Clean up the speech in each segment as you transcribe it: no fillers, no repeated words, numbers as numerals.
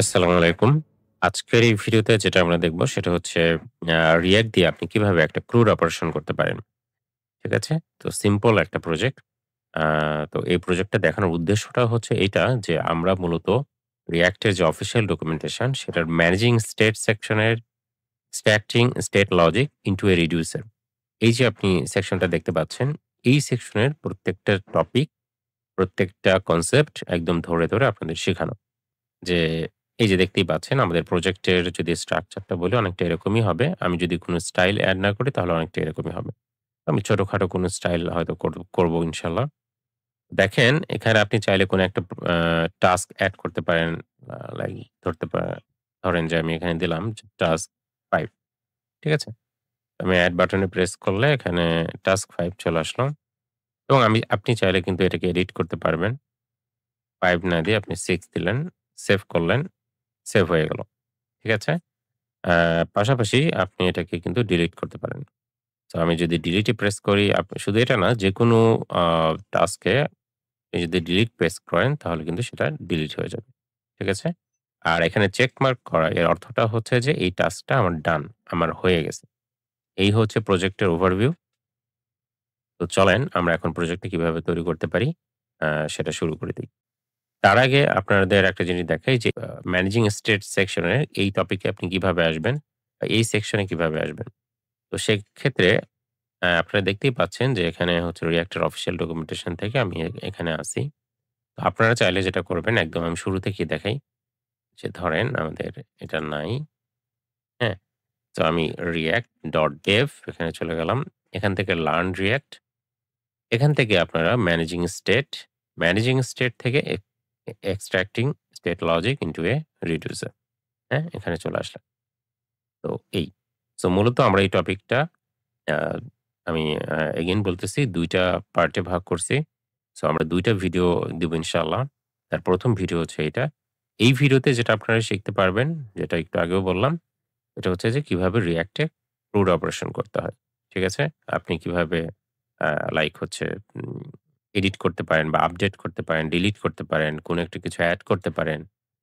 আসসালামু আলাইকুম। আজকের এই ভিডিওতে যেটা আমরা দেখব সেটা হচ্ছে React দিয়ে আপনি কিভাবে একটা ক্রুড অপারেশন করতে পারেন। ঠিক আছে? তো সিম্পল একটা প্রজেক্ট। আ তো এই প্রজেক্টটা দেখানোর উদ্দেশ্যটা হচ্ছে এইটা যে আমরা মূলত React এর যে অফিসিয়াল ডকুমেন্টেশন সেটার ম্যানেজিং স্টেট সেকশনের স্ট্যাটিং state logic into a reducer. এই যে আপনি সেকশনটা দেখতে পাচ্ছেন, এই সেকশনের প্রত্যেকটা টপিক, প্রত্যেকটা কনসেপ্ট একদম ধরে আপনাদের শেখানো। যে এই যে দেখতেই পাচ্ছেন আমাদের প্রজেক্টের যদি স্ট্রাকচারটা বলি অনেকটা এরকমই হবে। আমি যদি কোন স্টাইল এড না করি তাহলে অনেকটা এরকমই হবে। আমি ছোটখাটো কোনো স্টাইল হয়তো করব ইনশাআল্লাহ। দেখেন এখানে আপনি চাইলে কোনো একটা টাস্ক এড করতে পারেন। লাইক ধরতে পা ধরেন যে আমি এখানে দিলাম যে টাস্ক 5, ঠিক আছে? আমি এড বাটনে প্রেস করলে এখানে টাস্ক 5 চলে আসলো এবং আপনি চাইলে কিন্তু এটাকে এডিট করতে পারবেন। 5 না দিয়ে আপনি 6 দিলেন, সেভ করলেন, সেভ হয়ে গেল। ঠিক আছে? পাশাপাশি আপনি এটাকে কিন্তু ডিলিট করতে পারেন। তো আমি যদি ডিলিট এ প্রেস করি, শুধু এটা না যেকোনো আ টাস্কে আপনি যদি ডিলিট প্রেস করেন তাহলে কিন্তু সেটা ডিলিট হয়ে যাবে। ঠিক আছে? আর এখানে চেক মার্ক করা এর অর্থটা হচ্ছে যে এই টাস্কটা আমার ডান, আমার হয়ে গেছে। এই হচ্ছে প্রজেক্টের ওভারভিউ। তো চলেন আমরা এখন প্রজেক্টটা কিভাবে তৈরি করতে পারি সেটা শুরু করে দেই। তার আগে আপনাদের একটা জিনিস দেখাই যে ম্যানেজিং স্টেট সেকশনের এই টপিকে আপনি কিভাবে আসবেন? এই সেকশনে কিভাবে আসবেন? তো সেক্ষেত্রে আপনারা দেখতেই পাচ্ছেন যে এখানে হচ্ছে React এর অফিসিয়াল ডকুমেন্টেশন থেকে আমি এখানে আছি। তো আপনারা চাইলে যেটা করবেন একদম আমি শুরু থেকেই দেখাই। যে ধরেন আমাদের এটা নাই, হ্যাঁ? তো আমি react.dev এখানে চলে গেলাম। এখান থেকে লার্ন React। এখান থেকে আপনারা ম্যানেজিং স্টেট থেকে extracting state logic into a reducer, হ্যাঁ? এখানে চলে আসলাম। তো এই। সো মূলত আমরা এই টপিকটা আ আমি এগেইন বলতেছি ২ টা পার্টে ভাগ করছি। সো আমরা ২ টা ভিডিও দিব ইনশাআল্লাহ। তার ১ম ভিডিও হচ্ছে এইটা। এই ভিডিওতে যেটা আপনারা শিখতে পারবেন, যেটা একটু আগেও বললাম, এটা হচ্ছে যে কিভাবে React এ ক্রুড অপারেশন করতে হয়। ঠিক আছে? আপনি কিভাবে আ লাইক হচ্ছে উম এডিট করতে পারেন বা আপডেট করতে পারেন, ডিলিট করতে পারেন, কোন একটা কিছু এড করতে পারেন।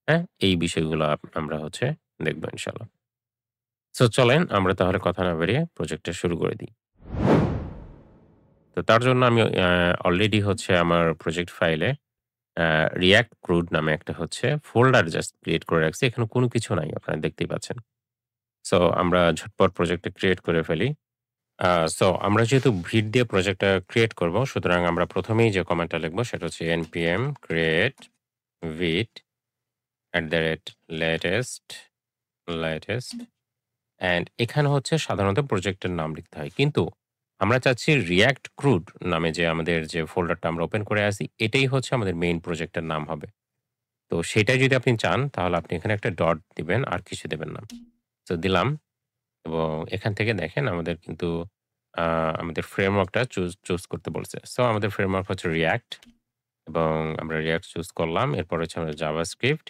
হ্যাঁ? এই বিষয়গুলো আমরা হচ্ছে দেখব ইনশাআল্লাহ। সো চলেন আমরা তাহলে কথা না বাড়িয়ে প্রজেক্টটা শুরু করে দিই। তো তার জন্য আমি অলরেডি হচ্ছে আমার প্রজেক্ট ফাইলে React Crude নামে একটা হচ্ছে ফোল্ডার জাস্ট ক্রিয়েট করে রাখছি। এখানে কোনো কিছু নাই। আপনারা দেখতেই পাচ্ছেন। সো আমরা ঝটপট প্রজেক্টটা ক্রিয়েট করে ফেলি। আ সো আমরা যেহেতু ভিট দিয়ে প্রজেক্টটা ক্রিয়েট করব, সুতরাং আমরা ১ম এই যে কমান্ডটা লিখব সেটা হচ্ছে npm create vit @latest latest and এখানে হচ্ছে সাধারণত প্রজেক্টের নাম লিখতে হয়। কিন্তু আমরা চাচ্ছি React Crude নামে যে আমাদের যে ফোল্ডারটা আমরা ওপেন করে আছি, এটাই হচ্ছে আমাদের মেইন প্রজেক্টের নাম হবে। তো সেটাই যদি আপনি চান তাহলে আপনি এখানে একটা ডট দিবেন আর কিছু দিবেন না। তো দিলাম এবং এখান থেকে দেখেন আমাদের কিন্তু আ আমাদের ফ্রেমওয়ার্কটা চুজ করতে বলছে। সো আমাদের ফ্রেমওয়ার্ক হচ্ছে React এবং আমরা React চুজ করলাম। এরপর হচ্ছে আমাদের JavaScript।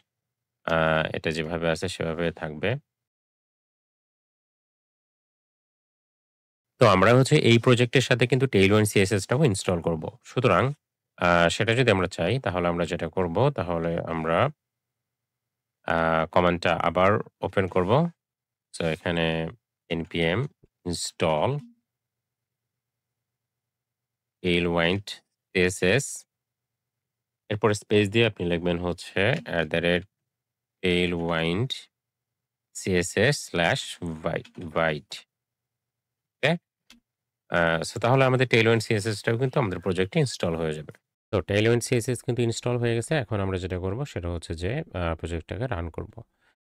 আ এটা যেভাবে আছে সেভাবে থাকবে। তো আমরা হচ্ছে এই প্রজেক্টের সাথে কিন্তু Tailwind CSS টাও ইনস্টল করব। সুতরাং আ সেটা যদি আমরা চাই তাহলে আমরা যেটা করব তাহলে আমরা কমান্ডটা আবার ওপেন করব। সো এখানে npm install tailwind css এরপরে স্পেস দিয়ে আপনি লিখবেন হচ্ছে @tailwind css/vite ওকে? আ সো তাহলে আমাদের Tailwind CSS টাও কিন্তু আমাদের প্রজেক্টে ইনস্টল হয়ে যাবে। তো Tailwind CSS কিন্তু ইনস্টল হয়ে গেছে। এখন আমরা যেটা করব সেটা হচ্ছে যে প্রজেক্টটাকে রান করব।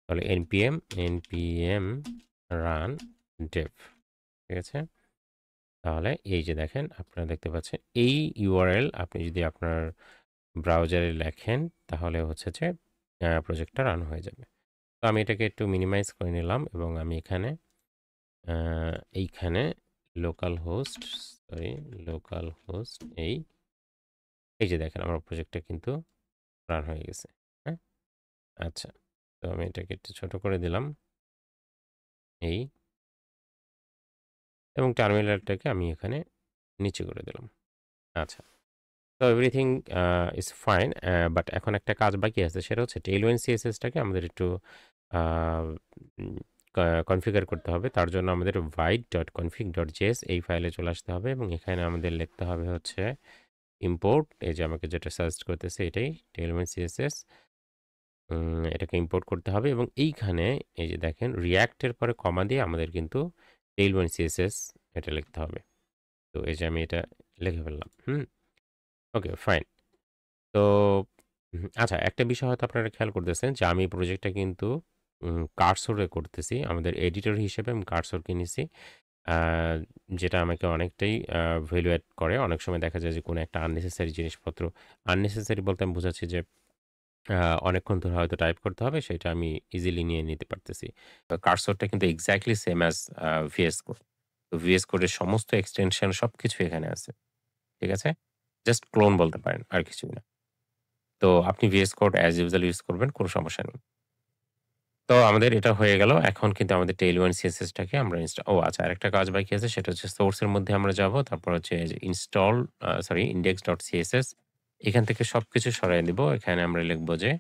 তাহলে npm run dev, ঠিক আছে? তাহলে এই যে দেখেন আপনারা দেখতে পাচ্ছেন এই URL আপনি যদি আপনার ব্রাউজারে লেখেন তাহলে হচ্ছে যে প্রজেক্টটা রান হয়ে যাবে। তো আমি এটাকে একটু মিনিমাইজ করে নিলাম এবং আমি এখানে আ এইখানে local host sorry local host এই যে দেখেন আমার প্রজেক্টটা কিন্তু রান হয়ে গেছে। হ্যাঁ? আচ্ছা। তো আমি এটাকে একটু ছোট করে দিলাম এই এবং টার্মিনালটাকে আমি এখানে নিচে করে দিলাম। আচ্ছা। তো এভরিথিং ইজ ফাইন। বাট এখন একটা কাজ বাকি আছে। সেটা হচ্ছে Tailwind CSS টাকে আমাদের একটু আ উম ক কনফিগার করতে হবে। তার জন্য আমাদের void.config.js এই ফাইলে চলে আসতে হবে এবং এখানে আমাদের লিখতে হবে হচ্ছে ইম্পোর্ট, এই যে আমাকে যেটা সাজেস্ট করতেছে এটাই Tailwind CSS। এটাকে ইম্পোর্ট করতে হবে এবং এইখানে এই যে দেখেন React এর পরে কমা দিয়ে আমাদের কিন্তু Tailwind CSS এটা লিখতে হবে। তো এই যে আমি এটা লিখে ফেললাম। ওকে, ফাইন। তো আচ্ছা, একটা বিষয় হয়তো আপনারা খেয়াল করতেছেন যে আমি প্রজেক্টটা কিন্তু কার্সরে করতেছি। আমাদের এডিটর হিসেবে আমি কার্সরকে নিছি। আ যেটা আমাকে অনেকটাই ভ্যালু এড করে। অনেক সময় দেখা যায় যে কোনো একটা আননেসেসারি জিনিসপত্র, আননেসেসারি বলতে আমি বোঝাচ্ছি যে আ অনেকক্ষণ ধরে হয়তো টাইপ করতে হবে, সেটা আমি ইজিলি নিয়ে নিতে পারতেছি। কার্সরটা কিন্তু exactly same as VS code. তো VS কোডের সমস্ত এক্সটেনশন সবকিছু এখানে আছে। ঠিক আছে? জাস্ট ক্লোন বলতে পারেন, আর কিছুই না। তো আপনি VS code as usual use করবেন, কোনো সমস্যা নেই। তো আমাদের এটা হয়ে গেল। এখন কিন্তু আমাদের Tailwind CSS টাকে আমরা আচ্ছা, আরেকটা কাজ বাকি আছে, সেটা হচ্ছে সোর্স এর মধ্যে আমরা যাবো। তারপর হচ্ছে এই যে ইনস্টল index.css, এখান থেকে সবকিছু সরায় দিব। এখানে আমরা লিখব যে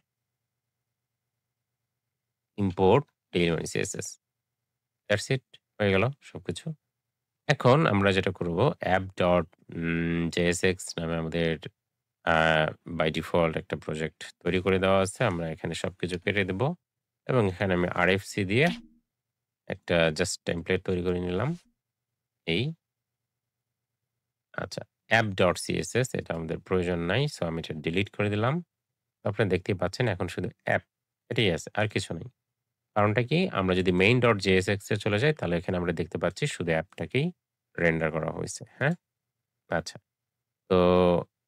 import Tailwind CSS। That's it, হয়ে গেল সবকিছু। এখন আমরা যেটা করব, app.jsx নামে আমাদের আ বাই ডিফল্ট একটা প্রজেক্ট তৈরি করে দেওয়া আছে। আমরা এখানে সবকিছু কেটে দেব এবং এখানে আমি RFC দিয়ে একটা জাস্ট টেমপ্লেট তৈরি করে নিলাম। এই আচ্ছা, app.css এটা আমাদের প্রয়োজন নাই। সো আমি এটা ডিলিট করে দিলাম। তো আপনারা দেখতেই পাচ্ছেন এখন শুধু অ্যাপ এটাই আছে, আর কিছু নেই। কারণটা কি? আমরা যদি main.jsx এ চলে যাই তাহলে এখানে আমরা দেখতে পাচ্ছি শুধু অ্যাপটাকেই রেন্ডার করা হইছে। হ্যাঁ? আচ্ছা। তো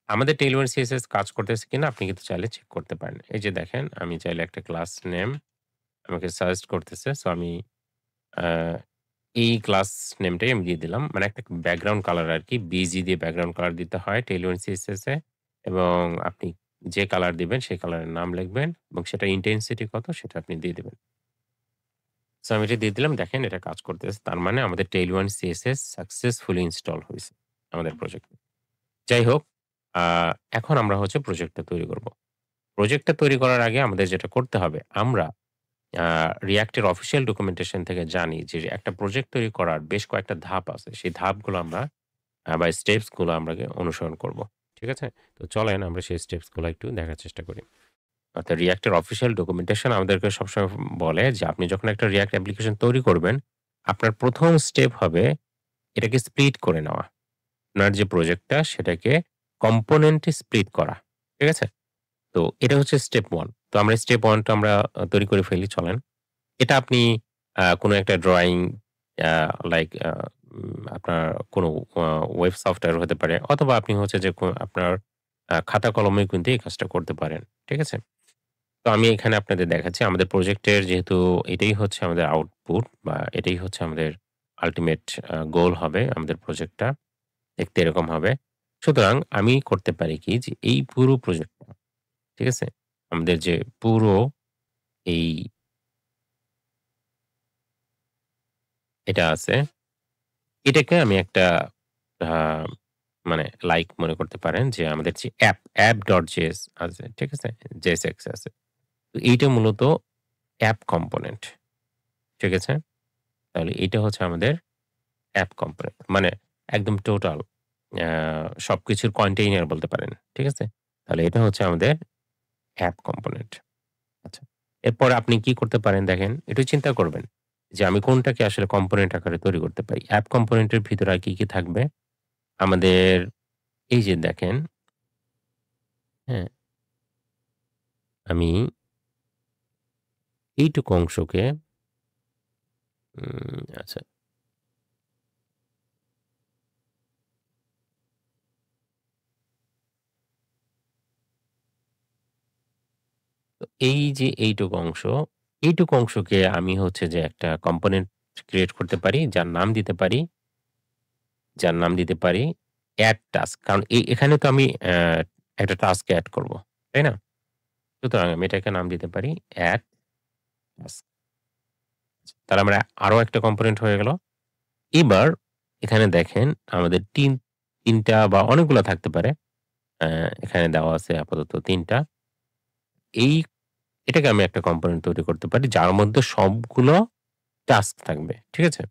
আমাদের Tailwind CSS কাজ করতেছে কিনা আপনি কিন্তু চাইলে চেক করতে পারেন। এই যে দেখেন, আমি চাইলে একটা ক্লাস নেম আমাকে সাজেস্ট করতেছে। সো আমি আ এই ক্লাস নেমটাই আমি দিয়ে দিলাম। মানে একটা ব্যাকগ্রাউন্ড কালার আরকি। বিজি দিয়ে ব্যাকগ্রাউন্ড কালার দিতে হয় Tailwind CSS এ, এবং আপনি যে কালার দিবেন সেই কালারের নাম লিখবেন এবং সেটার ইনটেনসিটি কত সেটা আপনি দিয়ে দিবেন। সো আমি এটা দিয়ে দিলাম। দেখেন এটা কাজ করতেছে। তার মানে আমাদের Tailwind CSS সাকসেসফুলি ইনস্টল হইছে আমাদের প্রজেক্টে। যাই হোক, আ এখন আমরা হচ্ছে প্রজেক্টটা তৈরি করব। প্রজেক্টটা তৈরি করার আগে আমাদের যেটা করতে হবে, আমরা আ React এর অফিসিয়াল ডকুমেন্টেশন থেকে জানি যে একটা প্রজেক্ট তৈরি করার বেশ কয়েকটা ধাপ আছে। সেই ধাপগুলো আমরা বা স্টেপস গুলো আমরা অনুসরণ করব। ঠিক আছে? তো চলেন আমরা সেই স্টেপস গুলো একটু দেখার চেষ্টা করি। অর্থাৎ React এর অফিসিয়াল ডকুমেন্টেশন আমাদেরকে সবসময় বলে যে আপনি যখন একটা React অ্যাপ্লিকেশন তৈরি করবেন, আপনার ১ম স্টেপ হবে এটাকে স্প্লিট করে নেওয়া। আপনার যে প্রজেক্টটা সেটাকে কম্পোনেন্টে স্প্লিট করা। ঠিক আছে? তো এটা হচ্ছে স্টেপ 1। তো আমরা স্টেপ 1 টা আমরা তৈরি করে ফেলি, চলেন। এটা আপনি কোনো একটা ড্রইং, আ লাইক আপনার কোনো আ ওয়েব সফটওয়্যার হতে পারে, অথবা আপনি হচ্ছে যে আপনার খাতা কলমেও কিন্তু এই কাজটা করতে পারেন। ঠিক আছে? তো আমি এখানে আপনাদের দেখাচ্ছি আমাদের প্রজেক্টের, যেহেতু এটাই হচ্ছে আমাদের আউটপুট বা এটাই হচ্ছে আমাদের আল্টিমেট গোল হবে আমাদের প্রজেক্টটা। দেখতে এরকম হবে। সুতরাং আমি করতে পারি কি যে এই পুরো প্রজেক্টটা, ঠিক আছে? আমাদের যে পুরো এই এটা আছে, এটাকে আমি একটা আ মানে লাইক মনে করতে পারেন যে আমাদের যে app.js আছে, ঠিক আছে? JSX আছে। তো এইটা মূলত অ্যাপ কম্পোনেন্ট। ঠিক আছে? তাহলে এইটা হচ্ছে আমাদের অ্যাপ কম্পোনেন্ট। মানে একদম টোটাল আ সবকিছুর কন্টেইনার বলতে পারেন। ঠিক আছে? তাহলে এটা হচ্ছে আমাদের অ্যাপ কম্পোনেন্ট। আচ্ছা। এরপরে আপনি কি করতে পারেন দেখেন, একটু চিন্তা করবেন যে আমি কোনটাকে আসলে কম্পোনেন্ট আকারে তৈরি করতে পারি। অ্যাপ কম্পোনেন্টের ভিতরে আর কি থাকবে? আমাদের এই যে দেখেন, হ্যাঁ? আমি এইটুকু অংশকে আচ্ছা। তো এই যে এইটুকু অংশকে আমি হচ্ছে যে একটা কম্পোনেন্ট ক্রিয়েট করতে পারি, যার নাম দিতে পারি এড টাস্ক। কারণ এখানে তো আমি একটা টাস্ক এড করব। তাই না? সুতরাং আমি এটাকে নাম দিতে পারি এড টাস্ক। তাহলে আমরা আরো একটা কম্পোনেন্ট হয়ে গেল। এবার এখানে দেখেন আমাদের ৩ টা বা অনেকগুলা থাকতে পারে। এখানে দেওয়া আছে আপাতত ৩ টা। এই এটাকে আমি একটা কম্পোনেন্ট তৈরি করতে পারি যার মধ্যে সবগুলো টাস্ক থাকবে। ঠিক আছে?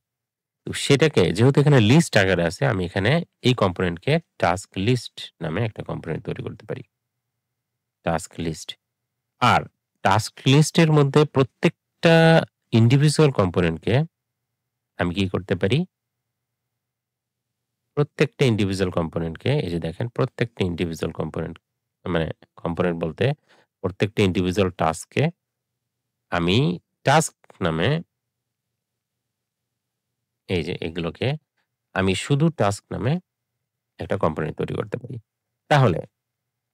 তো সেটাকে যেহেতু এখানে লিস্ট আকারে আছে আমি এখানে এই কম্পোনেন্টকে টাস্ক লিস্ট নামে একটা কম্পোনেন্ট তৈরি করতে পারি। Task list. আর টাস্ক লিস্টের মধ্যে প্রত্যেকটা ইন্ডিভিজুয়াল কম্পোনেন্টকে আমি কি করতে পারি? প্রত্যেকটা ইন্ডিভিজুয়াল কম্পোনেন্টকে এই যে দেখেন প্রত্যেকটা ইন্ডিভিজুয়াল কম্পোনেন্ট মানে কম্পোনেন্ট বলতে প্রত্যেকটা ইন্ডিভিজুয়াল টাস্ককে আমি টাস্ক নামে এই যে এগুলোকে আমি শুধু টাস্ক নামে একটা কম্পোনেন্ট তৈরি করতে পারি। তাহলে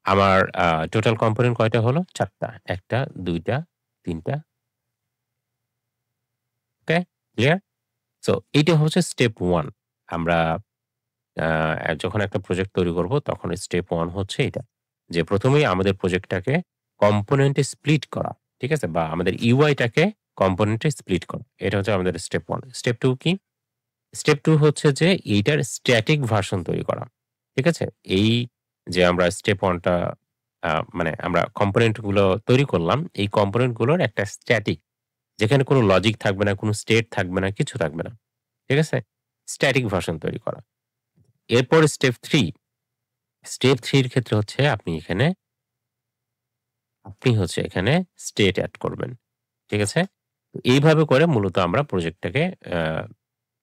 আমার টোটাল কম্পোনেন্ট কয়টা হলো? ৪ টা। ১ টা, ২ টা, ৩ টা। ওকে? ক্লিয়ার? সো এইটা হচ্ছে স্টেপ 1 আমরা আ যখন একটা প্রজেক্ট তৈরি করব তখন স্টেপ 1 হচ্ছে এটা। যে ১ম এই আমাদের প্রজেক্টটাকে কম্পোনেন্ট এ স্প্লিট করা। ঠিক আছে? বা আমাদের UI টাকে কম্পোনেন্ট এ স্প্লিট করা। এটা হচ্ছে আমাদের স্টেপ 1। স্টেপ 2 কি? স্টেপ 2 হচ্ছে যে এইটার স্ট্যাটিক ভার্সন তৈরি করা। ঠিক আছে? এই যে আমরা স্টেপ 1 টা আ মানে আমরা কম্পোনেন্ট গুলো তৈরি করলাম। এই কম্পোনেন্ট গুলোর একটা স্ট্যাটিক যেখানে কোন লজিক থাকবে না, কোন স্টেট থাকবে না, কিছু থাকবে না। ঠিক আছে? স্ট্যাটিক ভার্সন তৈরি করা। এরপর স্টেপ 3 স্টেপ 3 এর ক্ষেত্রে হচ্ছে আপনি হচ্ছে এখানে স্টেট এড করবেন। ঠিক আছে? তো এইভাবে করে মূলত আমরা প্রজেক্টটাকে আ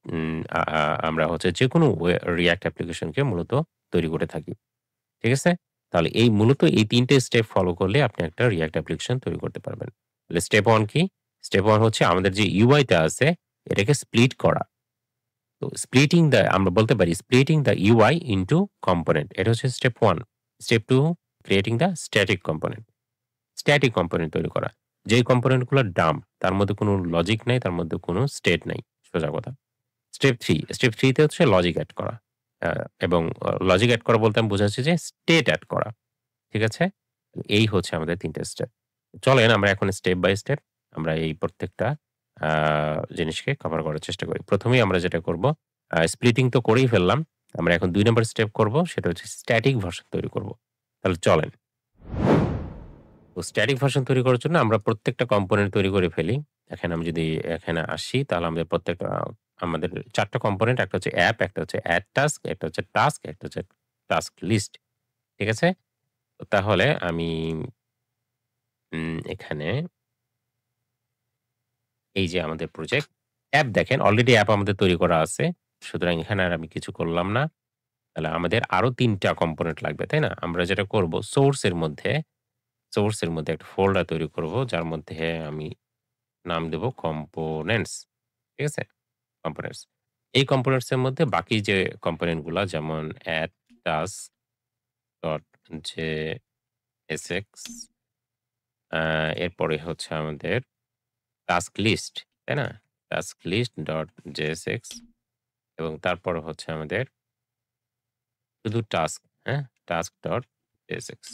উম আ আ আমরা হচ্ছে যেকোনো React অ্যাপ্লিকেশনকে মূলত তৈরি করে থাকি। ঠিক আছে? তাহলে এই মূলত এই ৩ টে স্টেপ ফলো করলে আপনি একটা React অ্যাপ্লিকেশন তৈরি করতে পারবেন। তাহলে স্টেপ 1 কি? স্টেপ 1 হচ্ছে আমাদের যে UI টা আছে এটাকে স্প্লিট করা। তো আমরা বলতে পারি splitting the UI into component এটা হচ্ছে step 1। Step 2 creating the static component। Static component তৈরি করা। যেই কম্পোনেন্ট গুলো ডাম্প তার মধ্যে কোনো লজিক নাই, তার মধ্যে কোনো স্টেট নাই। সোজা কথা। স্টেপ 3 তে হচ্ছে লজিক এড করা। আ এবং লজিক এড করা বলতে আমি বোঝাচ্ছি যে স্টেট এড করা। ঠিক আছে? এই হচ্ছে আমাদের ৩ টে স্টেপ। চলেন আমরা এখন স্টেপ বাই স্টেপ আমরা এই প্রত্যেকটা আ জিনিসকে কভার করার চেষ্টা করি। ১ম এই আমরা যেটা করব স্প্লিটিং তো করেই ফেললাম। আমরা এখন ২ নাম্বার স্টেপ করব সেটা হচ্ছে স্ট্যাটিক ভার্সন তৈরি করব। তাহলে চলেন। তো স্ট্যাটিক ভার্সন তৈরি করার জন্য আমরা প্রত্যেকটা কম্পোনেন্ট তৈরি করে ফেলি। এখানে আমি যদি এখানে আসি তাহলে আমাদের প্রত্যেকটা আমাদের ৪ টা কম্পোনেন্ট একটা হচ্ছে অ্যাপ, একটা হচ্ছে এড টাস্ক, একটা হচ্ছে টাস্ক, একটা হচ্ছে টাস্ক লিস্ট। ঠিক আছে? তো তাহলে আমি এখানে এই যে আমাদের প্রজেক্ট অ্যাপ দেখেন অলরেডি অ্যাপ আমাদের তৈরি করা আছে। সুতরাং এখানে আর আমি কিছু করলাম না। তাহলে আমাদের আরো ৩ টা কম্পোনেন্ট লাগবে, তাই না? আমরা যেটা করব সোর্স এর মধ্যে একটা ফোল্ডার তৈরি করব যার মধ্যে আমি নাম দেব কম্পোনেন্টস। ঠিক আছে? কম্পোনেন্টস। এই কম্পোনেন্টস এর মধ্যে বাকি যে কম্পোনেন্ট গুলা যেমন এড টাস্ক ডট জেএসএক্স এরপরে হচ্ছে আমাদের টাস্ক লিস্ট, তাই না? টাস্ক লিস্ট ডট জেএসএক্স এবং তারপরে হচ্ছে আমাদের শুধু টাস্ক, হ্যাঁ? টাস্ক ডট জেএসএক্স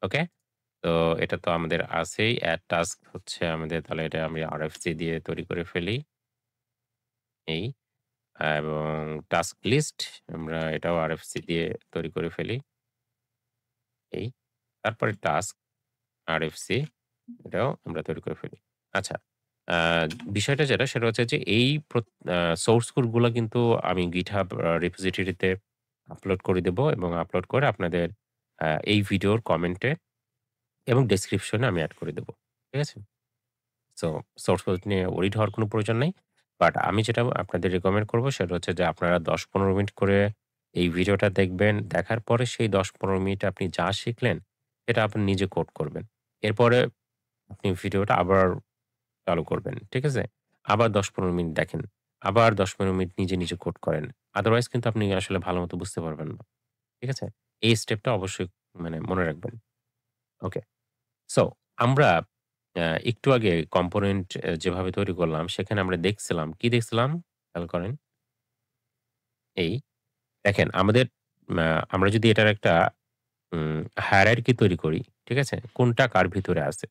ওকে? তো এটা তো আমাদের আছেই। এড টাস্ক হচ্ছে আমাদের তাহলে এটা আমি আরএফসি দিয়ে তৈরি করে ফেলি। এই এবং টাস্ক লিস্ট আমরা এটাও আরএফসি দিয়ে তৈরি করে ফেলি। এই তারপরে টাস্ক আরএফসি এটাও আমরা তৈরি করে ফেলি। আচ্ছা, আ বিষয়টা যেটা সেটা হচ্ছে যে এই প্রত আ সোর্স কোড গুলা কিন্তু আমি GitHub রিপোজিটরিতে আপলোড করে দেব এবং আপলোড করে আপনাদের এই ভিডিওর কমেন্টে এবং ডেসক্রিপশনে আমি এড করে দেব। ঠিক আছে? সো সোর্স কোড নিয়ে ওরিড হওয়ার কোনো প্রয়োজন নাই। বাট আমি যেটা আপনাদের রিকমেন্ড করব সেটা হচ্ছে যে আপনারা ১০-১৫ মিনিট করে এই ভিডিওটা দেখবেন। দেখার পরে সেই ১০-১৫ মিনিট আপনি যা শিখলেন সেটা আপনি নিজে কোড করবেন। এরপরে আপনি ভিডিওটা আবার চালু করবেন। ঠিক আছে? আবার ১০-১৫ মিনিট দেখেন। আবার ১০-১৫ মিনিট নিজে কোড করেন। আদারওয়াইজ কিন্তু আপনি আসলে ভালোমতো বুঝতে পারবেন না। ঠিক আছে? এই স্টেপটা অবশ্যই মানে মনে রাখবেন। ওকে। সো আমরা একটু আগে কম্পোনেন্ট যেভাবে তৈরি করলাম সেখানে আমরা দেখছিলাম, কি দেখছিলাম? খেয়াল করেন। এই দেখেন আমাদের আ আমরা যদি এটার একটা উম হায়ারার্কি তৈরি করি, ঠিক আছে? কোনটা কার ভিতরে আছে।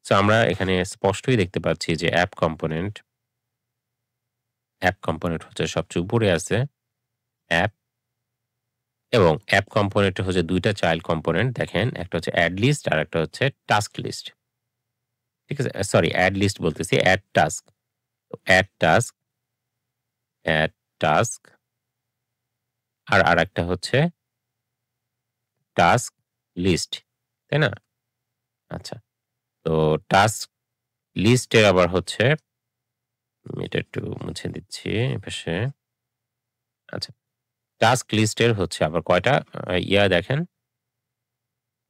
সো আমরা এখানে স্পষ্টই দেখতে পাচ্ছি যে অ্যাপ কম্পোনেন্ট হচ্ছে সবচেয়ে উপরে আছে। অ্যাপ এবং অ্যাপ কম্পোনেন্টে হচ্ছে ২ টা চাইল্ড কম্পোনেন্ট দেখেন। একটা হচ্ছে এড লিস্ট আর একটা হচ্ছে টাস্ক লিস্ট। ঠিক আছে? সরি এড লিস্ট বলতেছি, এড টাস্ক। তো এড টাস্ক আর আরেকটা হচ্ছে টাস্ক লিস্ট। তাই না? আচ্ছা। তো টাস্ক লিস্টের আবার হচ্ছে এটা একটু মুছে দিচ্ছি এপাশে। আচ্ছা। টাস্ক লিস্টের হচ্ছে আবার কয়টা দেখেন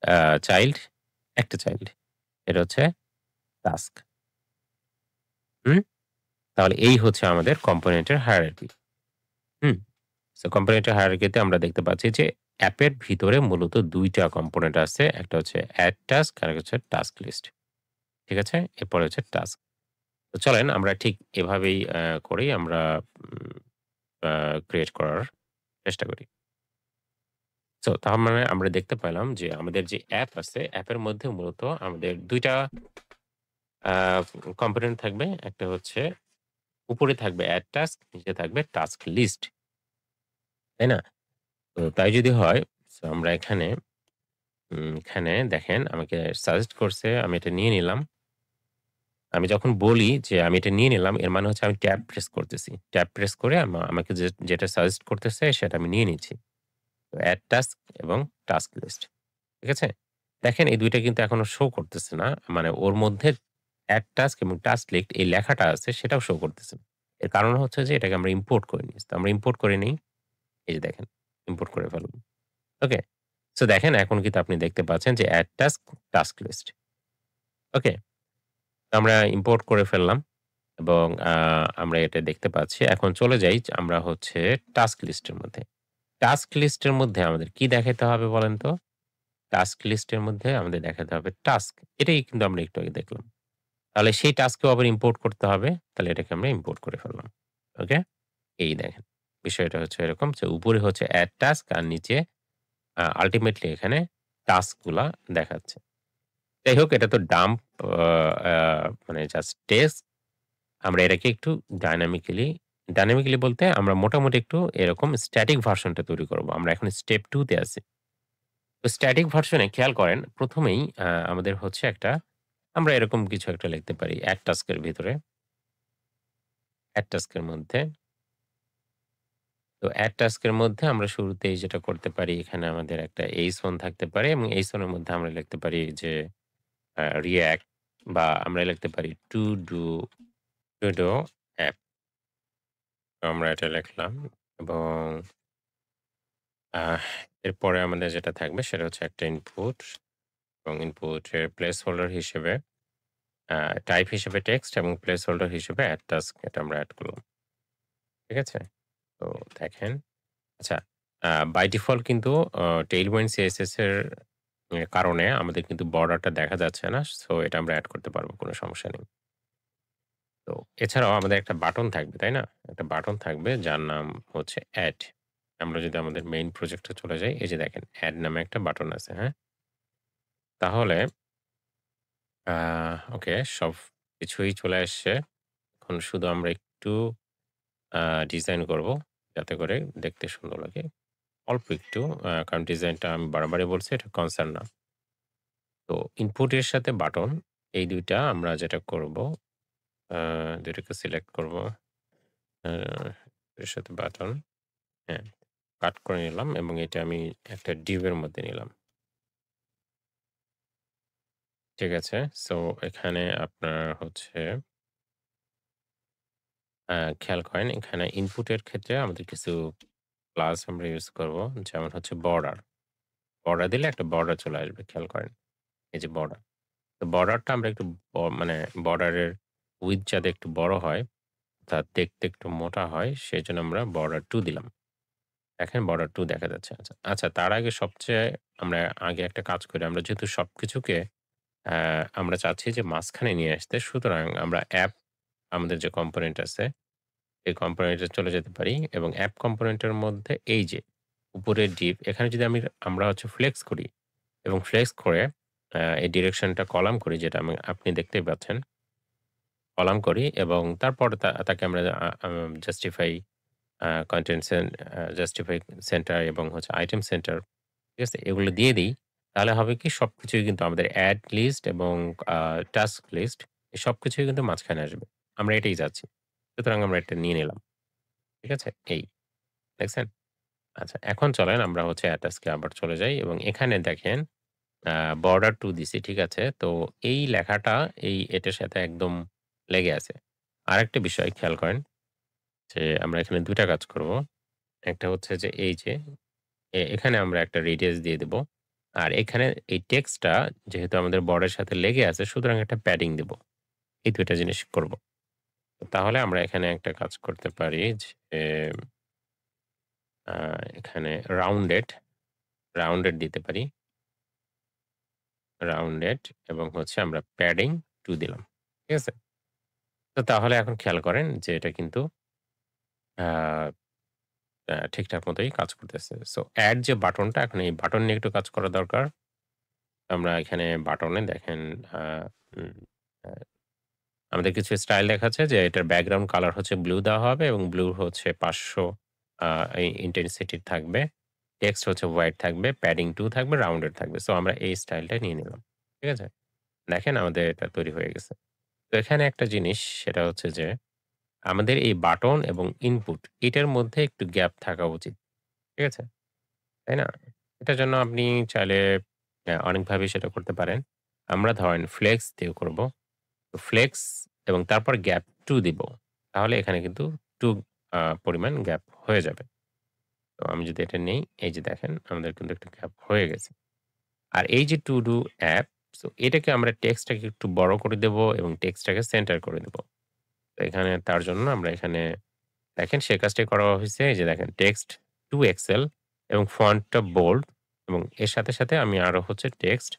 আ চাইল্ড, একটা চাইল্ড। এটা হচ্ছে টাস্ক। হুম? তাহলে এই হচ্ছে আমাদের কম্পোনেন্টের হায়ারার্কি। হুম? সো কম্পোনেন্টের হায়ারার্কিতে আমরা দেখতে পাচ্ছি যে অ্যাপের ভিতরে মূলত ২ টা কম্পোনেন্ট আছে। একটা হচ্ছে এড টাস্ক আরেকটা হচ্ছে টাস্ক লিস্ট। ঠিক আছে? এরপরে হচ্ছে টাস্ক। তো চলেন আমরা ঠিক এভাবেই করেই আমরা উম আ ক্রিয়েট করার চেষ্টা করি। সো তার মানে আমরা দেখতে পেলাম যে আমাদের যে অ্যাপ আছে, অ্যাপের মধ্যে মূলত আমাদের ২ টা আ কম্পোনেন্ট থাকবে। একটা হচ্ছে উপরে থাকবে এড টাস্ক, নিচে থাকবে টাস্ক লিস্ট। তাই না? তো তাই যদি হয় সো আমরা এখানে দেখেন আমাকে সাজেস্ট করছে আমি এটা নিয়ে নিলাম। আমি যখন বলি যে আমি এটা নিয়ে নিলাম এর মানে হচ্ছে আমি ট্যাব প্রেস করতেছি। ট্যাব প্রেস করে আমাকে যেটা সাজেস্ট করতেছে সেটা আমি নিয়ে নিচ্ছি। তো এড টাস্ক এবং টাস্ক লিস্ট। ঠিক আছে? দেখেন এই ২ টা কিন্তু এখনো শো করতেছে না। মানে ওর মধ্যে এড টাস্ক এবং টাস্ক লিস্ট এই লেখাটা আছে সেটাও শো করতেছে না। এর কারণ হচ্ছে যে এটাকে আমরা ইম্পোর্ট করে নিয়েছি। তো আমরা ইম্পোর্ট করে নেই। এই যে দেখেন ইম্পোর্ট করে ফেললাম। ওকে? সো দেখেন এখন কিন্তু আপনি দেখতে পাচ্ছেন যে এড টাস্ক, টাস্ক লিস্ট। ওকে? আমরা ইম্পোর্ট করে ফেললাম এবং আমরা এটা দেখতে পাচ্ছি। এখন চলে যাই আমরা হচ্ছে টাস্ক লিস্টের মধ্যে। টাস্ক লিস্টের মধ্যে আমাদের কি দেখাইতে হবে বলেন তো? টাস্ক লিস্টের মধ্যে আমাদের দেখাতে হবে টাস্ক। এটাই কিন্তু আমরা একটু আগে দেখলাম। তাহলে সেই টাস্ককেও আবার ইম্পোর্ট করতে হবে। তাহলে এটাকে আমরা ইম্পোর্ট করে ফেললাম। ওকে? এই দেখেন। বিষয়টা হচ্ছে এরকম যে উপরে হচ্ছে এড টাস্ক আর নিচে আল্টিমেটলি এখানে টাস্ক গুলা দেখাচ্ছে। যাই হোক এটা তো ডাম্প আ আ মানে জাস্ট টেস্ট। আমরা এটাকে একটু ডায়নামিক্যালি বলতে আমরা মোটামুটি একটু এরকম স্ট্যাটিক ভার্সনটা তৈরি করব। আমরা এখন স্টেপ 2 তে আছি। তো স্ট্যাটিক ভার্সনে খেয়াল করেন ১ম এই আমাদের হচ্ছে আমরা এরকম কিছু একটা লিখতে পারি এড টাস্কের ভিতরে। এড টাস্কের মধ্যে তো এড টাস্কের মধ্যে আমরা শুরুতেই যেটা করতে পারি এখানে আমাদের একটা এইচ1 থাকতে পারে এবং এইচ1 এর মধ্যে আমরা লিখতে পারি যে react বা আমরা লিখতে পারি to do অ্যাপ। আমরা এটা লিখলাম এবং আহ এরপরে আমাদের যেটা থাকবে সেটা হচ্ছে একটা ইনপুট এবং ইনপুটের প্লেস হোল্ডার হিসেবে টাইপ হিসেবে টেক্সট এবং প্লেস হোল্ডার হিসেবে এড টাস্ক এটা আমরা এড করলাম। ঠিক আছে? তো দেখেন আচ্ছা বাই ডিফল্ট কিন্তু Tailwind CSS এর কারণে আমাদের কিন্তু বর্ডারটা দেখা যাচ্ছে না। সো এটা আমরা এড করতে পারবো। কোনো সমস্যা নেই। তো এছাড়াও আমাদের একটা বাটন থাকবে, তাই না? একটা বাটন থাকবে যার নাম হচ্ছে এড। আমরা যদি আমাদের মেইন প্রজেক্টে চলে যাই, এই যে দেখেন এড নামে একটা বাটন আছে, হ্যাঁ? তাহলে আ ওকে সবকিছুই চলে আসছে। এখন শুধু আমরা একটু আ ডিজাইন করব যাতে করে দেখতে সুন্দর লাগে। অল্প একটু কারণ ডিজাইনটা আমি বারবারই বলছি এটা কনসার্ন না। তো ইনপুটের সাথে বাটন এই ২ টা আমরা যেটা করব ২ টাকে সিলেক্ট করব। আ এর সাথে বাটন হ্যাঁ, কাট করে নিলাম এবং এটা আমি একটা ডিভ এর মধ্যে নিলাম। ঠিক আছে? সো এখানে আপনার হচ্ছে খেয়াল করেন এখানে ইনপুটের ক্ষেত্রে আমাদের কিছু ক্লাস আমরা ইউজ করব। যেমন হচ্ছে বর্ডার। বর্ডার দিলে একটা বর্ডার চলে আসবে। খেয়াল করেন। এই যে বর্ডার। তো বর্ডারটা আমরা একটু মানে বর্ডারের উইডথ যাতে একটু বড় হয়, অর্থাৎ দেখতে একটু মোটা হয়, সেজন্য আমরা বর্ডার 2 দিলাম। দেখেন বর্ডার 2 দেখা যাচ্ছে। আচ্ছা, আচ্ছা তার আগে সবচেয়ে আমরা আগে একটা কাজ করি। আমরা যেহেতু সবকিছুকে আমরা চাচ্ছি যে মাঝখানে নিয়ে আসতে। সুতরাং আমরা অ্যাপ আমাদের যে কম্পোনেন্ট আছে, এই কম্পোনেন্টে চলে যেতে পারি এবং অ্যাপ কম্পোনেন্টের মধ্যে এই যে উপরের ডিপ এখানে যদি আমরা হচ্ছে ফ্লেক্স করি এবং ফ্লেক্স করে এই ডিরেকশনটা কলাম করি যেটা আপনি দেখতেই পাচ্ছেন। কলাম করি এবং তারপর তাকে আমরা জাস্টিফাই কনটেন্ট জাস্টিফাই সেন্টার এবং হচ্ছে আইটেম সেন্টার, ঠিক আছে? এগুলো দিয়ে দিই। তাহলে হবে কি সবকিছুই কিন্তু আমাদের এড লিস্ট এবং টাস্ক লিস্ট এই সবকিছুই কিন্তু মাঝখানে আসবে। আমরা এটাই চাচ্ছি। সুতরাং আমরা এটা নিয়ে নিলাম। ঠিক আছে? এই দেখছেন? আচ্ছা এখন চলেন আমরা হচ্ছে এড টাস্কে আবার চলে যাই এবং এখানে দেখেন আ বর্ডার 2 দিছি। ঠিক আছে? তো এই লেখাটা এটার সাথে একদম লেগে আছে। আরেকটা বিষয় খেয়াল করেন যে আমরা এখানে ২ টা কাজ করব। একটা হচ্ছে যে এই যে এখানে আমরা একটা রেডিয়াস দিয়ে দেব। আর এখানে এই টেক্সটটা যেহেতু আমাদের বর্ডের সাথে লেগে আছে সুতরাং একটা প্যাডিং দেব। এই ২ টা জিনিস করব। তাহলে আমরা এখানে একটা কাজ করতে পারি যে আ এখানে রাউন্ডেড দিতে পারি। রাউন্ডেড এবং হচ্ছে আমরা প্যাডিং 2 দিলাম। ঠিক আছে? তো তাহলে এখন খেয়াল করেন যে এটা কিন্তু আ ঠিকঠাক মতোই কাজ করতেছে। সো এড যে বাটনটা এখন এই বাটন নিয়ে একটু কাজ করা দরকার। আমরা এখানে বাটনে দেখেন আ উম আ আমাদের কিছু স্টাইল দেখাচ্ছে যে এটার ব্যাকগ্রাউন্ড কালার হচ্ছে ব্লু দেওয়া হবে এবং ব্লু হচ্ছে ৫০০ আ ইনটেনসিটি থাকবে। টেক্সট হচ্ছে হোয়াইট থাকবে, প্যাডিং 2 থাকবে, রাউন্ডেড থাকবে। সো আমরা এই স্টাইলটা নিয়ে নিলাম। ঠিক আছে? দেখেন আমাদের এটা তৈরি হয়ে গেছে। তো এখানে একটা জিনিস সেটা হচ্ছে যে আমাদের এই বাটন এবং ইনপুট এটার মধ্যে একটু গ্যাপ থাকা উচিত। ঠিক আছে? তাই না? এটার জন্য আপনি চাইলে অনেকভাবেই সেটা করতে পারেন। আমরা ধরেন ফ্লেক্স দিয়ে করব। তো ফ্লেক্স এবং তারপর গ্যাপ 2 দিব। তাহলে এখানে কিন্তু 2 পরিমাণ গ্যাপ হয়ে যাবে। তো আমি যদি এটা নেই, এই যে দেখেন আমাদের কিন্তু একটা গ্যাপ হয়ে গেছে। আর এই যে টু ডু অ্যাপ, সো এটাকে আমরা টেক্সটটাকে একটু বড় করে দেব এবং টেক্সটটাকে সেন্টার করে দেব। তো এখানে তার জন্য আমরা এখানে দেখেন সে কাজটাই করা হইছে। এই যে দেখেন টেক্সট টু এক্সেল এবং ফন্টটা বোল্ড এবং এর সাথে আমি আরো হচ্ছে টেক্সট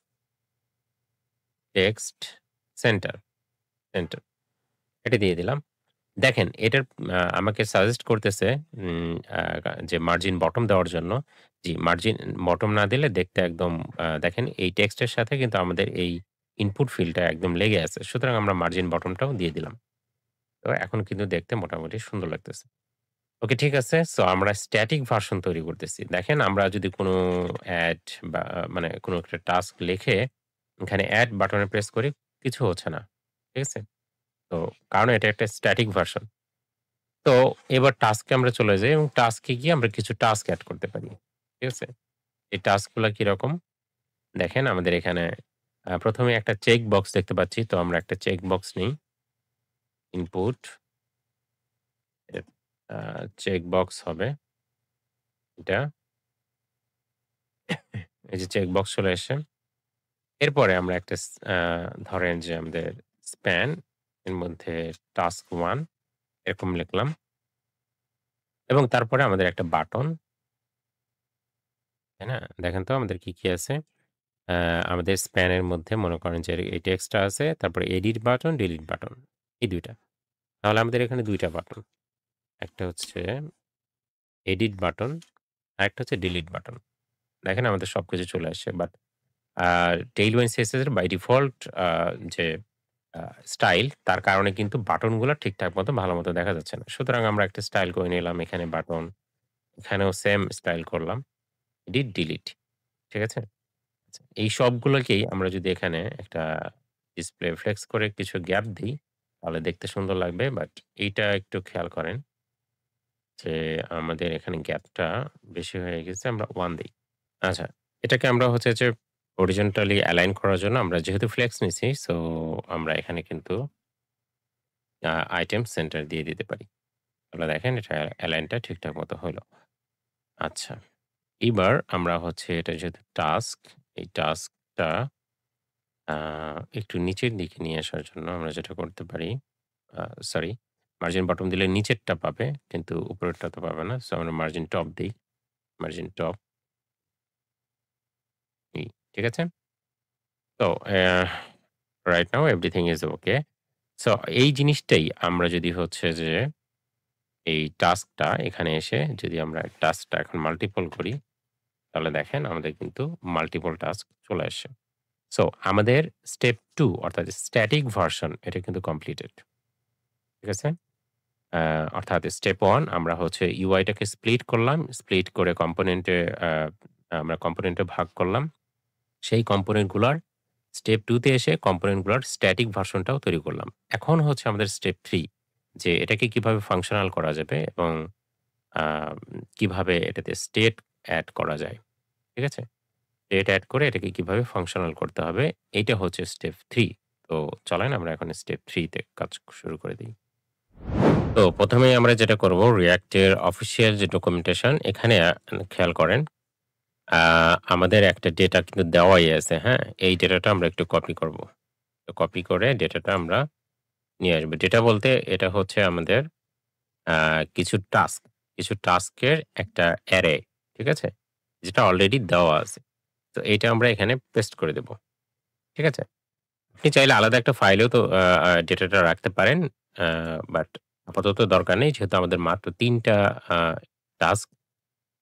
সেন্টার, সেন্টার এটা দিয়ে দিলাম। দেখেন এটার আমাকে সাজেস্ট করতেছে উম আ যে মার্জিন বটম দেওয়ার জন্য। জি, মার্জিন বটম না দিলে দেখতে একদম দেখেন এই টেক্সটের সাথে কিন্তু আমাদের এই ইনপুট ফিল্ডটা একদম লেগে আছে। সুতরাং আমরা মার্জিন বটমটাও দিয়ে দিলাম। তো এখন কিন্তু দেখতে মোটামুটি সুন্দর লাগতেছে। ওকে ঠিক আছে। সো আমরা স্ট্যাটিক ভার্সন তৈরি করতেছি। দেখেন আমরা যদি কোনো এড বা মানে কোনো একটা টাস্ক লিখে এখানে এড বাটনে প্রেস করি, কিছু হচ্ছে না। ঠিক আছে? তো কারণ এটা একটা স্ট্যাটিক ভার্সন। তো এবার টাস্কে আমরা চলে যাই এবং টাস্কে গিয়ে আমরা কিছু টাস্ক এড করতে পারি। ঠিক আছে? এই টাস্ক গুলা কিরকম? দেখেন আমাদের এখানে ১ম এ একটা চেক বক্স দেখতে পাচ্ছি। তো আমরা একটা চেক বক্স নেই। ইনপুট এ চেক বক্স হবে এটা। এই যে চেক বক্স চলে এসছে। এরপরে আমরা একটা ধরেন যে আমাদের স্প্যান এর মধ্যে টাস্ক 1 এরকম লিখলাম এবং তারপরে আমাদের একটা বাটন, তাই না? দেখেন তো আমাদের কি আছে? আ আমাদের স্প্যান এর মধ্যে মনে করেন যে এই টেক্সটটা আছে, তারপরে এডিট বাটন, ডিলিট বাটন এই ২ টা। তাহলে আমাদের এখানে ২ টা বাটন। একটা হচ্ছে এডিট বাটন, আরেকটা হচ্ছে ডিলিট বাটন। দেখেন আমাদের সবকিছু চলে আসছে। বাট আ Tailwind CSS এর বাই ডিফল্ট আ যে আ স্টাইল তার কারণে কিন্তু বাটনগুলা ঠিকঠাক মতো ভালোমতো দেখা যাচ্ছে না। সুতরাং আমরা একটা স্টাইল করে নিলাম এখানে বাটন, এখানেও সেম স্টাইল করলাম। Edit, delete. ঠিক আছে? আচ্ছা, এই সবগুলোকেই আমরা যদি এখানে একটা ডিসপ্লে ফ্লেক্স করে কিছু গ্যাপ দিই, তাহলে দেখতে সুন্দর লাগবে। বাট এইটা একটু খেয়াল করেন যে আমাদের এখানে গ্যাপটা বেশি হয়ে গেছে। আমরা 1 দেই। আচ্ছা, এটাকে আমরা হচ্ছে যে হরিজন্টালি অ্যালাইন করার জন্য আমরা যেহেতু ফ্লেক্স নিছি, সো আমরা এখানে কিন্তু আইটেম সেন্টার দিয়ে দিতে পারি। তাহলে দেখেন এটা অ্যালাইনটা ঠিকঠাক মতো হলো। আচ্ছা, এইবার আমরা হচ্ছে এটা যেহেতু টাস্ক, এই টাস্কটা আ একটু নিচের দিকে নিয়ে আসার জন্য আমরা যেটা করতে পারি, আ সরি, মার্জিন বটম দিলে নিচেরটা পাবে কিন্তু উপরেরটা তো পাবে না। সো আমরা মার্জিন টপ দেই। মার্জিন টপ এই, ঠিক আছে? তো রাইট নাও এভরিথিং ইস ওকে। সো এই জিনিসটাই আমরা যদি হচ্ছে যে এই টাস্কটা এখানে এসে যদি আমরা টাস্কটা এখন মাল্টিপল করি, তাহলে দেখেন আমাদের কিন্তু মাল্টিপল টাস্ক চলে আসছে। সো আমাদের স্টেপ 2 অর্থাৎ স্ট্যাটিক ভার্সন এটা কিন্তু কমপ্লিটেড। ঠিক আছে? আ অর্থাৎ স্টেপ 1 আমরা হচ্ছে ইউআইটাকে স্প্লিট করলাম। স্প্লিট করে আ আমরা কম্পোনেন্টে ভাগ করলাম। সেই কম্পোনেন্ট গুলার স্টেপ 2 তে এসে কম্পোনেন্ট গুলার স্ট্যাটিক ভার্সনটাও তৈরি করলাম। এখন হচ্ছে আমাদের স্টেপ 3 যে এটাকে কিভাবে ফাংশনাল করা যাবে এবং আ কিভাবে এটাতে স্টেট এড করা যায়। ঠিক আছে? স্টেট এড করে এটাকে কিভাবে ফাংশনাল করতে হবে, এইটা হচ্ছে স্টেপ 3। তো চলেন আমরা এখন স্টেপ 3 তে কাজ শুরু করে দেই। তো ১ম এই আমরা যেটা করব React এর অফিসিয়াল যে ডকুমেন্টেশন এখানে খেয়াল করেন আ আমাদের একটা ডেটা কিন্তু দেওয়াই আছে, হ্যাঁ? এই ডেটাটা আমরা একটু কপি করব। তো কপি করে ডেটাটা আমরা নিয়ে আসবো। ডেটা বলতে এটা হচ্ছে আমাদের আ কিছু টাস্ক, কিছু টাস্কের একটা অ্যারে, ঠিক আছে? যেটা অলরেডি দেওয়া আছে। তো এইটা আমরা এখানে পেস্ট করে দেব। ঠিক আছে? আপনি চাইলে আলাদা একটা ফাইলেও তো আ আ ডেটাটা রাখতে পারেন। আ বাট আপাতত দরকার নেই। যেহেতু আমাদের মাত্র ৩ টা আ টাস্ক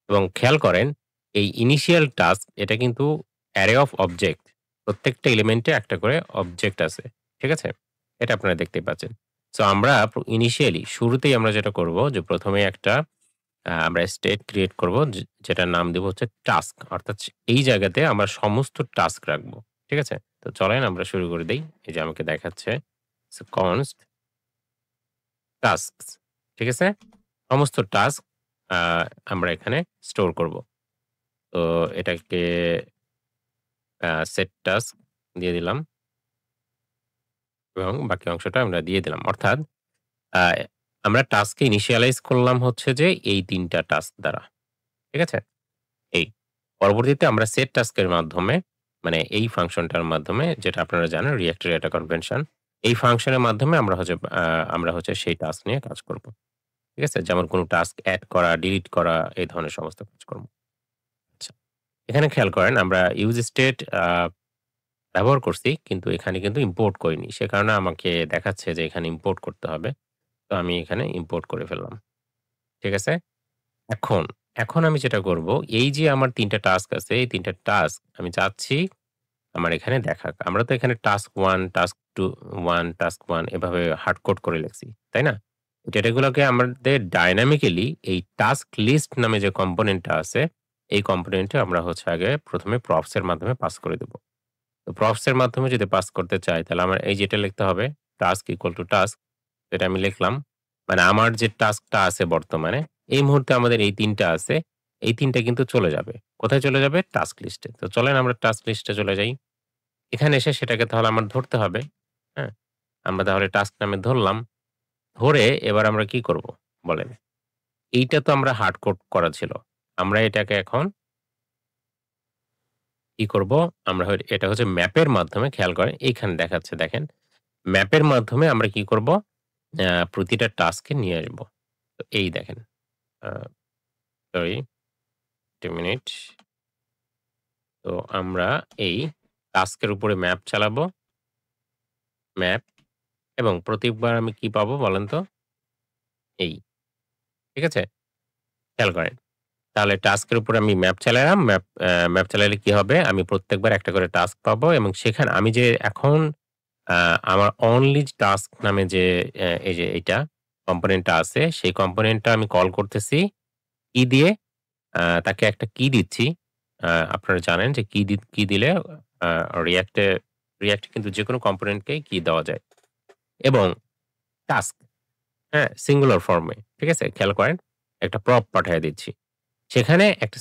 এবং খেয়াল করেন এই ইনিশিয়াল টাস্ক এটা কিন্তু অ্যারে অফ অবজেক্ট। প্রত্যেকটা এলিমেন্টে একটা করে অবজেক্ট আছে। ঠিক আছে? এটা আপনারা দেখতেই পাচ্ছেন। সো আমরা ইনিশিয়ালি শুরুতেই আমরা যেটা করব যে ১ম এ একটা আমরা স্টেট ক্রিয়েট করব যেটার নাম দেব হচ্ছে টাস্ক। অর্থাৎ এই জায়গাতে আমরা সমস্ত টাস্ক রাখবো। ঠিক আছে? তো চলেন আমরা শুরু করে দেই। এই যে আমাকে দেখাচ্ছে সো কনস্ট টাস্কস। ঠিক আছে? সমস্ত টাস্ক আ আমরা এখানে স্টোর করব। তো এটাকে সেট টাস্ক দিয়ে দিলাম এবং বাকি অংশটা আমরা দিয়ে দিলাম। অর্থাৎ আ আমরা টাস্ককে ইনিশিয়ালাইজ করলাম হচ্ছে যে এই ৩ টা টাস্ক দ্বারা। ঠিক আছে? এই। পরবর্তীতে আমরা সেট টাস্ক এর মাধ্যমে মানে এই ফাংশনটার মাধ্যমে যেটা আপনারা জানেন React এর একটা কনভেনশন। এই ফাংশনের মাধ্যমে আমরা হচ্ছে সেই টাস্ক নিয়ে কাজ করব। ঠিক আছে? যেমন কোন টাস্ক এড করা, ডিলিট করা এই ধরনের সমস্ত কাজকর্ম। আচ্ছা। এখানে খেয়াল করেন আমরা ইউজ স্টেট ব্যবহার করছি কিন্তু এখানে কিন্তু ইম্পোর্ট করিনি। সে কারণে আমাকে দেখাচ্ছে যে এখানে ইম্পোর্ট করতে হবে। তো আমি এখানে ইম্পোর্ট করে ফেললাম। ঠিক আছে? এখন, এখন আমি যেটা করব এই যে আমার ৩ টা টাস্ক আছে, এই ৩ টা টাস্ক আমি চাচ্ছি আমার এখানে দেখাক। আমরা তো এখানে টাস্ক 1, টাস্ক 1, টাস্ক 1 এভাবে হার্ড কোড করে লিখছি। তাই না? ডেটাগুলোকে আমাদের ডায়নামিক্যালি এই টাস্ক লিস্ট নামে যে কম্পোনেন্টটা আছে, এই কম্পোনেন্টে আমরা হচ্ছে আগে ১ম এ প্রপস এর মাধ্যমে পাস করে দেব। তো প্রপস এর মাধ্যমে যদি পাস করতে চাই তাহলে আমার এই যেটা লিখতে হবে টাস্ক ইকুয়াল টু টাস্ক এটা আমি লিখলাম। মানে আমার যে টাস্কটা আছে বর্তমানে এই মুহূর্তে আমাদের এই ৩ টা আছে। এই ৩ টা কিন্তু চলে যাবে। কোথায় চলে যাবে? টাস্ক লিস্টে। তো চলেন আমরা টাস্ক লিস্টে চলে যাই। এখানে এসে সেটাকে তাহলে আমার ধরতে হবে। হ্যাঁ? আমরা তাহলে টাস্ক নামে ধরলাম। ধরে এবার আমরা কি করব? বলেন। এইটা তো আমরা হার্ড কোড করা ছিল। আমরা এটাকে এখন কি করব? আমরা এটা হচ্ছে ম্যাপের মাধ্যমে খেয়াল করেন এইখানে দেখাচ্ছে দেখেন। ম্যাপের মাধ্যমে আমরা কি করব? প্রতিটা টাস্কে নিয়ে আসব। তো এই দেখেন। আ সরি ১ মিনিট। তো আমরা এই টাস্কের উপরে ম্যাপ চালাবো। ম্যাপ এবং প্রতিবার আমি কি পাবো বলেন তো? এই। ঠিক আছে? খেয়াল করেন। তাহলে টাস্কের উপরে আমি ম্যাপ চালালাম। ম্যাপ চালালে কি হবে? আমি প্রত্যেকবার একটা করে টাস্ক পাবো এবং সেখানে আমি যে এখন আ আমার অনলি টাস্ক নামে যে এই যে এইটা কম্পোনেন্টটা আছে, সেই কম্পোনেন্টটা আমি কল করতেছি কি দিয়ে? তাকে একটা কি দিচ্ছি। আপনারা জানেন যে কি দিলে আ React এ কিন্তু যেকোনো কম্পোনেন্টকেই কি দেওয়া যায় এবং টাস্ক, হ্যাঁ? সিঙ্গুলার ফর্মে। ঠিক আছে? খেয়াল করেন। একটা প্রপ পাঠায়ে দিচ্ছি। সেখানে একটা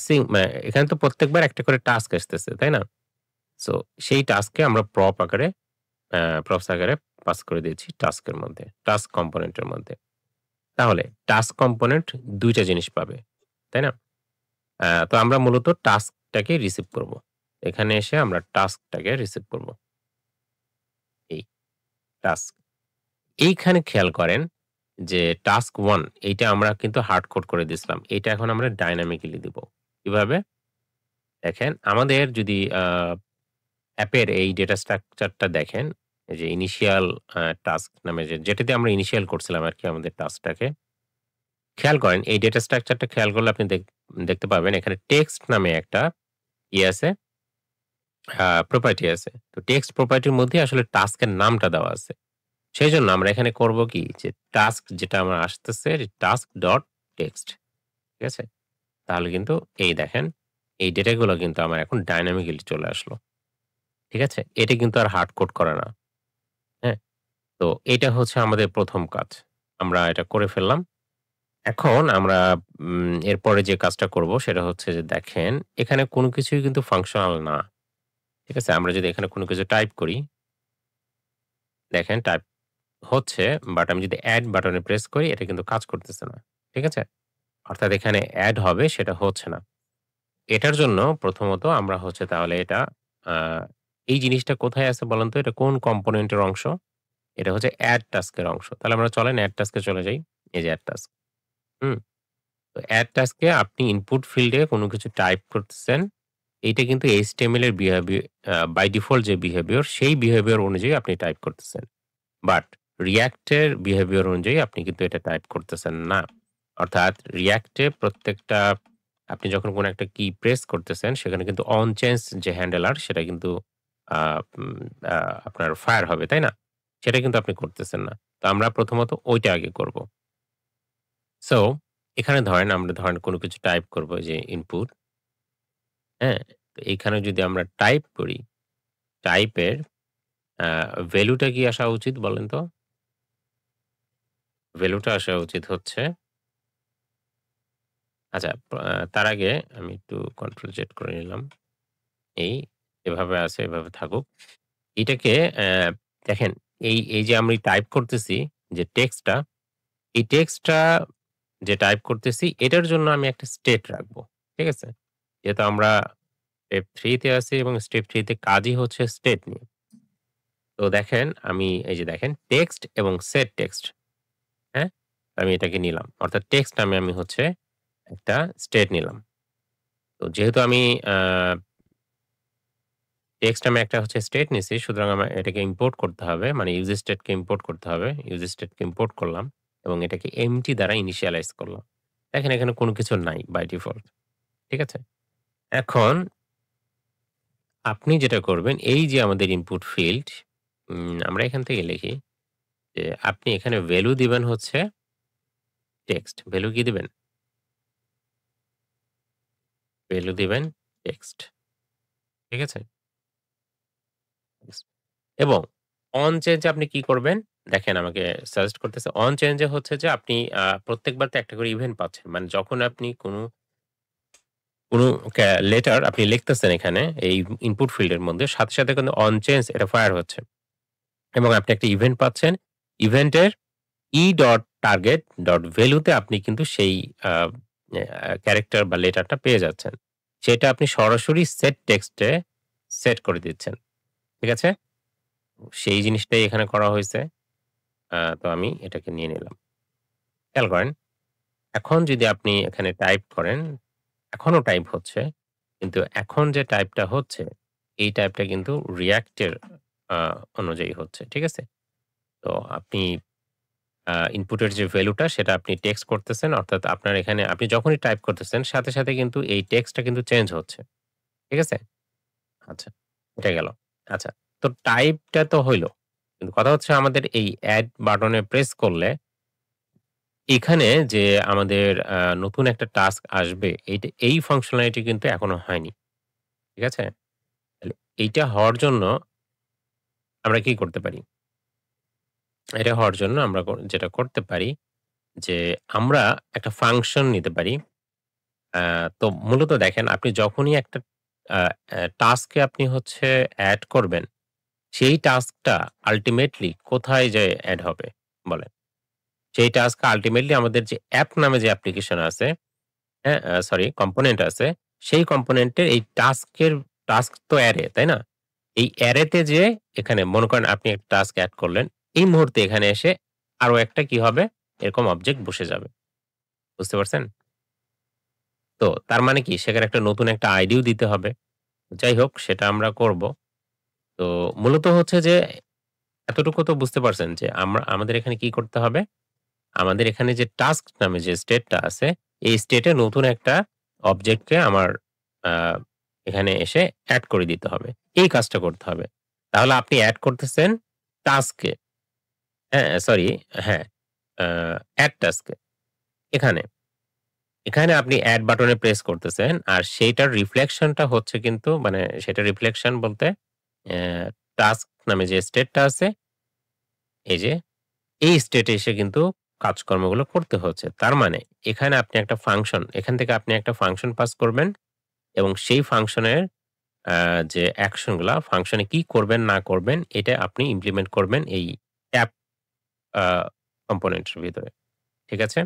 এখানে তো প্রত্যেকবার একটা করে টাস্ক আসতেছে, তাই না? সো সেই টাস্ককে আমরা প্রপস আকারে পাস করে দিয়েছি টাস্কের মধ্যে, টাস্ক কম্পোনেন্টের মধ্যে। তাহলে টাস্ক কম্পোনেন্ট ২ টা জিনিস পাবে, তাই না? তো আমরা মূলত টাস্কটাকে রিসিভ করব। এখানে এসে আমরা টাস্কটাকে রিসিভ করব। এই টাস্ক। এইখানে খেয়াল করেন যে টাস্ক 1 এইটা আমরা কিন্তু হার্ড কোড করে দিছিলাম। এটা এখন আমরা ডায়নামিক্যালি দিব। কিভাবে? দেখেন আমাদের যদি অ্যাপের এই ডেটা স্ট্রাকচারটা দেখেন, এই যে ইনিশিয়াল টাস্ক নামে যেটাতে আমরা ইনিশিয়াল করছিলাম আরকি আমাদের টাস্কটাকে। খেয়াল করেন এই ডেটা স্ট্রাকচারটা খেয়াল করলে আপনি দেখতে পাবেন এখানে টেক্সট নামে একটা আছে, প্রপার্টি আছে। তো টেক্সট প্রপার্টির মধ্যে আসলে টাস্কের নামটা দেওয়া আছে। সেইজন্য আমরা এখানে করব কি যে টাস্ক যেটা আমার আসতেছে টাস্ক ডট টেক্সট। ঠিক আছে? তাহলে কিন্তু এই দেখেন এই ডেটাগুলো কিন্তু আমার এখন ডায়নামিক্যালি চলে আসলো। ঠিক আছে? এটা কিন্তু আর হার্ড কোড করা না। হ্যাঁ? তো এটা হচ্ছে আমাদের ১ম কাজ। আমরা এটা করে ফেললাম। এখন আমরা এরপরে যে কাজটা করব সেটা হচ্ছে যে দেখেন এখানে কোনো কিছুই কিন্তু ফাংশনাল না। ঠিক আছে? আমরা যদি এখানে কোনো কিছু টাইপ করি, দেখেন টাইপ হচ্ছে বাট আমি যদি এড বাটনে প্রেস করি এটা কিন্তু কাজ করতেছে না। ঠিক আছে? অর্থাৎ এখানে এড হবে সেটা হচ্ছে না। এটার জন্য প্রথমত আমরা হচ্ছে তাহলে এটা আ এই জিনিসটা কোথায় আছে বলেন তো? এটা কোন কম্পোনেন্ট এর অংশ? এটা হচ্ছে এড টাস্ক এর অংশ। তাহলে আমরা চলেন এড টাস্ক এ চলে যাই। এই যে এড টাস্ক। হুম? তো এড টাস্ক এ আপনি ইনপুট ফিল্ডে কোন কিছু টাইপ করতেছেন। এইটা কিন্তু HTML এর বাই ডিফল্ট যে বিহেভিয়ার সেই বিহেভিয়ার অনুযায়ী আপনি টাইপ করতেছেন। বাট React এর বিহেভিয়ার অনুযায়ী আপনি কিন্তু এটা টাইপ করতেছেন না। অর্থাৎ React এ প্রত্যেকটা আপনি যখন কোন একটা কি প্রেস করতেছেন সেখানে কিন্তু অন চেঞ্জ যে হ্যান্ডেলার সেটা কিন্তু আ উম আ আপনার ফায়ার হবে, তাই না? সেটা কিন্তু আপনি করতেছেন না। তো আমরা প্রথমত ওইটা আগে করব। সো এখানে আমরা ধরেন কোন কিছু টাইপ করব যে ইনপুট, হ্যাঁ? তো এখানে যদি আমরা টাইপ করি, টাইপের আ ভ্যালুটা কি আসা উচিত বলেন তো? ভ্যালুটা আসা উচিত হচ্ছে আচ্ছা তার আগে আমি একটু কন্ট্রোল জেড করে নিলাম। এই এভাবে আছে, এভাবে থাকুক। এটাকে দেখেন এই যে আমি টাইপ করতেছি যে টেক্সটটা, এই টেক্সটটা যে টাইপ করতেছি এটার জন্য আমি একটা স্টেট রাখবো। ঠিক আছে? যেহেতু আমরা স্টেপ 3 তে আছি এবং স্টেপ 3 তে কাজই হচ্ছে স্টেট নিয়ে। তো দেখেন আমি এই যে দেখেন টেক্সট এবং সেট টেক্সট, হ্যাঁ? আমি এটাকে নিলাম। অর্থাৎ টেক্সট নামে আমি হচ্ছে একটা স্টেট নিলাম। তো যেহেতু আমি আ টেক্সট নামে একটা হচ্ছে স্টেট নিছি। সুতরাং আমার এটাকে ইম্পোর্ট করতে হবে। মানে ইউজ স্টেট কে ইম্পোর্ট করতে হবে। ইউজ স্টেট কে ইম্পোর্ট করলাম এবং এটাকে এম্পটি দ্বারা ইনিশিয়ালাইজ করলাম। দেখেন এখানে কোনো কিছু নাই বাই ডিফল্ট। ঠিক আছে? এখন আপনি যেটা করবেন এই যে আমাদের ইনপুট ফিল্ড আমরা এখান থেকে লিখি যে আপনি এখানে ভ্যালু দিবেন হচ্ছে টেক্সট। ভ্যালু কি দিবেন? ভ্যালু দিবেন টেক্সট। ঠিক আছে? এবং অন চেঞ্জ এ আপনি কি করবেন? দেখেন আমাকে সাজেস্ট করতেছে। অন চেঞ্জ এ হচ্ছে যে আপনি প্রত্যেকবার তো একটা করে ইভেন্ট পাচ্ছেন। মানে যখন আপনি কোনো লেটার আপনি লিখতেছেন এখানে এই ইনপুট ফিল্ড এর মধ্যে সাথে কিন্তু অন চেঞ্জ এটা ফায়ার হচ্ছে। এবং আপনি একটা ইভেন্ট পাচ্ছেন। ইভেন্টের e.target.value তে আপনি কিন্তু সেই আ ক্যারেক্টার বা লেটারটা পেয়ে যাচ্ছেন। সেটা আপনি সরাসরি সেট টেক্সট এ সেট করে দিচ্ছেন। ঠিক আছে? সেই জিনিসটাই এখানে করা হইছে। তো আমি এটাকে নিয়ে নিলাম। খেয়াল করেন, এখন যদি আপনি এখানে টাইপ করেন, এখনো টাইপ হচ্ছে। কিন্তু এখন যে টাইপটা হচ্ছে, এই টাইপটা কিন্তু React এর আ অনুযায়ী হচ্ছে। ঠিক আছে? তো আপনি ইনপুটের যে ভ্যালুটা সেটা আপনি টেক্সট করতেছেন। অর্থাৎ আপনার এখানে আপনি যখনই টাইপ করতেছেন সাথে কিন্তু এই টেক্সটটা কিন্তু চেঞ্জ হচ্ছে। ঠিক আছে? আচ্ছা, এটা গেল। আচ্ছা, তো টাইপটা তো হইল। কিন্তু কথা হচ্ছে আমাদের এই এড বাটনে প্রেস করলে এখানে যে আমাদের নতুন একটা টাস্ক আসবে এই ফাংশনালিটি কিন্তু এখনো হয়নি। ঠিক আছে? তাহলে এইটা হওয়ার জন্য আমরা কি করতে পারি? এটা হওয়ার জন্য আমরা যেটা করতে পারি যে আমরা একটা ফাংশন নিতে পারি। তো মূলত দেখেন আপনি যখনই একটা আ অ্যা টাস্কে আপনি হচ্ছে এড করবেন, সেই টাস্কটা আল্টিমেটলি কোথায় যেয়ে এড হবে বলেন? সেই টাস্ক আল্টিমেটলি আমাদের যে অ্যাপ নামে যে অ্যাপ্লিকেশন আছে, হ্যাঁ? সরি কম্পোনেন্ট আছে, সেই কম্পোনেন্টের এই টাস্ক তো অ্যারে, তাই না? এই অ্যারেতে যেয়ে এখানে মনে করেন আপনি একটা টাস্ক এড করলেন। এই মুহূর্তে এখানে এসে আরো একটা কি হবে? এরকম অবজেক্ট বসে যাবে। বুঝতে পারছেন? তো তার মানে কি সেখানে একটা নতুন একটা আইডিও দিতে হবে। যাই হোক সেটা আমরা করব। তো মূলত হচ্ছে যে এতটুকু তো বুঝতে পারছেন যে আমাদের এখানে কি করতে হবে? আমাদের এখানে যে টাস্ক নামে যে স্টেটটা আছে, এই স্টেটে নতুন একটা অবজেক্টকে আমার আ এখানে এসে এড করে দিতে হবে। এই কাজটা করতে হবে। তাহলে আপনি এড করতেছেন টাস্কে, হ্যাঁ, সরি, হ্যাঁ, আ এড টাস্ক এখানে, এখানে আপনি এড বাটনে প্রেস করতেছেন। আর সেইটার রিফ্লেকশনটা হচ্ছে কিন্তু মানে সেটার রিফ্লেকশন বলতে টাস্ক নামে যে স্টেটটা আছে, এই যে এই স্টেটে এসে কিন্তু কাজকর্মগুলো করতে হচ্ছে। তার মানে এখানে আপনি একটা ফাংশন এখান থেকে আপনি একটা ফাংশন পাস করবেন এবং সেই ফাংশনের আ যে অ্যাকশন গুলা ফাংশনে কি করবেন না করবেন এটা আপনি ইমপ্লিমেন্ট করবেন এই অ্যাপ আ কম্পোনেন্ট এর ভিতরে। ঠিক আছে?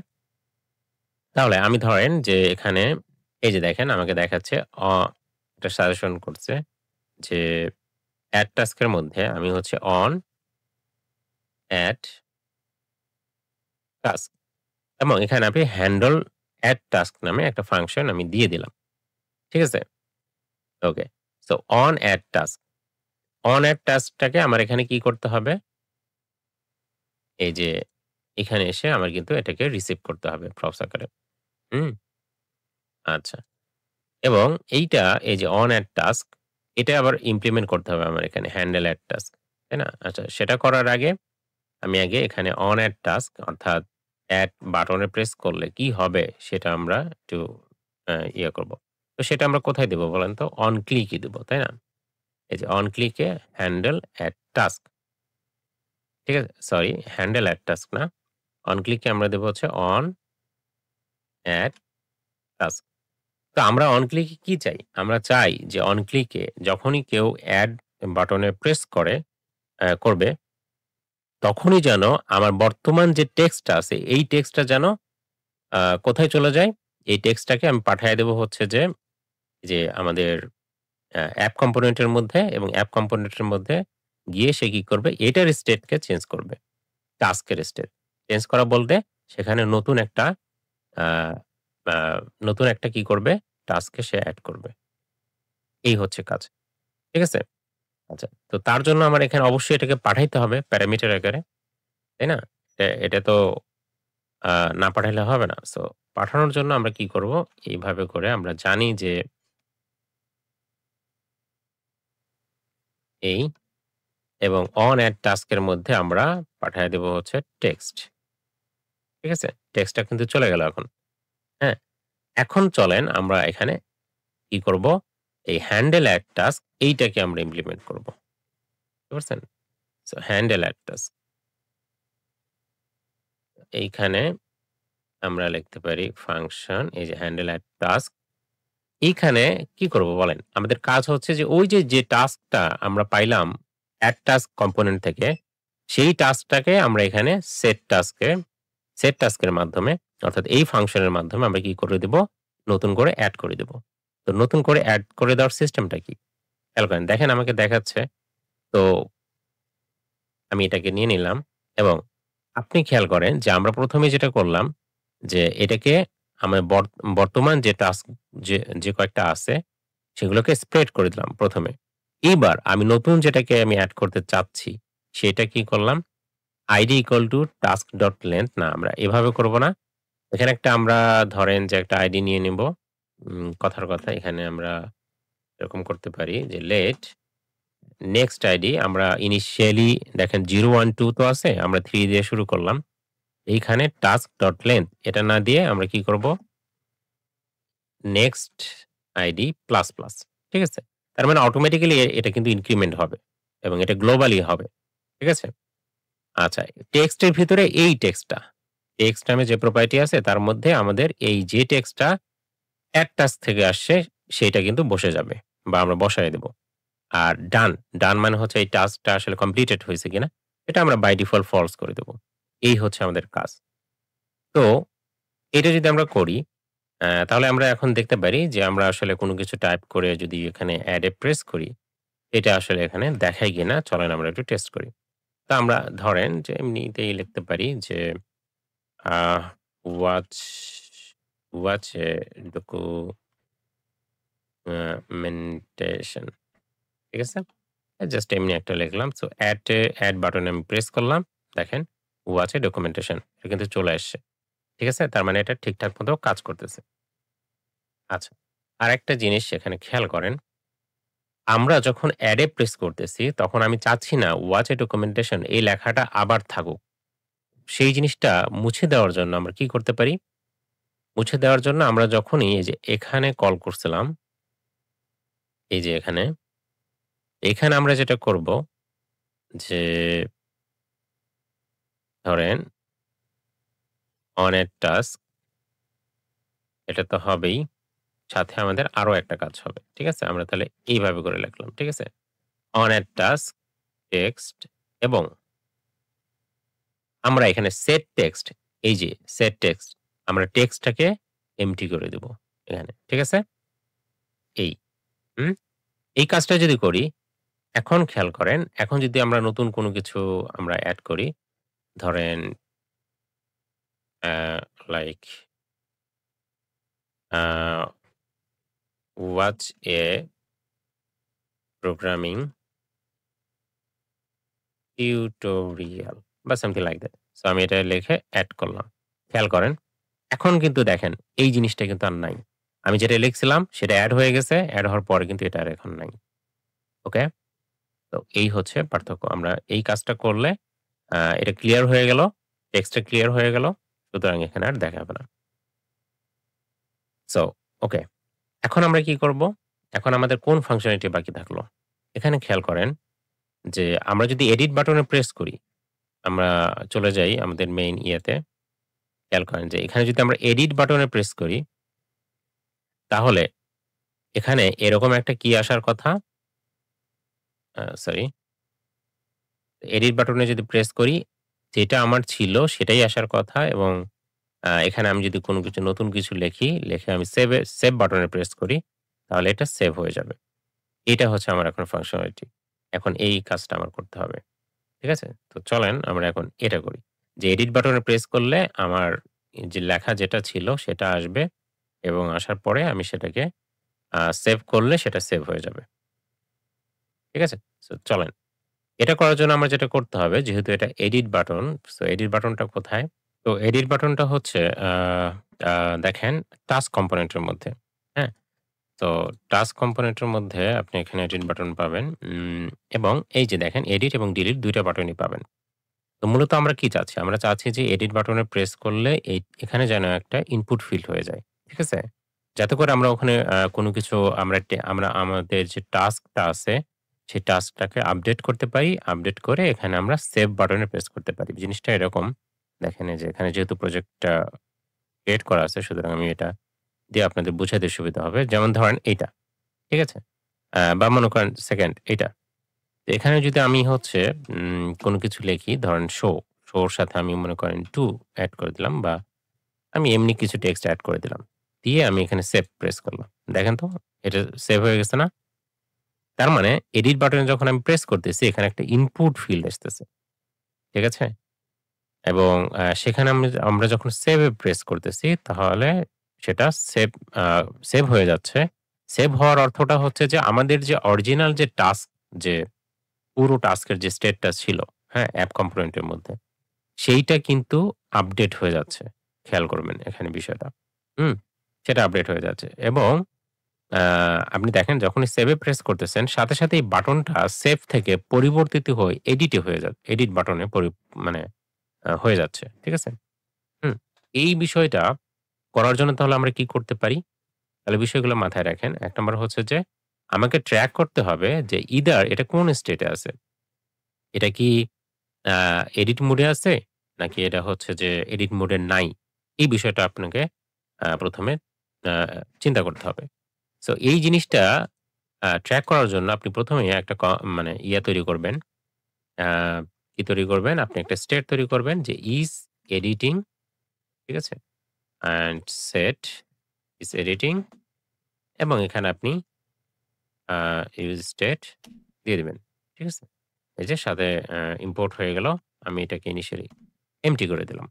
তাহলে আমি ধরেন যে এখানে এই যে দেখেন আমাকে দেখাচ্ছে অ একটা সাজেশন করছে যে এড টাস্ক এর মধ্যে আমি হচ্ছে অন এড টাস্ক এবং এখানে আপনি হ্যান্ডল এড টাস্ক নামে একটা ফাংশন আমি দিয়ে দিলাম। ঠিক আছে? Okay. So on add task. On add টাস্কটাকে আমার এখানে কি করতে হবে? এই যে এখানে এসে আমার কিন্তু এটাকে রিসিভ করতে হবে প্রপস আকারে। হুম? আচ্ছা। এবং এইটা এই যে অন এড টাস্ক এটা আবার ইমপ্লিমেন্ট করতে হবে আমার এখানে হ্যান্ডেল এড টাস্ক। তাই না? আচ্ছা সেটা করার আগে আমি আগে এখানে অন এড টাস্ক অর্থাৎ এড বাটনে প্রেস করলে কি হবে সেটা আমরা একটু ইয়ে করব। তো সেটা আমরা কোথায় দেব বলেন তো? অন ক্লিকই দেব। তাই না? এই যে অন ক্লিকে হ্যান্ডেল এড টাস্ক। ঠিক আছে? সরি হ্যান্ডেল এড টাস্ক না। অন ক্লিকে আমরা দেব হচ্ছে অন এড টাস্ক। তো আমরা অন ক্লিকে কি চাই? আমরা চাই যে অন ক্লিকে যখনই কেউ এড বাটনে প্রেস করবে তখনই যেন আমার বর্তমান যে টেক্সটটা আছে এই টেক্সটটা যেন কোথায় চলে যায়? এই টেক্সটটাকে আমি পাঠায় দেব হচ্ছে যে আমাদের অ্যাপ কম্পোনেন্ট এর মধ্যে এবং অ্যাপ কম্পোনেন্ট এর মধ্যে গিয়ে সে কি করবে? এটার স্টেটকে চেঞ্জ করবে। টাস্কের স্টেট। চেঞ্জ করা বলতে সেখানে আ আ নতুন একটা কি করবে? টাস্কে সে এড করবে। এই হচ্ছে কাজ। ঠিক আছে? আচ্ছা। তো তার জন্য আমার এখানে অবশ্যই এটাকে পাঠাইতে হবে প্যারামিটার আকারে। তাই না? এটা তো আ না পাঠাইলে হবে না। সো পাঠানোর জন্য আমরা কি করব? এইভাবে করে আমরা জানি যে এই এবং অন এড টাস্ক এর মধ্যে আমরা পাঠায় দেব হচ্ছে টেক্সট। ঠিক আছে? টেক্সটটা কিন্তু চলে গেল এখন। হ্যাঁ? এখন চলেন আমরা এখানে কি করব? এই হ্যান্ডেল এড টাস্ক এইটাকে আমরা ইমপ্লিমেন্ট করব। বুঝতে পারছেন? So handle add task. এইখানে আমরা লিখতে পারি ফাংশন এই যে হ্যান্ডেল এড টাস্ক। এইখানে কি করব বলেন? আমাদের কাজ হচ্ছে যে ওই যে টাস্কটা আমরা পাইলাম এড টাস্ক কম্পোনেন্ট থেকে সেই টাস্কটাকে আমরা এখানে সেট টাস্কের মাধ্যমে অর্থাৎ এই ফাংশনের মাধ্যমে আমরা কি করে দেব? নতুন করে এড করে দেব। তো নতুন করে এড করে দেওয়ার সিস্টেমটা কি? খেয়াল করেন। দেখেন আমাকে দেখাচ্ছে। তো আমি এটাকে নিয়ে নিলাম এবং আপনি খেয়াল করেন যে আমরা ১ম এ যেটা করলাম যে এটাকে আমরা বর্তমান যে টাস্ক যে কয়েকটা আছে সেগুলোকে স্প্রেড করে দিলাম ১ম এ। এইবার আমি নতুন যেটাকে আমি এড করতে চাচ্ছি সেটা কি করলাম? id equal to task dot length না আমরা এভাবে করব না। এখানে একটা আমরা ধরেন যে একটা আইডি নিয়ে নিব। কথার কথা এখানে আমরা এরকম করতে পারি যে লেট নেক্সট আইডি আমরা ইনিশিয়ালি দেখেন 012 তো আছে। আমরা 3 দিয়ে শুরু করলাম। এইখানে টাস্ক ডট লেংথ এটা না দিয়ে আমরা কি করব? Next ID plus, plus. ঠিক আছে? তার মানে অটোমেটিক্যালি এটা কিন্তু ইনক্রিমেন্ট হবে এবং এটা গ্লোবালি হবে। ঠিক আছে? আচ্ছা, টেক্সটের ভিতরে এই টেক্সটটা, টেক্সট নামে যে প্রপার্টি আছে তার মধ্যে আমাদের এই যে টেক্সটটা এড টাস্ক থেকে আসছে সেইটা কিন্তু বসে যাবে বা আমরা বসায় দেব। আর ডান মানে হচ্ছে এই টাস্কটা আসলে কমপ্লিটেড হয়েছে কিনা এটা আমরা বাই ডিফল্ট ফলস করে দেব। এই হচ্ছে আমাদের কাজ। তো এটা যদি আমরা করি তাহলে আমরা এখন দেখতে পারি যে আমরা আসলে কোনো কিছু টাইপ করে যদি এখানে এড এ প্রেস করি, এটা আসলে এখানে দেখায় কিনা চলেন আমরা একটু টেস্ট করি। তো আমরা ধরেন যে এমনিতেই লিখতে পারি যে আহ ওয়াচ ওয়াচ এ ডকুমেন্টেশন। ঠিক আছে? জাস্ট এমনি একটা লিখলাম। সো এড বাটনে আমি প্রেস করলাম। দেখেন ওয়াচ এ ডকুমেন্টেশন এটা কিন্তু চলে আসছে। ঠিক আছে? তার মানে এটা ঠিকঠাক মতো কাজ করতেছে। আচ্ছা। আরেকটা জিনিস এখানে খেয়াল করেন। আমরা যখন এড এ প্রেস করতেছি তখন আমি চাচ্ছি না ওয়াচ এ ডকুমেন্টেশন এই লেখাটা আবার থাকুক। সেই জিনিসটা মুছে দেওয়ার জন্য আমরা কি করতে পারি? মুছে দেওয়ার জন্য আমরা যখনই এই যে এখানে কল করছিলাম, এই যে এখানে আমরা যেটা করব যে ধরেন on a task এটা তো হবেই। সাথে আমাদের আরো একটা কাজ হবে। ঠিক আছে? আমরা তাহলে এইভাবে করে লিখলাম। ঠিক আছে? on a task text এবং আমরা এখানে set text এই যে set text আমরা টেক্সটটাকে এম্পটি করে দেব এখানে। ঠিক আছে? এই। হুম? এই কাজটা যদি করি, এখন খেয়াল করেন, এখন যদি আমরা নতুন কোনো কিছু আমরা এড করি, ধরেন like a watch a programming tutorial বা something like that. সো আমি এটা লিখে এড করলাম। খেয়াল করেন, এখন কিন্তু দেখেন এই জিনিসটা কিন্তু আর নাই। আমি যেটা লিখছিলাম সেটা এড হয়ে গেছে। এড হওয়ার পরে কিন্তু এটা আর এখন নাই। ওকে? তো এই হচ্ছে পার্থক্য। আমরা এই কাজটা করলে এটা ক্লিয়ার হয়ে গেল। টেক্সটটা ক্লিয়ার হয়ে গেল। সুতরাং এখানে আর দেখাবে না। So okay. এখন আমরা কি করব? এখন আমাদের কোন ফাংশনালিটি বাকি থাকলো? এখানে খেয়াল করেন যে আমরা যদি এডিট বাটনে প্রেস করি, আমরা চলে যাই আমাদের মেইন ইয়েতে। খেয়াল করেন যে এখানে যদি আমরা এডিট বাটনে প্রেস করি, তাহলে এখানে এরকম একটা কি আসার কথা? সরি। এডিট বাটনে যদি প্রেস করি, যেটা আমার ছিল সেটাই আসার কথা এবং এখানে আমি যদি কোনো কিছু নতুন কিছু লিখি, লিখে আমি সেভ বাটনে প্রেস করি, তাহলে এটা সেভ হয়ে যাবে। এটা হচ্ছে আমার এখন ফাংশনালিটি। এখন এই কাজটা আমার করতে হবে। ঠিক আছে? তো চলেন আমরা এখন এটা করি। যে এডিট বাটনে প্রেস করলে আমার যে লেখা যেটা ছিল সেটা আসবে এবং আসার পরে আমি সেটাকে সেভ করলে সেটা সেভ হয়ে যাবে। ঠিক আছে? সো চলেন। এটা করার জন্য আমার যেটা করতে হবে যেহেতু এটা এডিট বাটন, সো এডিট বাটনটা কোথায়? তো এডিট বাটনটা হচ্ছে আ আ দেখেন টাস্ক কম্পোনেন্ট এর মধ্যে। হ্যাঁ? তো টাস্ক কম্পোনেন্ট এর মধ্যে আপনি এখানে এডিট বাটন পাবেন। এবং এই যে দেখেন এডিট এবং ডিলিট ২ টা বাটনই পাবেন। তো মূলত আমরা কি চাচ্ছি? আমরা চাচ্ছি যে এডিট বাটনে প্রেস করলে এখানে যেন একটা ইনপুট ফিল্ড হয়ে যায়। ঠিক আছে? যাতে করে আমরা ওখানে কোনো কিছু আমরা আমাদের যে টাস্কটা আছে, সেই টাস্কটাকে আপডেট করতে পারি। আপডেট করে এখানে আমরা সেভ বাটনে প্রেস করতে পারি। জিনিসটা এরকম। দেখেন এই যে এখানে যেহেতু প্রজেক্টটা ক্রিয়েট করা আছে সুতরাং আমি এটা দিয়ে আপনাদের বুঝাইতে সুবিধা হবে। যেমন ধরেন এইটা। ঠিক আছে? বা মনে করেন সেকেন্ড এইটা। তো এখানে যদি আমি হচ্ছে কোনো কিছু লিখি ধরেন শোর সাথে আমি মনে করেন টু এড করে দিলাম বা আমি এমনি কিছু টেক্সট এড করে দিলাম। দিয়ে আমি এখানে সেভ প্রেস করলাম। দেখেন তো এটা সেভ হয়ে গেছে না? তার মানে এডিট বাটনে যখন আমি প্রেস করতেছি এখানে একটা ইনপুট ফিল্ড আসতেছে। ঠিক আছে? এবং সেখানে আমরা যখন সেভ এ প্রেস করতেছি তাহলে সেটা আ সেভ হয়ে যাচ্ছে। সেভ হওয়ার অর্থটা হচ্ছে যে আমাদের যে অরিজিনাল যে টাস্ক যে পুরো টাস্কের যে স্টেটটা ছিল, হ্যাঁ? অ্যাপ কম্পোনেন্ট এর মধ্যে, সেইটা কিন্তু আপডেট হয়ে যাচ্ছে। খেয়াল করবেন এখানে বিষয়টা। হুম? সেটা আপডেট হয়ে যাচ্ছে এবং আ আপনি দেখেন যখনই সেভ এ প্রেস করতেছেন সাথে, সাথে এই বাটনটা সেভ থেকে পরিবর্তিত হয়ে এডিট এ হয়ে এডিট বাটনে মানে হয়ে যাচ্ছে। ঠিক আছে? হুম? এই বিষয়টা করার জন্য তাহলে আমরা কি করতে পারি? তাহলে বিষয়গুলো মাথায় রাখেন। ১ নাম্বার হচ্ছে যে আমাকে ট্র্যাক করতে হবে যে ইদার এটা কোন স্টেটে আছে। এটা কি আ এডিট মোড এ আছে? নাকি এটা হচ্ছে যে এডিট মোড এ নাই? এই বিষয়টা আপনাকে ১ম এ আ চিন্তা করতে হবে। সো এই জিনিসটা ট্র্যাক করার জন্য আপনি ১ম এ একটা মানে তৈরি করবেন। আ কি তৈরি করবেন? আপনি একটা স্টেট তৈরি করবেন যে ইস এডিটিং, ঠিক আছে? অ্যান্ড সেট ইস এডিটিং এবং এখানে আপনি আ ইউজ স্টেট দিয়ে দিবেন। ঠিক আছে? এই যে সাথে ইম্পোর্ট হয়ে গেল। আমি এটাকে ইনিশিয়ালি এম্পটি করে দিলাম।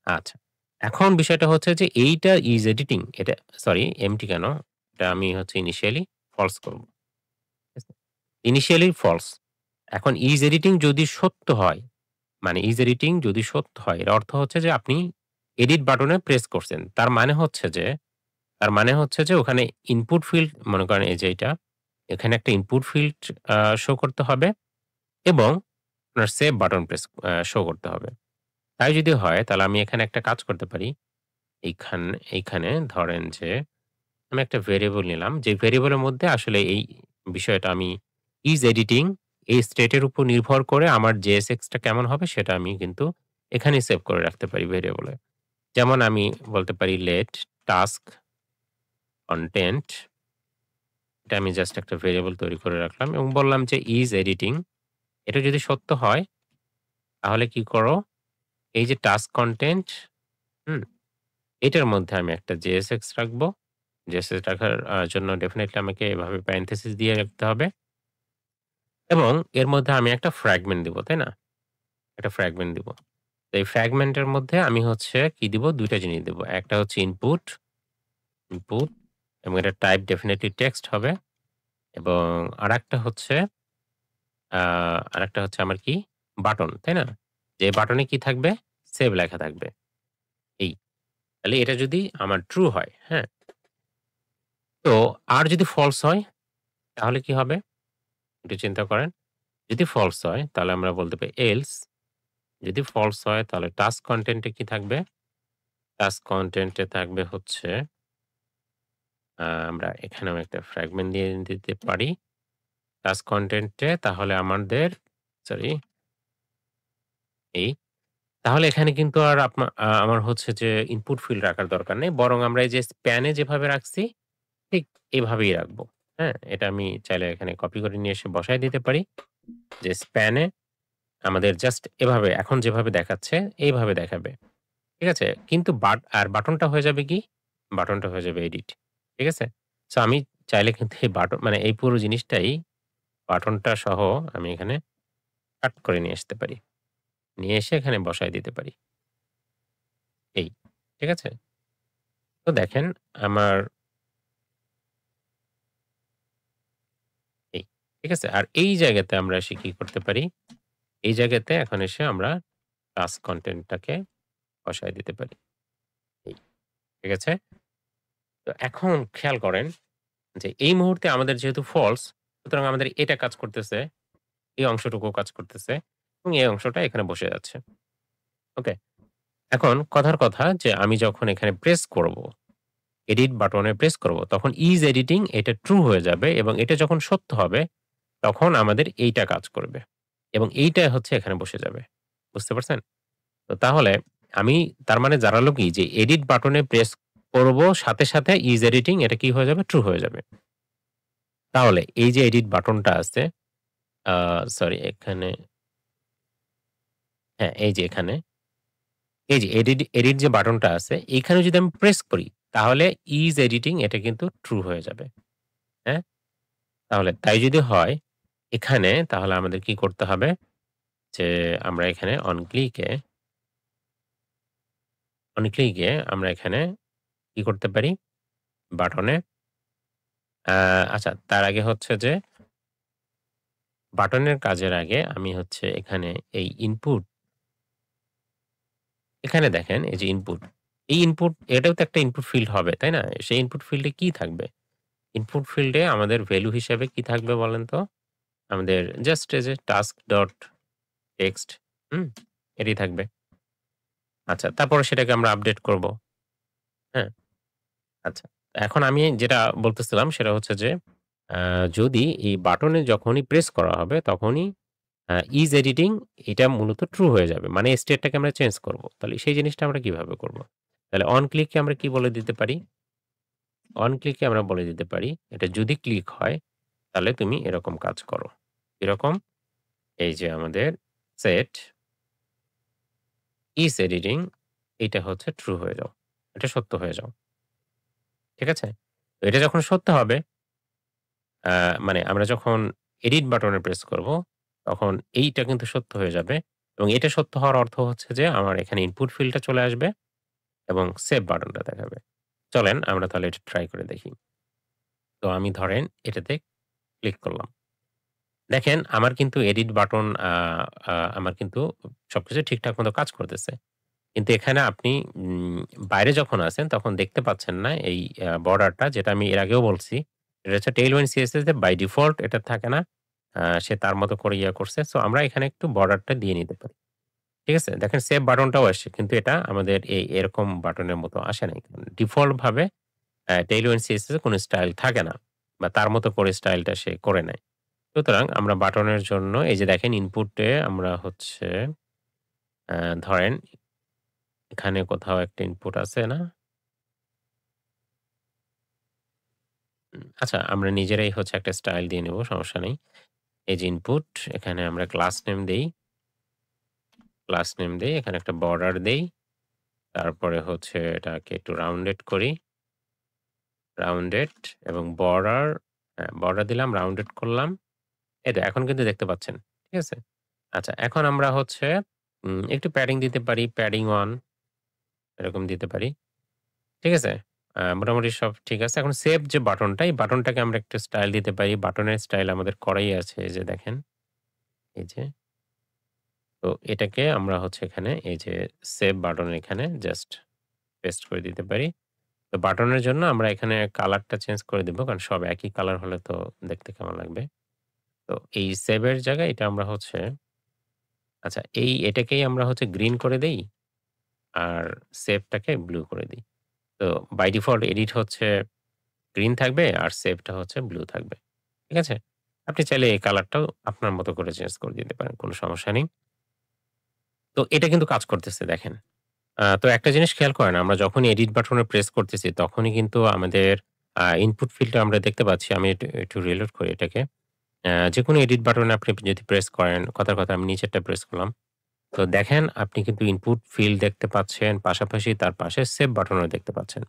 আচ্ছা। এখন বিষয়টা হচ্ছে যে এইটা ইস এডিটিং এটা সরি এম্পটি কেন? এটা আমি হচ্ছে ইনিশিয়ালি ফলস করব। ঠিক আছে? Initially false. এখন ইস এডিটিং যদি সত্য হয়, মানে ইস এডিটিং যদি সত্য হয় এর অর্থ হচ্ছে যে আপনি এডিট বাটনে প্রেস করছেন। তার মানে হচ্ছে যে ওখানে ইনপুট ফিল্ড মনে করেন এই যে এইটা, এখানে একটা ইনপুট ফিল্ড শো করতে হবে এবং আপনার সেভ বাটন প্রেস শো করতে হবে। তাই যদি হয় তাহলে আমি এখানে একটা কাজ করতে পারি। এইখানে ধরেন যে আমি একটা ভেরিয়েবল নিলাম। যে ভেরিয়েবলের মধ্যে আসলে এই বিষয়টা আমি ইজ এডিটিং এই স্টেট এর উপর নির্ভর করে আমার JSX টা কেমন হবে সেটা আমি কিন্তু এখানেই সেভ করে রাখতে পারি ভেরিয়েবলে। যেমন আমি বলতে পারি লেট টাস্ক কনটেন্ট এটা আমি জাস্ট একটা ভেরিয়েবল তৈরি করে রাখলাম এবং বললাম যে ইজ এডিটিং এটা যদি সত্য হয় তাহলে কি করো এই যে টাস্ক কনটেন্ট হুম, এটার মধ্যে আমি একটা JSX রাখবো। JSX রাখার জন্য ডেফিনিটলি আমাকে এভাবে প্যারেনথেসিস দিয়ে রাখতে হবে এবং এর মধ্যে আমি একটা ফ্র্যাগমেন্ট দিব, তাই না? একটা ফ্র্যাগমেন্ট দিব। তো এই ফ্র্যাগমেন্টের মধ্যে আমি হচ্ছে কি দিব? ২ টা জিনিস দিব। একটা হচ্ছে ইনপুট এবং এটার টাইপ ডেফিনিটলি টেক্সট হবে এবং আরেকটা হচ্ছে আ আরেকটা হচ্ছে আমার কি? বাটন, তাই না? যে বাটনে কি থাকবে? সেভ লেখা থাকবে। এই। তাহলে এটা যদি আমার ট্রু হয়, হ্যাঁ? তো আর যদি ফলস হয় তাহলে কি হবে? একটু চিন্তা করেন। যদি ফলস হয় তাহলে আমরা বলতে পারি এলস যদি ফলস হয় তাহলে টাস্ক কনটেন্ট এ কি থাকবে? টাস্ক কনটেন্ট এ থাকবে হচ্ছে আমরা এখানেও একটা ফ্র্যাগমেন্ট দিয়ে দিতে পারি। টাস্ক কনটেন্ট এ তাহলে আমাদের সরি এই তাহলে এখানে কিন্তু আর আমার হচ্ছে যে ইনপুট ফিল্ড রাখার দরকার নেই। বরং আমরা এই যে স্প্যান এ যেভাবে রাখছি ঠিক এভাবেই রাখবো। হ্যাঁ? এটা আমি চাইলে এখানে কপি করে নিয়ে এসে বসায় দিতে পারি। যে স্প্যান এ আমাদের জাস্ট এভাবে এখন যেভাবে দেখাচ্ছে এইভাবে দেখাবে। ঠিক আছে? কিন্তু বাটনটা হয়ে যাবে কি? বাটনটা হয়ে যাবে এডিট। ঠিক আছে? সো আমি চাইলে কিন্তু এই বাটন মানে এই পুরো জিনিসটাই বাটনটা সহ আমি এখানে কাট করে নিয়ে আসতে পারি। নিয়ে এসে এখানে বসায় দিতে পারি। এই। ঠিক আছে? তো দেখেন আমার এই। ঠিক আছে? আর এই জায়গাতে আমরা এসে কি করতে পারি? এই জায়গাতে এখন এসে আমরা টাস্ক কনটেন্ট টাকে বসায় দিতে পারি। এই। ঠিক আছে? তো এখন খেয়াল করেন যে এই মুহূর্তে আমাদের যেহেতু ফলস সুতরাং আমাদের এটা কাজ করতেছে, এই অংশটুকু কাজ করতেছে এবং এই অংশটা এখানে বসে যাচ্ছে। ওকে? এখন কথার কথা যে আমি যখন এখানে প্রেস করব, এডিট বাটনে প্রেস করব তখন ইজ এডিটিং এটা ট্রু হয়ে যাবে এবং এটা যখন সত্য হবে তখন আমাদের এইটা কাজ করবে। এবং এইটা হচ্ছে এখানে বসে যাবে। বুঝতে পারছেন? তো তাহলে আমি তার মানে দাঁড়ালো কি যে এডিট বাটনে প্রেস করব সাথে ইজ এডিটিং এটা কি হয়ে যাবে? ট্রু হয়ে যাবে। তাহলে এই যে এডিট বাটনটা আছে আ সরি এখানে হ্যাঁ, এই যে এখানে, এই যে এডিট যে বাটনটা আছে এইখানে যদি আমি প্রেস করি তাহলে ইজ এডিটিং এটা কিন্তু ট্রু হয়ে যাবে। হ্যাঁ? তাহলে তাই যদি হয় এখানে তাহলে আমাদের কি করতে হবে? যে আমরা এখানে অন ক্লিক এ আমরা এখানে কি করতে পারি? বাটনে আ আচ্ছা তার আগে হচ্ছে যে বাটনের কাজের আগে আমি হচ্ছে এখানে এই ইনপুট এখানে দেখেন এই যে ইনপুট, এই ইনপুট এটাও তো একটা ইনপুট ফিল্ড হবে, তাই না? সেই ইনপুট ফিল্ডে কি থাকবে? ইনপুট ফিল্ডে আমাদের ভ্যালু হিসেবে কি থাকবে বলেন তো? আমাদের জাস্ট এই যে টাস্ক ডট টেক্সট হুম? এটাই থাকবে। আচ্ছা তারপরে সেটাকে আমরা আপডেট করব। হ্যাঁ? আচ্ছা। এখন আমি যেটা বলতেছিলাম সেটা হচ্ছে যে আ যদি এই বাটনে যখনই প্রেস করা হবে তখনই ইজ এডিটিং এটা মূলত ট্রু হয়ে যাবে। মানে স্টেটটাকে আমরা চেঞ্জ করব। তাহলে সেই জিনিসটা আমরা কিভাবে করব? তাহলে অন ক্লিক এ আমরা কি বলে দিতে পারি? অন ক্লিক এ আমরা বলে দিতে পারি, এটা যদি ক্লিক হয় তাহলে তুমি এরকম কাজ করো। এরকম এই যে আমাদের সেট ইজ এডিটিং এইটা হচ্ছে ট্রু হয়ে যাও। এটা সত্য হয়ে যাও। ঠিক আছে? তো এটা যখন সত্য হবে আ মানে আমরা যখন এডিট বাটনে প্রেস করব তখন এইটা কিন্তু সত্য হয়ে যাবে এবং এটা সত্য হওয়ার অর্থ হচ্ছে যে আমার এখানে ইনপুট ফিল্ডটা চলে আসবে এবং সেভ বাটনটা দেখাবে। চলেন আমরা তাহলে এটা ট্রাই করে দেখি। তো আমি ধরেন এটাতে ক্লিক করলাম। দেখেন আমার কিন্তু এডিট বাটন আমার কিন্তু সবকিছু ঠিকঠাক মতো কাজ করতেছে। কিন্তু এখানে আপনি উম বাইরে যখন আছেন তখন দেখতে পাচ্ছেন না এই বর্ডারটা যেটা আমি এর আগেও বলছি। এটা হচ্ছে Tailwind CSS এ বাই ডিফল্ট এটা থাকে না। সে তার মতো করে করছে। সো আমরা এখানে একটু বর্ডারটা দিয়ে নিতে পারি। ঠিক আছে? দেখেন সেভ বাটনটাও আসছে। কিন্তু এটা আমাদের এরকম বাটনের মতো আসে নাই। ডিফল্ট ভাবে Tailwind CSS এ কোনো স্টাইল থাকে না। বা তার মতো করে স্টাইলটা সে করে নেয়। সুতরাং আমরা বাটনের জন্য এই যে দেখেন ইনপুটে আমরা হচ্ছে ধরেন এখানে কোথাও একটা ইনপুট আছে না? আচ্ছা আমরা নিজেরাই হচ্ছে একটা স্টাইল দিয়ে নেব, সমস্যা নেই। এই যে ইনপুট, এখানে আমরা ক্লাস নেম দেই। ক্লাস নেম দেই, এখানে একটা বর্ডার দেই। তারপরে হচ্ছে এটাকে একটু রাউন্ডেড করি। রাউন্ডেড এবং বর্ডার বর্ডার দিলাম, রাউন্ডেড করলাম। এই তো এখন কিন্তু দেখতে পাচ্ছেন। ঠিক আছে? আচ্ছা এখন আমরা হচ্ছে একটু প্যাডিং দিতে পারি। প্যাডিং 1 এরকম দিতে পারি। ঠিক আছে? মোটামুটি সব ঠিক আছে। এখন সেভ যে বাটনটা, এই বাটনটাকে আমরা একটু স্টাইল দিতে পারি। বাটনের স্টাইল আমাদের করাই আছে। এই যে দেখেন। এই যে। তো এটাকে আমরা হচ্ছে এখানে এই যে সেভ বাটন এখানে জাস্ট পেস্ট করে দিতে পারি। তো বাটনের জন্য আমরা এখানে কালারটা চেঞ্জ করে দিব। কারণ সব একই কালার হলে তো দেখতে কেমন লাগবে। তো এই সেভ এর জায়গায় এটা আমরা হচ্ছে আচ্ছা এটাকেই আমরা হচ্ছে গ্রিন করে দেই। আর সেভটাকে ব্লু করে দিই। তো বাই ডিফল্ট এডিট হচ্ছে গ্রিন থাকবে আর সেভটা হচ্ছে ব্লু থাকবে। ঠিক আছে? আপনি চাইলে এই কালারটাও আপনার মতো করে চেঞ্জ করে দিতে পারেন। কোন সমস্যা নেই। তো এটা কিন্তু কাজ করতেছে দেখেন। তো একটা জিনিস খেয়াল করেন আমরা যখনই এডিট বাটনে প্রেস করতেছি তখনই কিন্তু আমাদের ইনপুট ফিল্ডটা আমরা দেখতে পাচ্ছি। আমি একটু রিলোড করি এটাকে। যেকোনো এডিট বাটনে আপনি যদি প্রেস করেন, কথার কথা আমি নিচেরটা প্রেস করলাম। তো দেখেন আপনি কিন্তু ইনপুট ফিল্ড দেখতে পাচ্ছেন, পাশাপাশি তার পাশে সেভ বাটনও দেখতে পাচ্ছেন।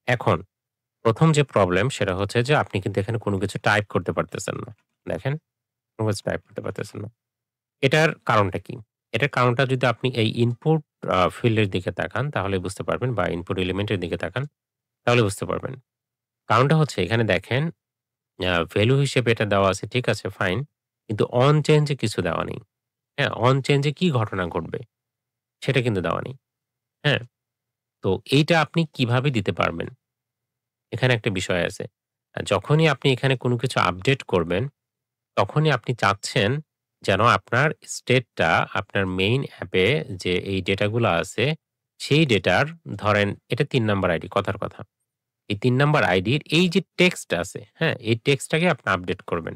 এখন ১ম যে প্রবলেম সেটা হচ্ছে যে আপনি কিন্তু এখানে কোন কিছু টাইপ করতে পারতেছেন না। দেখেন, কোন কিছু টাইপ করতে পারতেছেন না। এটার কারণটা কি? এটার কারণটা যদি আপনি এই ইনপুট ফিল্ড এর দিকে তাকান তাহলে বুঝতে পারবেন বা ইনপুট এলিমেন্ট এর দিকে তাকান তাহলে বুঝতে পারবেন। কারণটা হচ্ছে এখানে দেখেন ভ্যালু হিসেবে এটা দেওয়া আছে ঠিক আছে ফাইন। কিন্তু অন চেঞ্জ এ কিছু দেওয়া নেই। হ্যাঁ? অন চেঞ্জ এ কি ঘটনা ঘটবে সেটা কিন্তু দেওয়া নেই। হ্যাঁ? তো এইটা আপনি কিভাবে দিতে পারবেন? এখানে একটা বিষয় আছে। যখনই আপনি এখানে কোন কিছু আপডেট করবেন তখনই আপনি চাচ্ছেন যেন আপনার স্টেটটা আপনার মেইন অ্যাপে যে এই ডেটাগুলো আছে, সেই ডেটার ধরেন এটা ৩ নাম্বার আইডি কথার কথা। এই ৩ নাম্বার আইডির এই যে টেক্সট আছে, হ্যাঁ? এই টেক্সটটাকে আপনি আপডেট করবেন।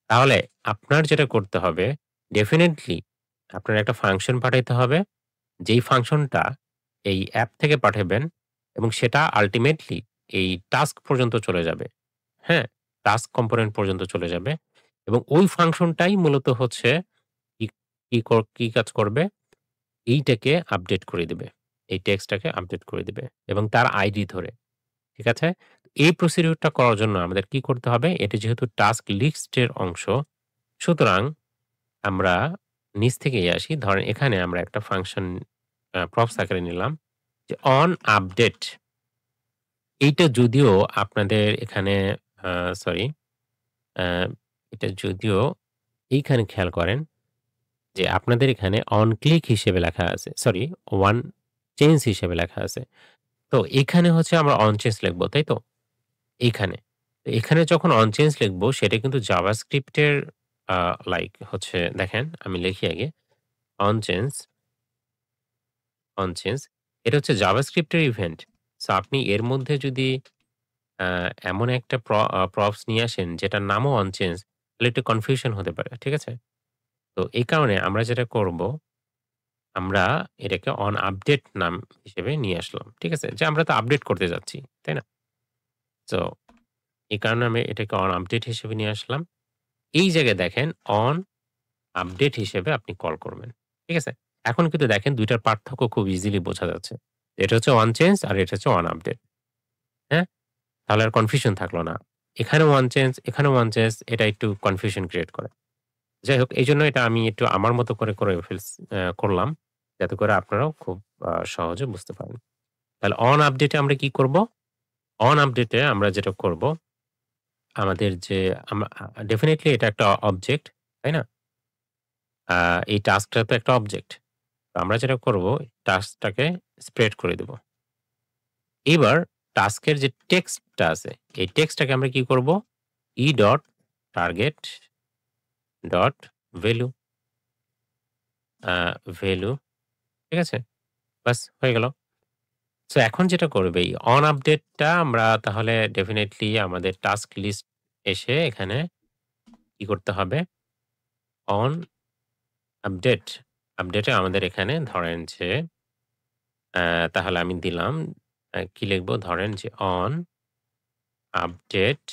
তাহলে আপনার যেটা করতে হবে ডেফিনিটলি আপনার একটা ফাংশন পাঠাইতে হবে। যেই ফাংশনটা এই অ্যাপ থেকে পাঠাবেন এবং সেটা আল্টিমেটলি এই টাস্ক পর্যন্ত চলে যাবে। হ্যাঁ? টাস্ক কম্পোনেন্ট পর্যন্ত চলে যাবে এবং ওই ফাংশনটাই মূলত হচ্ছে কি কি কাজ করবে? এইটাকে আপডেট করে দিবে। এই টেক্সটটাকে আপডেট করে দিবে এবং তার আইডি ধরে। ঠিক আছে? এই প্রসিডিউরটা করার জন্য আমাদের কি করতে হবে? এটি যেহেতু টাস্ক লিস্ট এর অংশ, সুতরাং আমরা নিচ থেকেই আসি। ধরেন এখানে আমরা একটা ফাংশন প্রপস আকারে নিলাম যে অন আপডেট এইটা যদিও আপনাদের এখানে আ সরি আ এটা যদিও এইখানে খেয়াল করেন যে আপনাদের এখানে অন ক্লিক হিসেবে লেখা আছে। সরি ওয়ান চেঞ্জ হিসেবে লেখা আছে। তো এখানে হচ্ছে আমরা অন চেঞ্জ লিখব, তাই তো? এইখানে। তো এখানে যখন অন চেঞ্জ লিখব সেটা কিন্তু জাভাস্ক্রিপ্ট এর আ লাইক হচ্ছে দেখেন আমি লিখি আগে অন চেঞ্জ, অন চেঞ্জ এটা হচ্ছে জাভাস্ক্রিপ্ট এর ইভেন্ট। সো আপনি এর মধ্যে যদি আ এমন একটা প্রপস নিয়ে আসেন যেটার নামও অন চেঞ্জ তাহলে একটু কনফিউশন হতে পারে। ঠিক আছে? তো এই কারণে আমরা যেটা করব আমরা এটাকে অন আপডেট নাম হিসেবে নিয়ে আসলাম। ঠিক আছে? যে আমরা তো আপডেট করতে যাচ্ছি। তাই না? সো এই কারণে আমি এটাকে অন আপডেট হিসেবে নিয়ে আসলাম। এই জায়গায় দেখেন অন আপডেট হিসেবে আপনি কল করবেন। ঠিক আছে? এখন কিন্তু দেখেন ২ টার পার্থক্য খুব ইজিলি বোঝা যাচ্ছে। এটা হচ্ছে অন চেঞ্জ আর এটা হচ্ছে অন আপডেট। হ্যাঁ? তাহলে আর কনফিউশন থাকলো না। এখানেও অন চেঞ্জ, এখানেও অন চেঞ্জ এটা একটু কনফিউশন ক্রিয়েট করে। যাই হোক এইজন্য এটা আমি একটু আমার মতো করে করলাম। যাতে করে আপনারাও খুব সহজে বুঝতে পারেন। তাহলে অন আপডেট এ আমরা কি করব? অন আপডেট এ আমরা যেটা করব, আমাদের যে আমরা ডেফিনিটলি এটা একটা অবজেক্ট, তাই না? আ এই টাস্কটা তো একটা অবজেক্ট। তো আমরা যেটা করব টাস্কটাকে স্প্রেড করে দেব। এবার টাস্কের যে টেক্সটটা আছে, এই টেক্সটটাকে আমরা কি করব? ডট টার্গেট ডট ভ্যালু আ ভ্যালু ঠিক আছে? বাস হয়ে গেল। সো এখন যেটা করবে এই অন আপডেটটা আমরা তাহলে ডেফিনিটলি আমাদের টাস্ক লিস্ট এসে এখানে কি করতে হবে? অন আপডেট, আপডেটে আমাদের এখানে ধরেন যে তাহলে আমি দিলাম কি লিখব? ধরেন যে অন আপডেট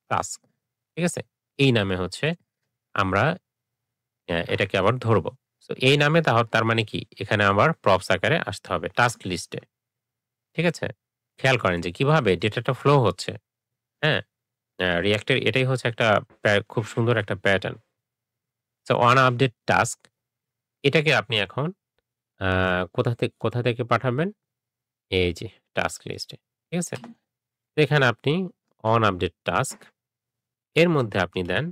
টাস্ক। ঠিক আছে? এই নামে হচ্ছে আমরা এটাকে আবার ধরব। সো এই নামে তার মানে কি? এখানে আবার প্রপস আকারে আসতে হবে টাস্ক লিস্টে। ঠিক আছে? খেয়াল করেন যে কিভাবে ডেটাটা ফ্লো হচ্ছে। হ্যাঁ? React এর এটাই হচ্ছে একটা খুব সুন্দর একটা pattern. So on update task এটাকে আপনি এখন আ কোথা থেকে পাঠাবেন? এই যে টাস্ক লিস্টে। ঠিক আছে? তো এখানে আপনি অন আপডেট টাস্ক এর মধ্যে আপনি দেন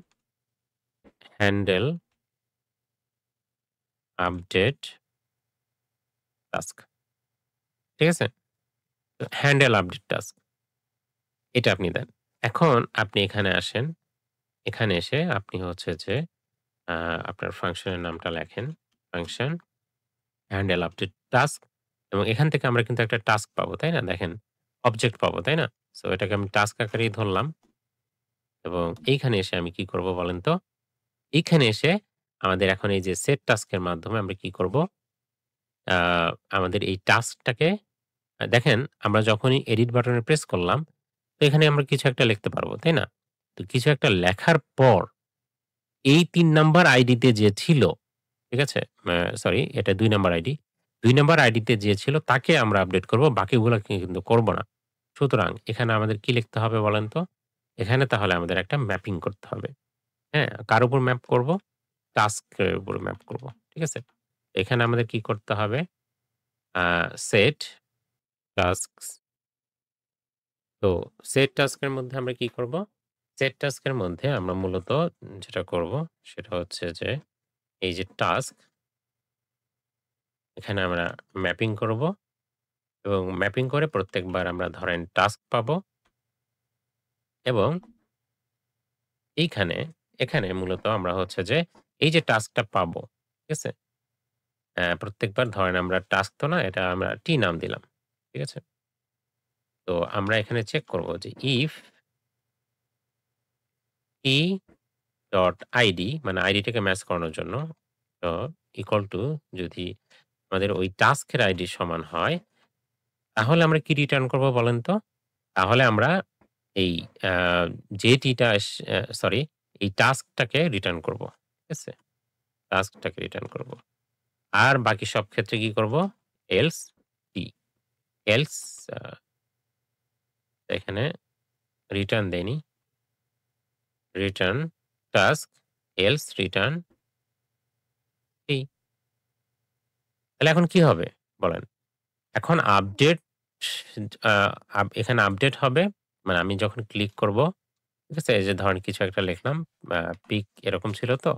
হ্যান্ডেল আপডেট টাস্ক। ঠিক আছে? তো হ্যান্ডেল আপডেট টাস্ক এটা আপনি দেন। এখন আপনি এখানে আসেন। এখানে এসে আপনি হচ্ছে যে আ আপনার ফাংশনের নামটা লেখেন। ফাংশন হ্যান্ডেল আপডেট টাস্ক এবং এখান থেকে আমরা কিন্তু একটা টাস্ক পাবো, তাই না? দেখেন অবজেক্ট পাবো, তাই না? সো এটাকে আমি টাস্ক আকারেই ধরলাম এবং এইখানে এসে আমি কি করব বলেন তো? এইখানে এসে আমাদের এখন এই যে সেট টাস্ক এর মাধ্যমে আমরা কি করব? আ আমাদের এই টাস্কটাকে দেখেন আমরা যখনই এডিট বাটনে প্রেস করলাম, তো এখানে আমরা কিছু একটা লিখতে পারবো, তাই না? তো কিছু একটা লেখার পর এই ৩ নাম্বার আইডিতে যে ছিল, ঠিক আছে? সরি এটা ২ নাম্বার আইডি। ২ নাম্বার আইডিতে যে ছিল তাকে আমরা আপডেট করব। বাকিগুলাকে কিন্তু করব না। সুতরাং এখানে আমাদের কি লিখতে হবে বলেন তো? এখানে তাহলে আমাদের একটা ম্যাপিং করতে হবে। হ্যাঁ? কার উপর ম্যাপ করব? টাস্ক এর উপর ম্যাপ করব। ঠিক আছে? এখানে আমাদের কি করতে হবে? আ সেট টাস্কস তো সেট টাস্ক এর মধ্যে আমরা কি করব? সেট টাস্ক এর মধ্যে আমরা মূলত যেটা করব সেটা হচ্ছে যে এই যে টাস্ক এখানে আমরা ম্যাপিং করব এবং ম্যাপিং করে প্রত্যেকবার আমরা ধরেন টাস্ক পাবো এবং এইখানে এখানে মূলত আমরা হচ্ছে যে এই যে টাস্কটা পাবো, ঠিক আছে? প্রত্যেকবার ধরেন আমরা টাস্ক তো না এটা আমরা টি নাম দিলাম। ঠিক আছে? তো আমরা এখানে চেক করব যে ইফ টি ডট আইডি মানে আইডিটাকে ম্যাচ করানোর জন্য তো ইকুয়াল টু যদি আমাদের ওই টাস্কের আইডি সমান হয়, তাহলে আমরা কি রিটার্ন করব বলেন তো? তাহলে আমরা এই আ যে টিটা সরি এই টাস্কটাকে রিটার্ন করব। ঠিক আছে? টাস্কটাকে রিটার্ন করব। আর বাকি সব ক্ষেত্রে কি করব? এলস টি। এলস আ এখানে রিটার্ন দেইনি। রিটার্ন টাস্ক এলস রিটার্ন টি। তাহলে এখন কি হবে বলেন? এখন আপডেট আ এখানে আপডেট হবে। মানে আমি যখন ক্লিক করব, ঠিক আছে? এই যে ধরেন কিছু একটা লিখলাম, আ পিক এরকম ছিল তো?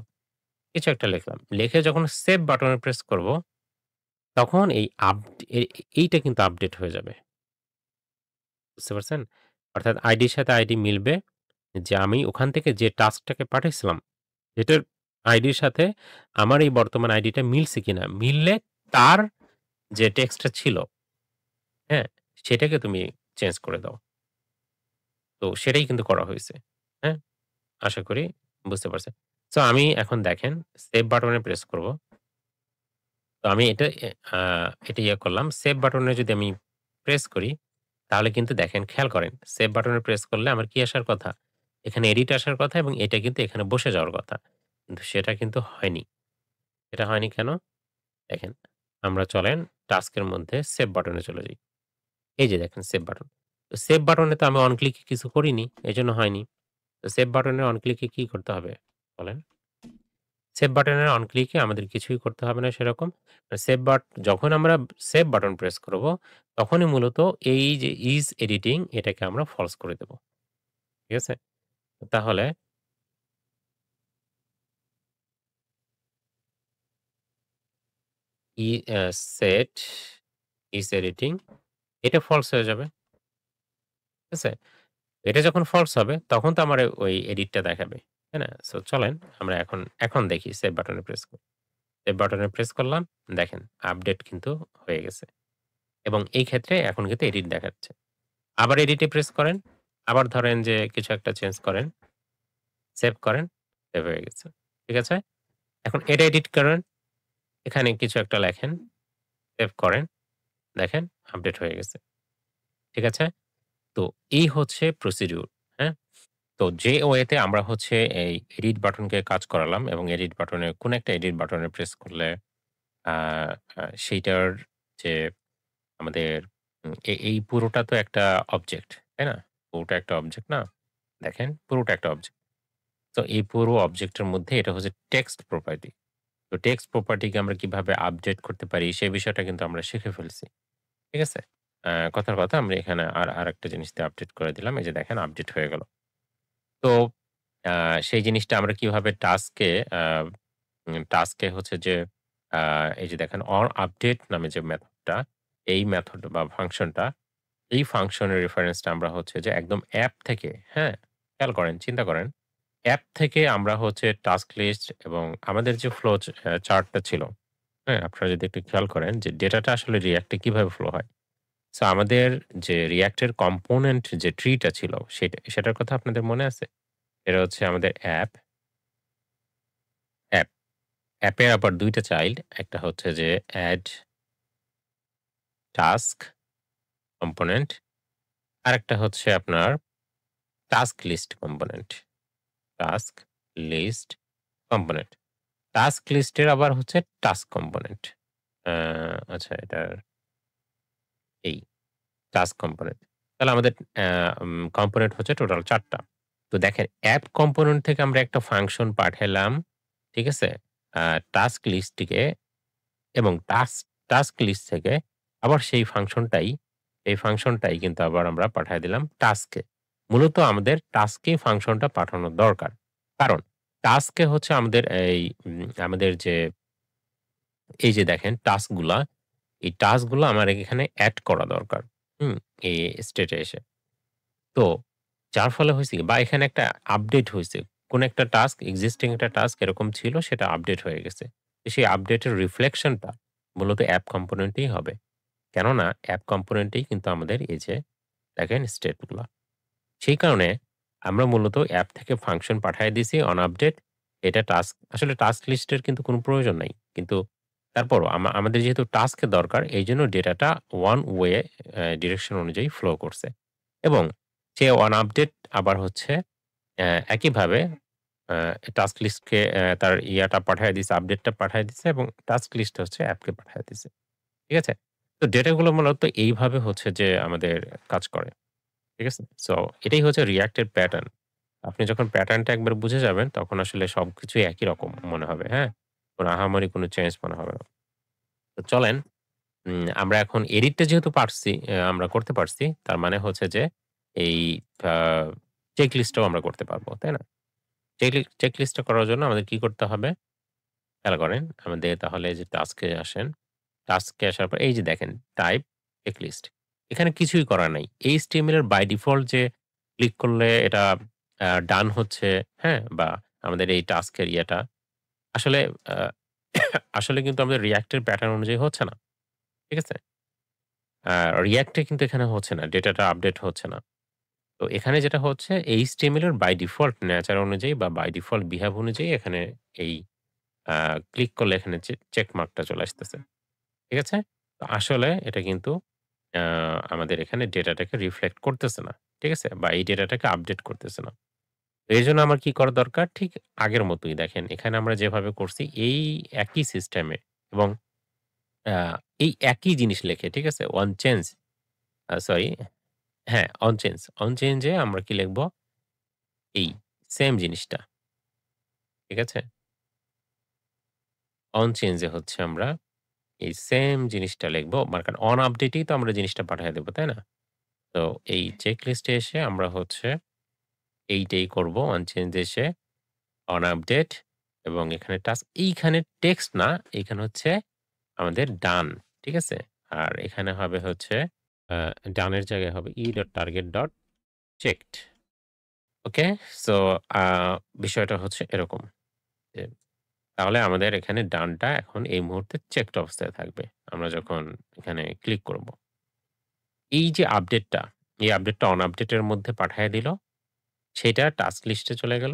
কিছু একটা লিখলাম। লিখে যখন সেভ বাটনে প্রেস করব, তখন এই এইটা কিন্তু আপডেট হয়ে যাবে। বুঝতে পারছেন? অর্থাৎ আইডির সাথে আইডি মিলবে যে আমি ওখান থেকে যে টাস্কটাকে পাঠাইছিলাম, এটার আইডির সাথে আমার এই বর্তমান আইডিটা মিলছে কিনা? মিললে তার যে টেক্সটটা ছিল, হ্যাঁ? সেটাকে তুমি চেঞ্জ করে দাও। তো সেটাই কিন্তু করা হইছে। হ্যাঁ? আশা করি বুঝতে পারছেন। সো আমি এখন দেখেন সেভ বাটনে প্রেস করব। তো আমি এটা ইয়ে করলাম। সেভ বাটনে যদি আমি প্রেস করি, তাহলে কিন্তু দেখেন খেয়াল করেন। সেভ বাটনে প্রেস করলে আমার কি আসার কথা? এখানে এডিট আসার কথা এবং এটা কিন্তু এখানে বসে যাওয়ার কথা। কিন্তু সেটা কিন্তু হয়নি। এটা হয়নি কেন? দেখেন, আমরা চলেন টাস্কের মধ্যে সেভ বাটনে চলে যাই। এই যে দেখেন সেভ বাটন। তো সেভ বাটনে তো আমি অন ক্লিকে কিছু করিনি। এজন্য হয়নি। তো সেভ বাটনের অন ক্লিকে কি করতে হবে? বলেন? সেভ বাটনের অন ক্লিকে আমাদের কিছুই করতে হবে না সেরকম। সেভ বাট যখন আমরা সেভ বাটন প্রেস করব, তখনই মূলত এই যে ইস এডিটিং এটাকে আমরা ফলস করে দেব। ঠিক আছে? তাহলে ই সেট ইস এডিটিং এটা ফলস হয়ে যাবে। ঠিক আছে? এটা যখন ফলস হবে তখন তো আমার ওই এডিটটা দেখাবে। তাই না? সো চলেন আমরা এখন দেখি সেভ বাটনে প্রেস করি। সেভ বাটনে প্রেস করলাম। দেখেন আপডেট কিন্তু হয়ে গেছে। এবং এই ক্ষেত্রে এখন কিন্তু এডিট দেখাচ্ছে। আবার এডিটে প্রেস করেন। আবার ধরেন যে কিছু একটা চেঞ্জ করেন, সেভ করেন, সেভ হয়ে গেছে। ঠিক আছে? এখন এটা এডিট করেন। এখানে কিছু একটা লেখেন, সেভ করেন। দেখেন আপডেট হয়ে গেছে। ঠিক আছে? তো এই হচ্ছে প্রসিডিউর, হ্যাঁ? তো যে ওয়েতে আমরা হচ্ছে এই এডিট বাটনকে কাজ করালাম এবং এডিট বাটনে কোন একটা এডিট বাটনে প্রেস করলে আ সেইটার যে আমাদের এই পুরোটা তো একটা অবজেক্ট, তাই না? পুরোটা একটা অবজেক্ট না? দেখেন পুরোটা একটা অবজেক্ট। তো এই পুরো অবজেক্টের মধ্যে এটা হচ্ছে টেক্সট প্রপার্টি। তো টেক্সট প্রপার্টিকে আমরা কিভাবে আপডেট করতে পারি সেই বিষয়টা কিন্তু আমরা শিখে ফেলছি। ঠিক আছে? কথার কথা আমরা এখানে আরেকটা জিনিস দিয়ে আপডেট করে দিলাম। এই যে দেখেন আপডেট হয়ে গেল। তো আ সেই জিনিসটা আমরা কিভাবে আ টাস্কে হচ্ছে যে আ এই যে দেখেন আপডেট নামে যে মেথডটা, এই মেথড বা ফাংশনটা, এই ফাংশনের রেফারেন্সটা আমরা হচ্ছে যে একদম অ্যাপ থেকে, হ্যাঁ? খেয়াল করেন, চিন্তা করেন। অ্যাপ থেকে আমরা হচ্ছে টাস্ক লিস্ট এবং আমাদের যে ফ্লো চার্টটা ছিল, হ্যাঁ? আপনারা যদি একটু খেয়াল করেন যে ডেটাটা আসলে React এ কিভাবে ফ্লো হয়। সো আমাদের যে React এর কম্পোনেন্ট যে ট্রি টা ছিল সেটার কথা আপনাদের মনে আছে? এটা হচ্ছে আমাদের অ্যাপ। অ্যাপের আবার ২ টা চাইল্ড। একটা হচ্ছে যে এড টাস্ক কম্পোনেন্ট, আরেকটা হচ্ছে আপনার task list component. Task list component. Task লিস্টের আবার হচ্ছে টাস্ক কম্পোনেন্ট। আ আচ্ছা এটার এই টাস্ক কম্পোনেন্ট। তাহলে আমাদের কম্পোনেন্ট হচ্ছে টোটাল ৪ টা। তো দেখেন অ্যাপ কম্পোনেন্ট থেকে আমরা একটা ফাংশন পাঠাইলাম। ঠিক আছে? আ টাস্ক লিস্টটিকে এবং টাস্ক লিস্ট থেকে আবার এই ফাংশনটাই কিন্তু আবার আমরা পাঠায় দিলাম টাস্কে। মূলত আমাদের টাস্কে ফাংশনটা পাঠানো দরকার। কারণ টাস্কে হচ্ছে আমাদের আমাদের যে এই যে দেখেন এই টাস্কগুলা আমার এখানে এড করা দরকার। হুম? এই স্টেটে এসে। তো যার ফলে হইছে কি বা এখানে একটা আপডেট হইছে। কোন একটা টাস্ক এক্সিস্টিং একটা টাস্ক এরকম ছিল সেটা আপডেট হয়ে গেছে। তো সেই আপডেটের রিফ্লেকশনটা মূলত অ্যাপ কম্পোনেন্টেই হবে। কেননা অ্যাপ কম্পোনেন্টেই কিন্তু আমাদের এই যে দেখেন স্টেট গুলা। সেই কারণে আমরা মূলত অ্যাপ থেকে ফাংশন পাঠায় দিছি অন আপডেট। এটা আসলে টাস্ক লিস্টের কিন্তু কোনো প্রয়োজন নাই। কিন্তু তারপরও আমাদের যেহেতু টাস্কের দরকার এইজন্য ডেটাটা ওয়ান ওয়ে ডিরেকশন অনুযায়ী ফ্লো করছে। এবং সে অন আপডেট আবার হচ্ছে একইভাবে আ টাস্ক লিস্টকে তার পাঠায় দিছে, আপডেটটা পাঠায় দিছে এবং টাস্ক লিস্ট হচ্ছে অ্যাপকে পাঠায় দিছে। ঠিক আছে? তো ডেটাগুলো মূলত এইভাবে হচ্ছে যে আমাদের কাজ করে। ঠিক আছে? সো এটাই হচ্ছে React এর প্যাটার্ন। আপনি যখন প্যাটার্নটা একবার বুঝে যাবেন তখন আসলে সবকিছুই একই রকম মনে হবে, হ্যাঁ? কোন আহামরি কোন চেঞ্জ মনে হবে না। তো চলেন আমরা এখন এডিটটা যেহেতু পারছি, আমরা করতে পারছি, তার মানে হচ্ছে যে এই আ চেক লিস্টটাও আমরা করতে পারবো, তাই না? চেক লিস্টটা করার জন্য আমাদের কি করতে হবে? খেয়াল করেন, আমাদের তাহলে যে টাস্কে আসেন। টাস্কে আসার পর এই যে দেখেন টাইপ চেকলিস্ট। এখানে কিছুই করার নাই। HTML এর বাই ডিফল্ট যে ক্লিক করলে এটা ডান হচ্ছে, হ্যাঁ? বা আমাদের এই টাস্কের আসলে আ আসলে কিন্তু আমাদের React এর প্যাটার্ন অনুযায়ী হচ্ছে না। ঠিক আছে? আ React এ কিন্তু এখানে হচ্ছে না। ডেটাটা আপডেট হচ্ছে না। তো এখানে যেটা হচ্ছে HTML এর বাই ডিফল্ট নেচার অনুযায়ী বা বাই ডিফল্ট বিহেভ অনুযায়ী এখানে এই আ ক্লিক করলে এখানে চেক মার্কটা চলে আসতেছে। ঠিক আছে? তো আসলে এটা কিন্তু আ আমাদের এখানে ডেটাটাকে রিফ্লেক্ট করতেছে না। ঠিক আছে? বা এই ডেটাটাকে আপডেট করতেছে না। তো এজন্য আমার কি করা দরকার? ঠিক আগের মতোই দেখেন এখানে আমরা যেভাবে করছি এই একই সিস্টেমে এবং আ এই একই জিনিস লেখে, ঠিক আছে? অন চেঞ্জ সরি হ্যাঁ, অন চেঞ্জ এ আমরা কি লিখব? এই সেম জিনিসটা। ঠিক আছে? অন চেঞ্জ এ হচ্ছে আমরা এই সেম জিনিসটা লিখব। কারণ অন আপডেট এই তো আমরা জিনিসটা পাঠায় দেব, তাই না? তো এই চেক লিস্টে এসে আমরা হচ্ছে এইটাই করব on change essay on update এবং এখানে এইখানে টেক্সট না, এইখানে হচ্ছে আমাদের ডান। ঠিক আছে? আর এখানে হবে হচ্ছে আ ডানের জায়গায় হবে e.target.checked ওকে? সো আ বিষয়টা হচ্ছে এরকম যে তাহলে আমাদের এখানে ডানটা এখন এই মুহূর্তে চেকড অবস্থায় থাকবে। আমরা যখন এখানে ক্লিক করব। এই যে আপডেটটা, এই আপডেটটা অন আপডেটের মধ্যে পাঠায় দিল। সেটা টাস্ক লিস্টে চলে গেল।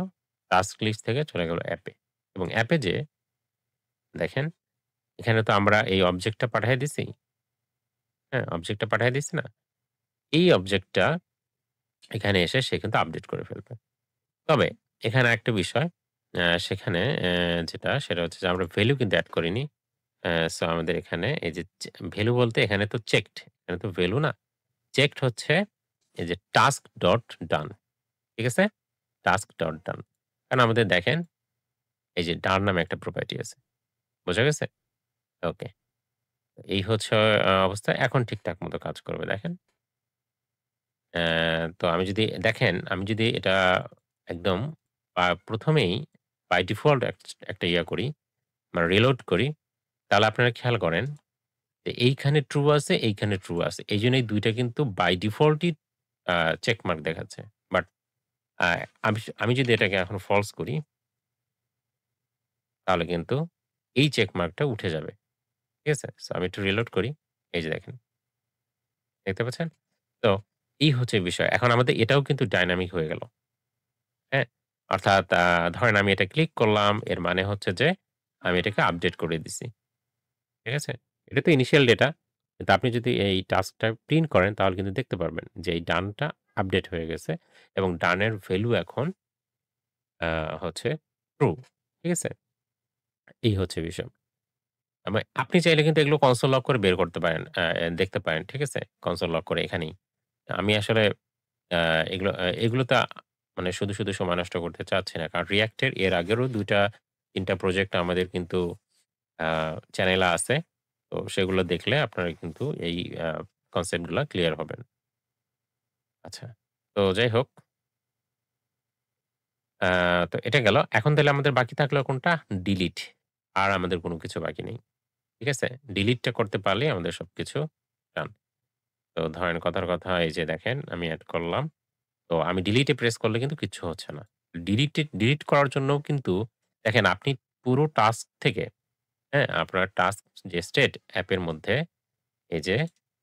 টাস্ক লিস্ট থেকে চলে গেল অ্যাপে। এবং অ্যাপে যেয়ে দেখেন এখানে তো আমরা এই অবজেক্টটা পাঠায় দিছি। হ্যাঁ? অবজেক্টটা পাঠায় দিছি না? এই অবজেক্টটা এখানে এসে সে কিন্তু আপডেট করে ফেলবে। তবে এখানে আরেকটা বিষয় সেখানে যেটা সেটা হচ্ছে যে আমরা ভ্যালু কিন্তু এড করিনি। সো আমাদের এখানে এই যে ভ্যালু বলতে এখানে তো চেকড, এখানে তো ভ্যালু না। চেকড হচ্ছে এই যে টাস্ক ডট ডান। ঠিক আছে? টাস্ক ডট ডান। কারণ আমাদের দেখেন এই যে ডান নামে একটা প্রপার্টি আছে। বোঝা গেছে? ওকে। এই হচ্ছে অবস্থা। এখন ঠিকঠাক মতো কাজ করবে দেখেন। তো আমি যদি দেখেন, আমি যদি এটা একদম ১ম এই বাই ডিফল্ট একটা ইয়া করি, মানে রিলোড করি, তাহলে আপনারা খেয়াল করেন যে এইখানে ট্রু আছে, এইখানে ট্রু আছে। এইজন্য এই ২ টা কিন্তু বাই ডিফল্টই আ চেক মার্ক দেখাচ্ছে। বাট আ আমি যদি এটাকে এখন ফলস করি, তাহলে কিন্তু এই চেক মার্কটা উঠে যাবে। ঠিক আছে? সো আমি একটু রিলোড করি। এই যে দেখেন। দেখতে পাচ্ছেন? তো এই হচ্ছে বিষয়। এখন আমাদের এটাও কিন্তু ডাইনামিক হয়ে গেল। হ্যাঁ? অর্থাৎ ধরেন আমি এটা ক্লিক করলাম। এর মানে হচ্ছে যে আমি এটাকে আপডেট করে দিছি। ঠিক আছে? এটা তো ইনিশিয়াল ডেটা। কিন্তু আপনি যদি এই টাস্কটা প্রিন্ট করেন তাহলে কিন্তু দেখতে পারবেন যে এই ডানটা আপডেট হয়ে গেছে এবং ডানের ভ্যালু এখন আ হচ্ছে ট্রু। ঠিক আছে? এই হচ্ছে বিষয়। আপনি চাইলে কিন্তু এগুলো কনসোল লক করে বের করতে পারেন। দেখতে পারেন। ঠিক আছে? কনসোল লক করে এখানেই। আমি আসলে আ এগুলোতে মানে শুধু সময় নষ্ট করতে চাচ্ছি না। কারণ React এর আগেরও ২ টা ৩ টা প্রজেক্ট আমাদের কিন্তু আ চ্যানেলে আছে। তো সেগুলো দেখলে আপনারা কিন্তু এই আ কনসেপ্ট গুলা ক্লিয়ার হবেন। আচ্ছা। তো যাই হোক, আ তো এটা গেল। এখন তাহলে আমাদের বাকি থাকলো কোনটা? ডিলিট। আর আমাদের কোন কিছু বাকি নেই। ঠিক আছে? ডিলিটটা করতে পারলেই আমাদের সবকিছু ডান। তো ধরেন কথার কথা এই যে দেখেন আমি এড করলাম। তো আমি ডিলিট এ প্রেস করলে কিন্তু কিচ্ছু হচ্ছে না। ডিলিট করার জন্যও কিন্তু দেখেন আপনি পুরো টাস্ক থেকে, হ্যাঁ? আপনার টাস্ক যে স্টেট অ্যাপের মধ্যে এই যে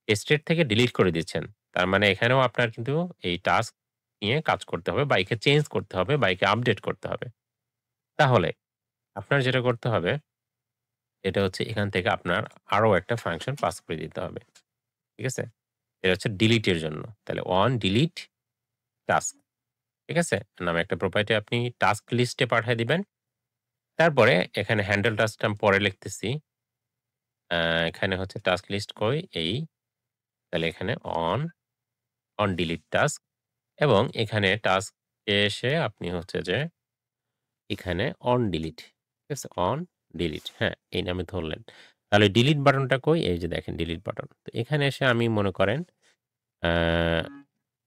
স্টেট থেকে ডিলিট করে দিচ্ছেন। তার মানে এখানেও আপনার কিন্তু এই টাস্ক নিয়ে কাজ করতে হবে বা একে চেঞ্জ করতে হবে বা একে আপডেট করতে হবে। তাহলে আপনার যেটা করতে হবে এটা হচ্ছে এখান থেকে আপনার আরো একটা ফাংশন পাস করে দিতে হবে। ঠিক আছে? এটা হচ্ছে ডিলিট এর জন্য। তাহলে অন ডিলিট টাস্ক। ঠিক আছে? নামে একটা প্রপার্টি আপনি টাস্ক লিস্টে পাঠায় দিবেন। তারপরে এখানে হ্যান্ডেল টাস্কটা আমি পরে লিখতেছি। আ এখানে হচ্ছে টাস্ক লিস্ট কই এই। তাহলে এখানে অন ডিলিট টাস্ক এবং এখানে টাস্ক এ এসে আপনি হচ্ছে যে এখানে অন ডিলিট। ঠিক আছে? On delete. হ্যাঁ, এই নামে ধরলেন। তাহলে ডিলিট বাটনটা কই? এই যে দেখেন ডিলিট বাটন। তো এখানে এসে আমি মনে করেন আ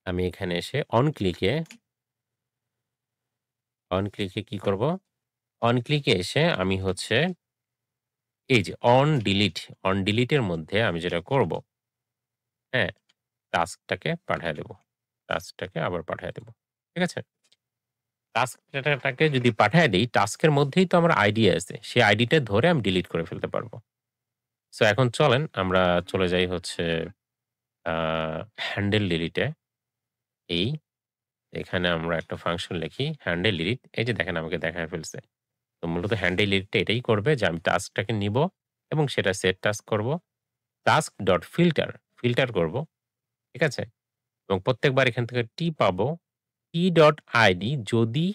আমি এখানে এসে অন ক্লিকে কি করব? অন ক্লিকে এসে আমি হচ্ছে এই যে অন ডিলিট এর মধ্যে আমি যেটা করব, হ্যাঁ? টাস্কটাকে পাঠায় দেব। টাস্কটাকে আবার পাঠায় দেব। ঠিক আছে? টাস্ক ডেটাটাকে যদি পাঠায় দেই, টাস্কের মধ্যেই তো আমার আইডি আছে। সেই আইডিটা ধরে আমি ডিলিট করে ফেলতে পারব। সো এখন চলেন আমরা চলে যাই হচ্ছে আ হ্যান্ডেল ডিলিট এ। এই এখানে আমরা একটা ফাংশন লিখি হ্যান্ডেল ডিলিট। এই যে দেখেন আমাকে দেখায় ফেলছে। তো মূলত হ্যান্ডেল ডিলিটটা এটাই করবে যে আমি টাস্কটাকে নিবো এবং সেটা সেট টাস্ক করব। টাস্ক ডট ফিল্টার করব। ঠিক আছে? এবং প্রত্যেকবার এখান থেকে পাবো। টি.আইডি যদি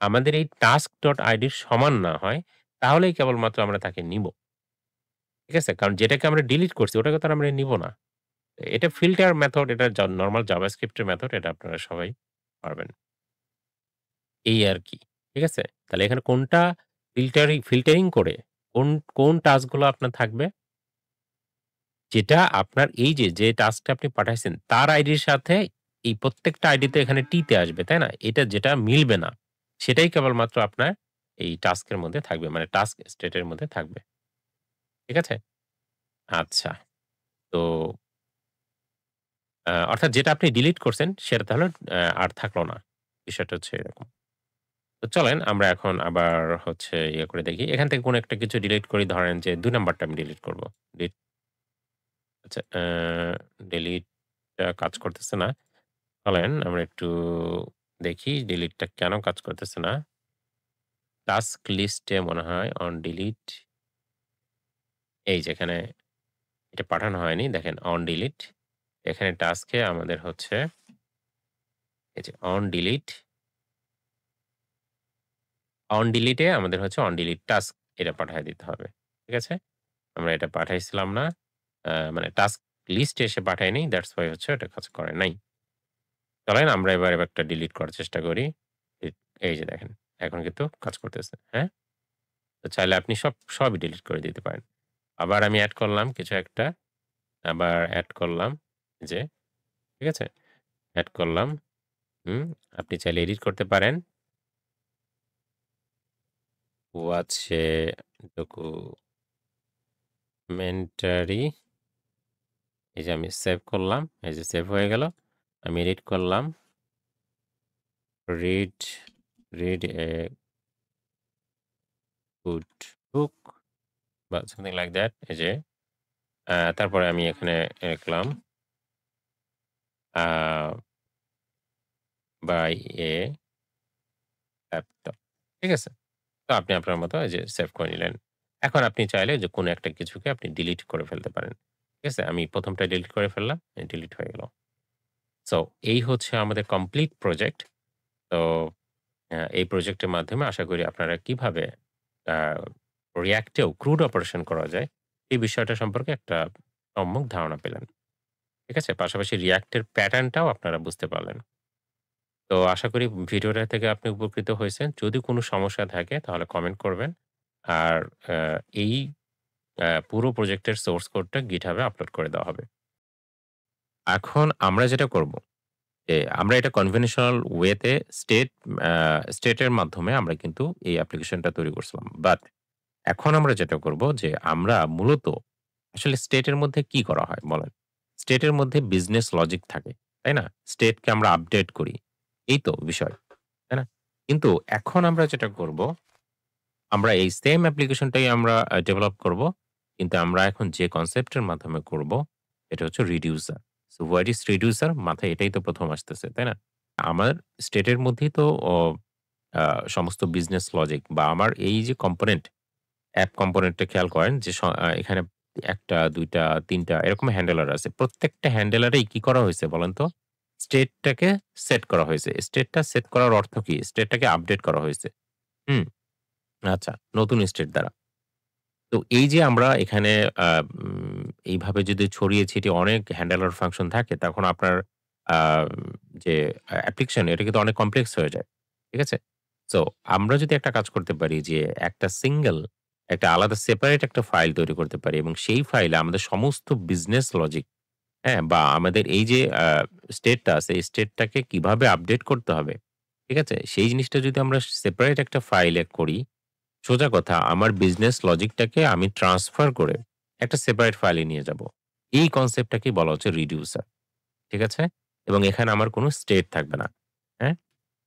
আমাদের এই task.id র সমান না হয়, তাহলেই কেবলমাত্র আমরা তাকে নিবো। ঠিক আছে? কারণ যেটাকে আমরা ডিলিট করছি ওটাকে তো আর আমরা নিবো না। এটা ফিল্টার মেথড, এটা নরমাল জাভাস্ক্রিপ্ট এর মেথড, এটা আপনারা সবাই পারবেন। এই আরকি। ঠিক আছে? তাহলে এখানে কোনটা ফিল্টারিং করে কোন টাস্ক গুলো আপনার থাকবে? যেটা আপনার এই যে টাস্কটা আপনি পাঠাইছেন তার আইডির সাথে এই প্রত্যেকটা আইডিতে এখানে তে আসবে, তাই না? এটা যেটা মিলবে না সেটাই কেবলমাত্র আপনার এই টাস্কের মধ্যে থাকবে। মানে টাস্ক স্টেট এর মধ্যে থাকবে। ঠিক আছে? আচ্ছা। তো অর্থাৎ যেটা আপনি ডিলিট করছেন সেটা তাহলে আর থাকলো না। বিষয়টা হচ্ছে এরকম। তো চলেন আমরা এখন আবার হচ্ছে ইয়ে করে দেখি। এখান থেকে কোনো একটা কিছু ডিলিট করি। ধরেন যে ২ নাম্বারটা আমি ডিলিট করব। ডিট আচ্ছা ডিলিটটা কাজ করতেছে না। চলেন আমরা একটু দেখি ডিলিটটা কেন কাজ করতেছে না। টাস্ক লিস্টে মনে হয় অন ডিলিট এই যে এখানে এটা পাঠানো হয়নি। দেখেন অন ডিলিট এখানে টাস্কে আমাদের হচ্ছে এই যে অন ডিলিটে আমাদের হচ্ছে অন ডিলিট টাস্ক এটা পাঠায় দিতে হবে। ঠিক আছে? আমরা এটা পাঠাইছিলাম না। মানে টাস্ক লিস্টে এসে পাঠায়নি। দ্যাটস হোয়াই হচ্ছে ওটা কাজ করে নাই। চলেন আমরা এবার একটা ডিলিট করার চেষ্টা করি। এ এই যে দেখেন এখন কিন্তু কাজ করতেছে। হ্যাঁ? তো চাইলে আপনি সবই ডিলিট করে দিতে পারেন। আবার আমি এড করলাম কিছু একটা। আবার এড করলাম যে ঠিক আছে? এড করলাম। হুম, আপনি চাইলে এডিট করতে পারেন। ওয়াচে ডকুমেন্টারি এই যে আমি সেভ করলাম। এই যে সেভ হয়ে গেল। আমি এডিট করলাম। রিড রিড এ গুড বুক বা something like that এই যে তারপরে আমি এখানে লিখলাম আ বাই এ ল্যাপটপ। ঠিক আছে? তো আপনি আপনার মতো এই যে সেভ করে নিলেন। এখন আপনি চাইলে যে কোনো একটা কিছুকে আপনি ডিলিট করে ফেলতে পারেন। ঠিক আছে? আমি ১ম টা ডিলিট করে ফেললাম। ডিলিট হয়ে গেল। সো এই হচ্ছে আমাদের কমপ্লিট প্রজেক্ট। তো এই প্রজেক্টের মাধ্যমে আশা করি আপনারা কিভাবে আ React এও ক্রুড অপারেশন করা যায়, এই বিষয়টা সম্পর্কে একটা সম্যক ধারণা পেলেন। ঠিক আছে? পাশাপাশি React এর প্যাটার্নটাও আপনারা বুঝতে পারলেন। তো আশা করি ভিডিওটা থেকে আপনি উপকৃত হয়েছেন। যদি কোনো সমস্যা থাকে তাহলে কমেন্ট করবেন। আর আ এই পুরো প্রজেক্টের সোর্স কোডটা GitHub এ আপলোড করে দেওয়া হবে। এখন আমরা যেটা করব আমরা এটা কনভেনশনাল ওয়েতে আ স্টেটের মাধ্যমে আমরা কিন্তু এই অ্যাপ্লিকেশনটা তৈরি করছিলাম। বাট এখন আমরা যেটা করব যে আমরা মূলত আসলে স্টেটের মধ্যে কি করা হয় বলেন? স্টেটের মধ্যে বিজনেস লজিক থাকে। তাই না? স্টেটকে আমরা আপডেট করি। এই তো বিষয়। তাই না? কিন্তু এখন আমরা যেটা করব, আমরা এই সেম অ্যাপ্লিকেশনটাই আমরা ডেভেলপ করব। কিন্তু আমরা এখন যে কনসেপ্টের মাধ্যমে করব, এটা হচ্ছে reducer. So what is reducer? মাথায় এটাই তো ১ম আসতেছে, তাই না? আমার স্টেটের মধ্যেই তো আ সমস্ত বিজনেস লজিক বা আমার এই যে কম্পোনেন্ট, অ্যাপ কম্পোনেন্টটা খেয়াল করেন যে এখানে ১ টা, ২ টা, ৩ টা এরকম হ্যান্ডেলার আছে। প্রত্যেকটা হ্যান্ডেলারেই কি করা হয়েছে বলেন তো? স্টেটটাকে সেট করা হয়েছে। স্টেটটা সেট করার অর্থ কি? স্টেটটাকে আপডেট করা হয়েছে। হুম? আচ্ছা, নতুন স্টেট দ্বারা। তো এই যে আমরা এখানে আ উম এইভাবে যদি ছড়িয়ে ছিটিয়ে অনেক হ্যান্ডেলার ফাংশন থাকে তখন আপনার আ যে অ্যাপ্লিকেশন এটা কিন্তু অনেক কমপ্লেক্স হয়ে যায়। ঠিক আছে? সো আমরা যদি একটা কাজ করতে পারি যে একটা সিঙ্গল একটা আলাদা সেপারেট একটা ফাইল তৈরি করতে পারি এবং সেই ফাইলে আমাদের সমস্ত বিজনেস লজিক, হ্যাঁ? বা আমাদের এই যে স্টেটটা আছে এই স্টেটটাকে কিভাবে আপডেট করতে হবে, ঠিক আছে? সেই জিনিসটা যদি আমরা সেপারেট একটা ফাইলে করি সোজা কথা আমার বিজনেস লজিকটাকে আমি ট্রান্সফার করে একটা সেপারেট ফাইলে নিয়ে যাব। এই কনসেপ্টটাকেই বলা হচ্ছে রিডিউসার। ঠিক আছে? এবং এখানে আমার কোনো স্টেট থাকবে না। হ্যাঁ?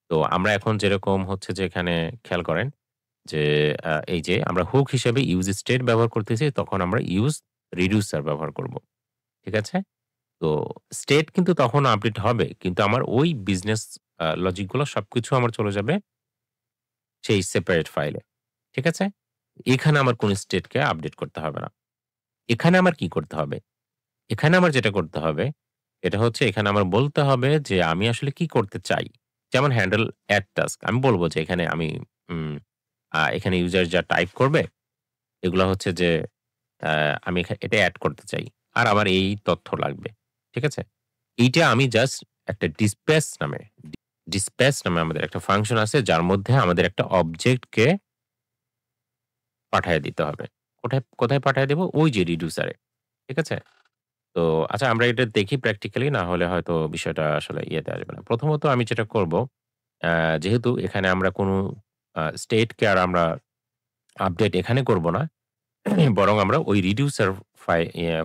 তো আমরা এখন যেরকম হচ্ছে যে এখানে খেয়াল করেন যে এই যে আমরা হুক হিসেবে ইউজ স্টেট ব্যবহার করতেছি তখন আমরা ইউজ রিডিউসার ব্যবহার করব। ঠিক আছে? তো স্টেট কিন্তু তখন আপডেট হবে। কিন্তু আমার ওই বিজনেস লজিক গুলো সবকিছু আমার চলে যাবে সেই সেপারেট ফাইলে। ঠিক আছে? এখানে আমার কোন স্টেটকে আপডেট করতে হবে না। এখানে আমার কি করতে হবে? এখানে আমার যেটা করতে হবে, এটা হচ্ছে এখানে আমার বলতে হবে যে আমি আসলে কি করতে চাই। যেমন হ্যান্ডেল এড টাস্ক। আমি বলব যে এখানে আমি উম এখানে ইউজার যা টাইপ করবে, এগুলা হচ্ছে যে আমি এটা এড করতে চাই। আর আমার এই তথ্য লাগবে। ঠিক আছে? এইটা আমি জাস্ট একটা ডিসপ্যাচ নামে আমাদের একটা ফাংশন আছে যার মধ্যে আমাদের একটা অবজেক্টকে পাঠায় দিতে হবে। কোথায় পাঠায় দিব? ওই যে রিডিউসার এ। ঠিক আছে? তো আচ্ছা আমরা এটা দেখি প্র্যাকটিক্যালি না হলে হয়তো বিষয়টা আসলে ইয়েতে আসবে না। প্রথমত আমি যেটা করব যেহেতু এখানে আমরা কোনো স্টেট কে আর আমরা আপডেট এখানে করব না। বরং আমরা ওই রিডিউসার ফাই ইয়ে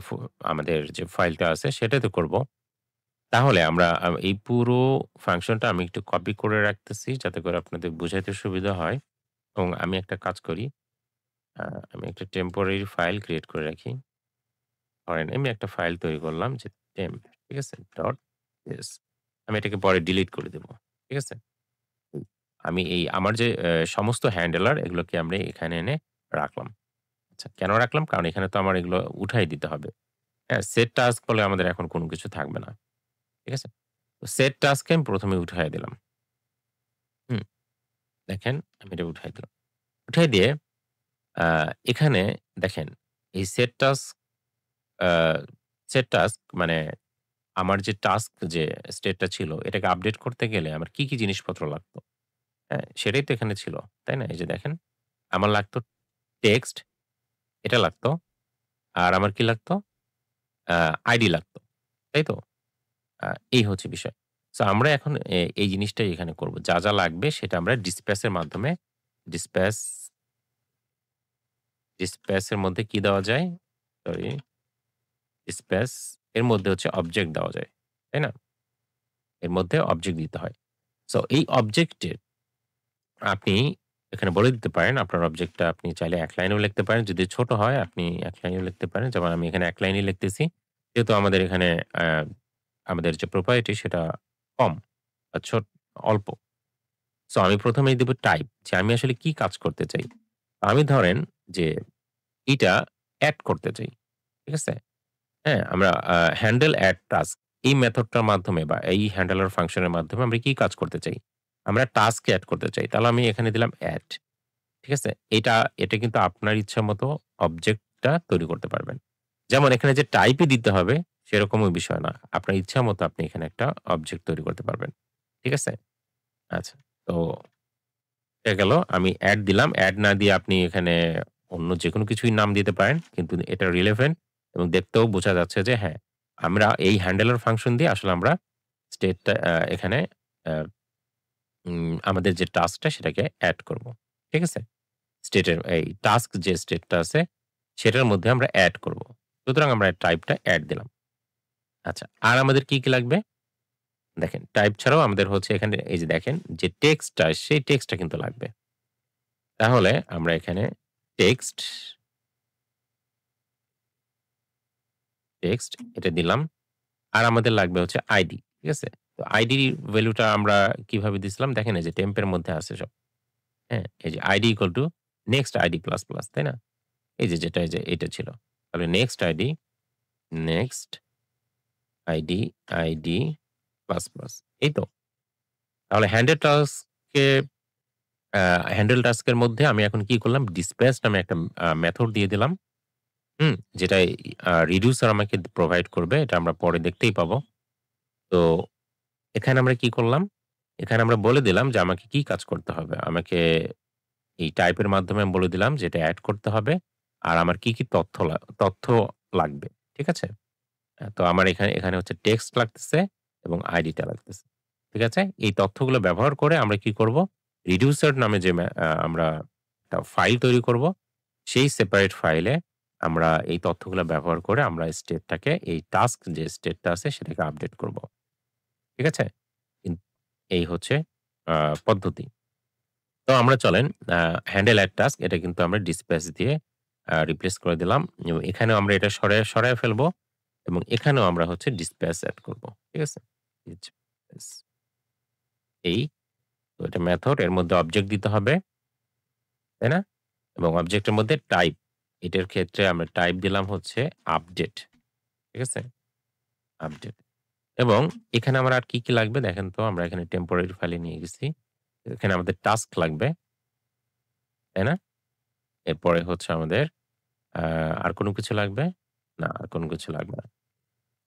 আমাদের যে ফাইলটা আছে সেটাতে করব। তাহলে আমরা এই পুরো ফাংশনটা আমি একটু কপি করে রাখতেছি যাতে করে আপনাদের বুঝাইতে সুবিধা হয়। এবং আমি একটা কাজ করি, আ আমি একটা টেম্পোরারি ফাইল ক্রিয়েট করে রাখি। ধরেন আমি একটা ফাইল তৈরি করলাম যে টেম্প, ঠিক আছে? Dot S. আমি এটাকে পরে ডিলিট করে দেব। ঠিক আছে? হুম। আমি এই আমার যে সমস্ত হ্যান্ডেলার এগুলোকে আমরা এখানে এনে রাখলাম। আচ্ছা, কেন রাখলাম? কারণ এখানে তো আমার এগুলো উঠাই দিতে হবে। হ্যাঁ? সেট টাস্ক বলে আমাদের এখন কোনো কিছু থাকবে না। ঠিক আছে? তো সেট টাস্ককে আমি ১ম এ উঠাইয়া দিলাম। হুম? দেখেন আমি এটা উঠাই দিলাম। উঠাই দিয়ে আ এখানে দেখেন এই আ সেট টাস্ক মানে আমার যে টাস্ক যে স্টেটটা ছিল এটাকে আপডেট করতে গেলে আমার কি জিনিসপত্র লাগতো? হ্যাঁ? সেটাই তো এখানে ছিল। তাই না? এই যে দেখেন আমার লাগতো টেক্সট, এটা লাগতো। আর আমার কি লাগতো? আ আইডি লাগতো। তাই তো? আ এই হচ্ছে বিষয়। সো আমরা এখন এই জিনিসটাই এখানে করব। যা লাগবে সেটা আমরা ডিসপ্যাচ এর মাধ্যমে ডিসপ্যাচ ডিসপ্যাচ এর মধ্যে কি দেওয়া যায়? সরি, ডিসপ্যাচ এর মধ্যে হচ্ছে অবজেক্ট দেওয়া যায়। তাই না? এর মধ্যে অবজেক্ট দিতে হয়। সো এই অবজেক্টের আপনি এখানে বলে দিতে পারেন আপনার অবজেক্টটা আপনি চাইলে ১ লাইনেও লিখতে পারেন। যদি ছোট হয় আপনি ১ লাইনেও লিখতে পারেন। যেমন আমি এখানে ১ লাইনেই লিখতেছি। যেহেতু আমাদের এখানে আ আমাদের যে প্রোপাইটি সেটা কম বা অল্প। সো আমি ১ম এই দিব টাইপ যে আমি আসলে কি কাজ করতে চাই। আমি ধরেন যে এটা এড করতে চাই। ঠিক আছে? হ্যাঁ? আমরা হ্যান্ডেল এড টাস্ক এই মেথডটার মাধ্যমে বা এই হ্যান্ডেলার ফাংশনের মাধ্যমে আমরা কি কাজ করতে চাই? আমরা টাস্ক এড করতে চাই। তাহলে আমি এখানে দিলাম এড। ঠিক আছে? এটা কিন্তু আপনার ইচ্ছামত অবজেক্টটা তৈরি করতে পারবেন। যেমন এখানে যে টাইপই দিতে হবে সেরকমও বিষয় না। আপনার ইচ্ছামত আপনি এখানে একটা অবজেক্ট তৈরি করতে পারবেন। ঠিক আছে? আচ্ছা। তো হয়ে গেল। আমি এড দিলাম। এড না দিয়ে আপনি এখানে অন্য যেকোনো কিছুই নাম দিতে পারেন। কিন্তু এটা রিলেভেন্ট এবং দেখতেও বোঝা যাচ্ছে যে হ্যাঁ, আমরা এই হ্যান্ডেলার ফাংশন দিয়ে আসলে আমরা স্টেটটা এখানে আ আমাদের যে টাস্কটা সেটাকে এড করব। ঠিক আছে? স্টেটের এই টাস্ক যে স্টেটটা আছে সেটার মধ্যে আমরা এড করব। সুতরাং আমরা টাইপটা এড দিলাম। আচ্ছা। আর আমাদের কি লাগবে? দেখেন টাইপ ছাড়াও আমাদের হচ্ছে এখানে এই যে দেখেন যে টেক্সটটা সেই টেক্সটটা কিন্তু লাগবে। তাহলে আমরা এখানে টেক্সট, টেক্সট এটা দিলাম। আর আমাদের লাগবে হচ্ছে আইডি। ঠিক আছে? তো আইডির ভ্যালুটা আমরা কিভাবে দিছিলাম? দেখেন এই যে টেম্পের মধ্যে আছে সব। হ্যাঁ? এই যে ID equal to next ID plus, plus তাই না? এই যে যেটা এই যে এটা ছিল। তাহলে next ID, next ID, ID plus, plus এই তো? তাহলে টাস্কে আ হ্যান্ডেল টাস্কের মধ্যে আমি এখন কি করলাম? ডিসপ্যাচ নামে একটা মেথড দিয়ে দিলাম। হুম? যেটা রিডিউসার আমাকে প্রোভাইড করবে। এটা আমরা পরে দেখতেই পাবো। তো এখানে আমরা কি করলাম? এখানে আমরা বলে দিলাম যে আমাকে কি কাজ করতে হবে। আমাকে এই টাইপের মাধ্যমে আমি বলে দিলাম যে এটা এড করতে হবে। আর আমার কি তথ্য লাগবে। ঠিক আছে? তো আমার এখানে হচ্ছে টেক্সট লাগতেছে এবং আইডিটা লাগতেছে। ঠিক আছে? এই তথ্যগুলো ব্যবহার করে আমরা কি করব? রিডিউসার নামে যে আমরা একটা ফাইল তৈরি করব। সেই সেপারেট ফাইলে আমরা এই তথ্যগুলো ব্যবহার করে আমরা স্টেটটাকে এই টাস্ক যে স্টেটটা আছে সেটাকে আপডেট করব। ঠিক আছে? কিন এই হচ্ছে আ পদ্ধতি। তো আমরা চলেন আ হ্যান্ডেল এট টাস্ক এটা কিন্তু আমরা ডিসপ্যাচ দিয়ে রিপ্লেস করে দিলাম এবং এখানেও আমরা এটা সরাইয়া ফেলবো এবং এখানেও আমরা হচ্ছে ডিসপ্যাচ এড করব। ঠিক আছে? ডিসপ্যাচ এই তো এটা মেথড এর মধ্যে অবজেক্ট দিতে হবে, তাই না? এবং অবজেক্টের মধ্যে টাইপ এটার ক্ষেত্রে আমরা টাইপ দিলাম হচ্ছে আপডেট। ঠিক আছে? আপডেট এবং এখানে আমার আর কি লাগবে দেখেন তো আমরা এখানে টেম্পোরারি ফাইলে নিয়ে গেছি। এখানে আমাদের টাস্ক লাগবে, তাই না? এরপরে হচ্ছে আমাদের আ আর কোন কিছু লাগবে? না, আর কোন কিছু লাগবে না।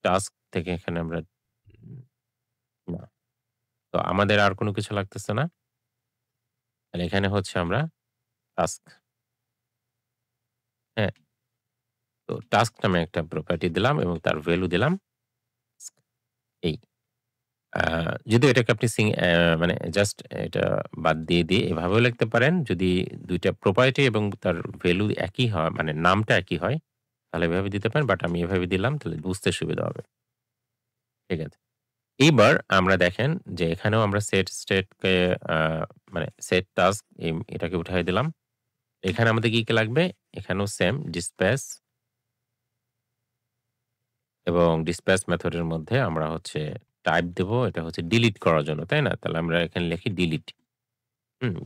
টাস্ক থেকে এখানে আমরা উম না। তো আমাদের আর কোন কিছু লাগতেছে না। তাহলে এখানে হচ্ছে আমরা টাস্ক, হ্যাঁ? তো টাস্ক নামে একটা প্রপার্টি দিলাম এবং তার ভ্যালু দিলাম এই। আ যদিও এটাকে আপনি মানে জাস্ট এটা বাদ দিয়ে এভাবেও লিখতে পারেন। যদি ২ টা প্রপার্টি এবং তার ভ্যালু একই হয়, মানে নামটা একই হয়, তাহলে এভাবে দিতে পারেন। বাট আমি এভাবে দিলাম তাহলে বুঝতে সুবিধা হবে। ঠিক আছে? এইবার আমরা দেখেন যে এখানেও আমরা সেট স্টেটকে আ মানে সেট টাস্ক এটাকে উঠায় দিলাম। এখানে আমাদের কি লাগবে? এখানেও সেম ডিসপ্যাচ এবং ডিসপ্যাচ মেথডের মধ্যে আমরা হচ্ছে টাইপ দেব। এটা হচ্ছে ডিলিট করার জন্য, তাই না? তাহলে আমরা এখানে লিখি ডিলিট।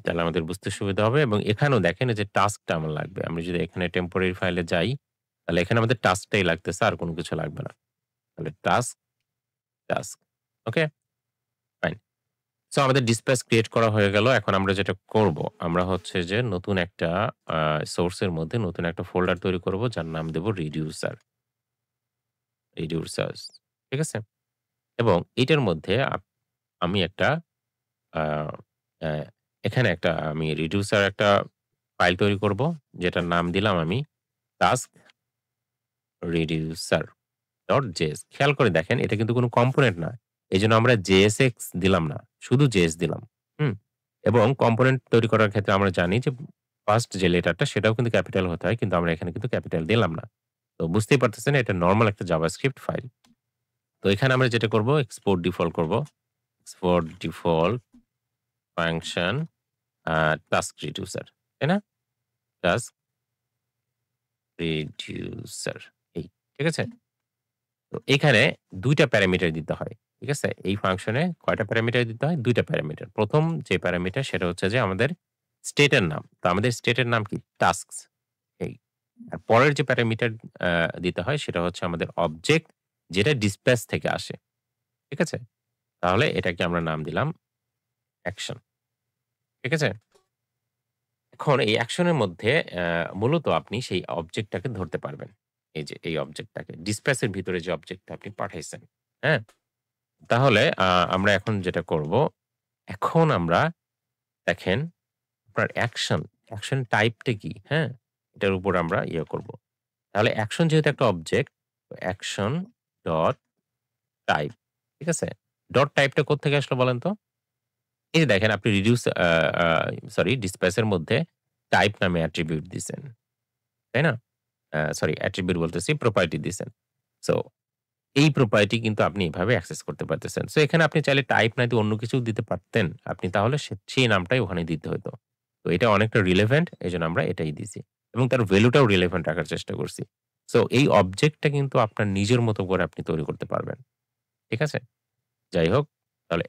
তাহলে আমাদের বুঝতে সুবিধা হবে এবং এখানেও দেখেন এই যে টাস্কটা আমার লাগবে। আমি যদি এখানে টেম্পোরারি ফাইলে যাই, তাহলে এখানে আমাদের টাস্কটাই লাগতেছে আর কোন কিছু লাগবে না। তাহলে টাস্ক। ওকে? ফাইন। সো আমাদের ডিসপ্যাচ ক্রিয়েট করা হয়ে গেল। এখন আমরা যেটা করব, আমরা হচ্ছে যে নতুন একটা আ সোর্স এর মধ্যে নতুন একটা ফোল্ডার তৈরি করব যার নাম দেব রিডিউসার্স। ঠিক আছে? এবং এটার মধ্যে আমি একটা আ অ্যা এখানে একটা আমি রিডিউসার একটা ফাইল তৈরি করব যেটার নাম দিলাম আমি টাস্ক রিডিউসার .js। খেয়াল করে দেখেন এটা কিন্তু কোন কম্পোনেন্ট না। এজন্য আমরা JSX দিলাম না। শুধু JS দিলাম। হুম? এবং কম্পোনেন্ট তৈরি করার ক্ষেত্রে আমরা জানি যে ফার্স্ট যে লেটারটা সেটাও কিন্তু ক্যাপিটাল হতে হয়। কিন্তু আমরা এখানে কিন্তু ক্যাপিটাল দিলাম না। তো বুঝতেই পারতেছেন এটা নরমাল একটা জাভাস্ক্রিপ্ট ফাইল। তো এখানে আমরা যেটা করব এক্সপোর্ট ডিফল্ট করব। Export default function task reducer. তাই না? টাস্ক রিডিউসার এই। ঠিক আছে? তো এখানে ২ টা প্যারামিটার দিতে হয়। ঠিক আছে? এই ফাংশনে কয়টা প্যারামিটার দিতে হয়? ২ টা প্যারামিটার। ১ম যে প্যারামিটার সেটা হচ্ছে যে আমাদের স্টেট এর নাম। তো আমাদের স্টেট এর নাম কি? টাস্কস এই। আর পরের যে প্যারামিটার আ দিতে হয় সেটা হচ্ছে আমাদের অবজেক্ট যেটা ডিসপ্যাচ থেকে আসে। ঠিক আছে? তাহলে এটাকে আমরা নাম দিলাম অ্যাকশন। ঠিক আছে? এখন এই অ্যাকশন এর মধ্যে মূলত আপনি সেই অবজেক্টটাকে ধরতে পারবেন। এই যে এই অবজেক্টটাকে ডিসপ্যাচ এর ভিতরে যে অবজেক্টটা আপনি পাঠাইছেন। হ্যাঁ? তাহলে আমরা এখন যেটা করব, এখন আমরা দেখেন আপনার অ্যাকশন টাইপটা কি, হ্যাঁ? এটার উপর আমরা করব। তাহলে অ্যাকশন যেহেতু একটা অবজেক্ট, অ্যাকশন ডট টাইপ, ঠিক আছে? ডট টাইপটা কোত্থেকে আসলো বলেন তো? এই যে দেখেন আপনি রিডিউস আ আ সরি ডিসপ্যাচ এর মধ্যে টাইপ নামে অ্যাট্রিবিউট দিছেন, তাই না? সরি অ্যাট্রিবিউট বলতেছি প্রপার্টি দিছেন। সো এই প্রপার্টি কিন্তু আপনি এভাবে অ্যাক্সেস করতে পারতেছেন। সো এখানে আপনি চাইলে টাইপ না দিয়ে অন্য কিছুও দিতে পারতেন। আপনি তাহলে সেই নামটাই ওখানে দিতে হইতো। তো এটা অনেকটা রিলেভেন্ট এজন্য আমরা এটাই দিছি। এবং তার ভ্যালুটাও রিলেভেন্ট রাখার চেষ্টা করছি। সো এই অবজেক্টটা কিন্তু আপনার নিজের মতো করে আপনি তৈরি করতে পারবেন। ঠিক আছে? যাই হোক, তাহলে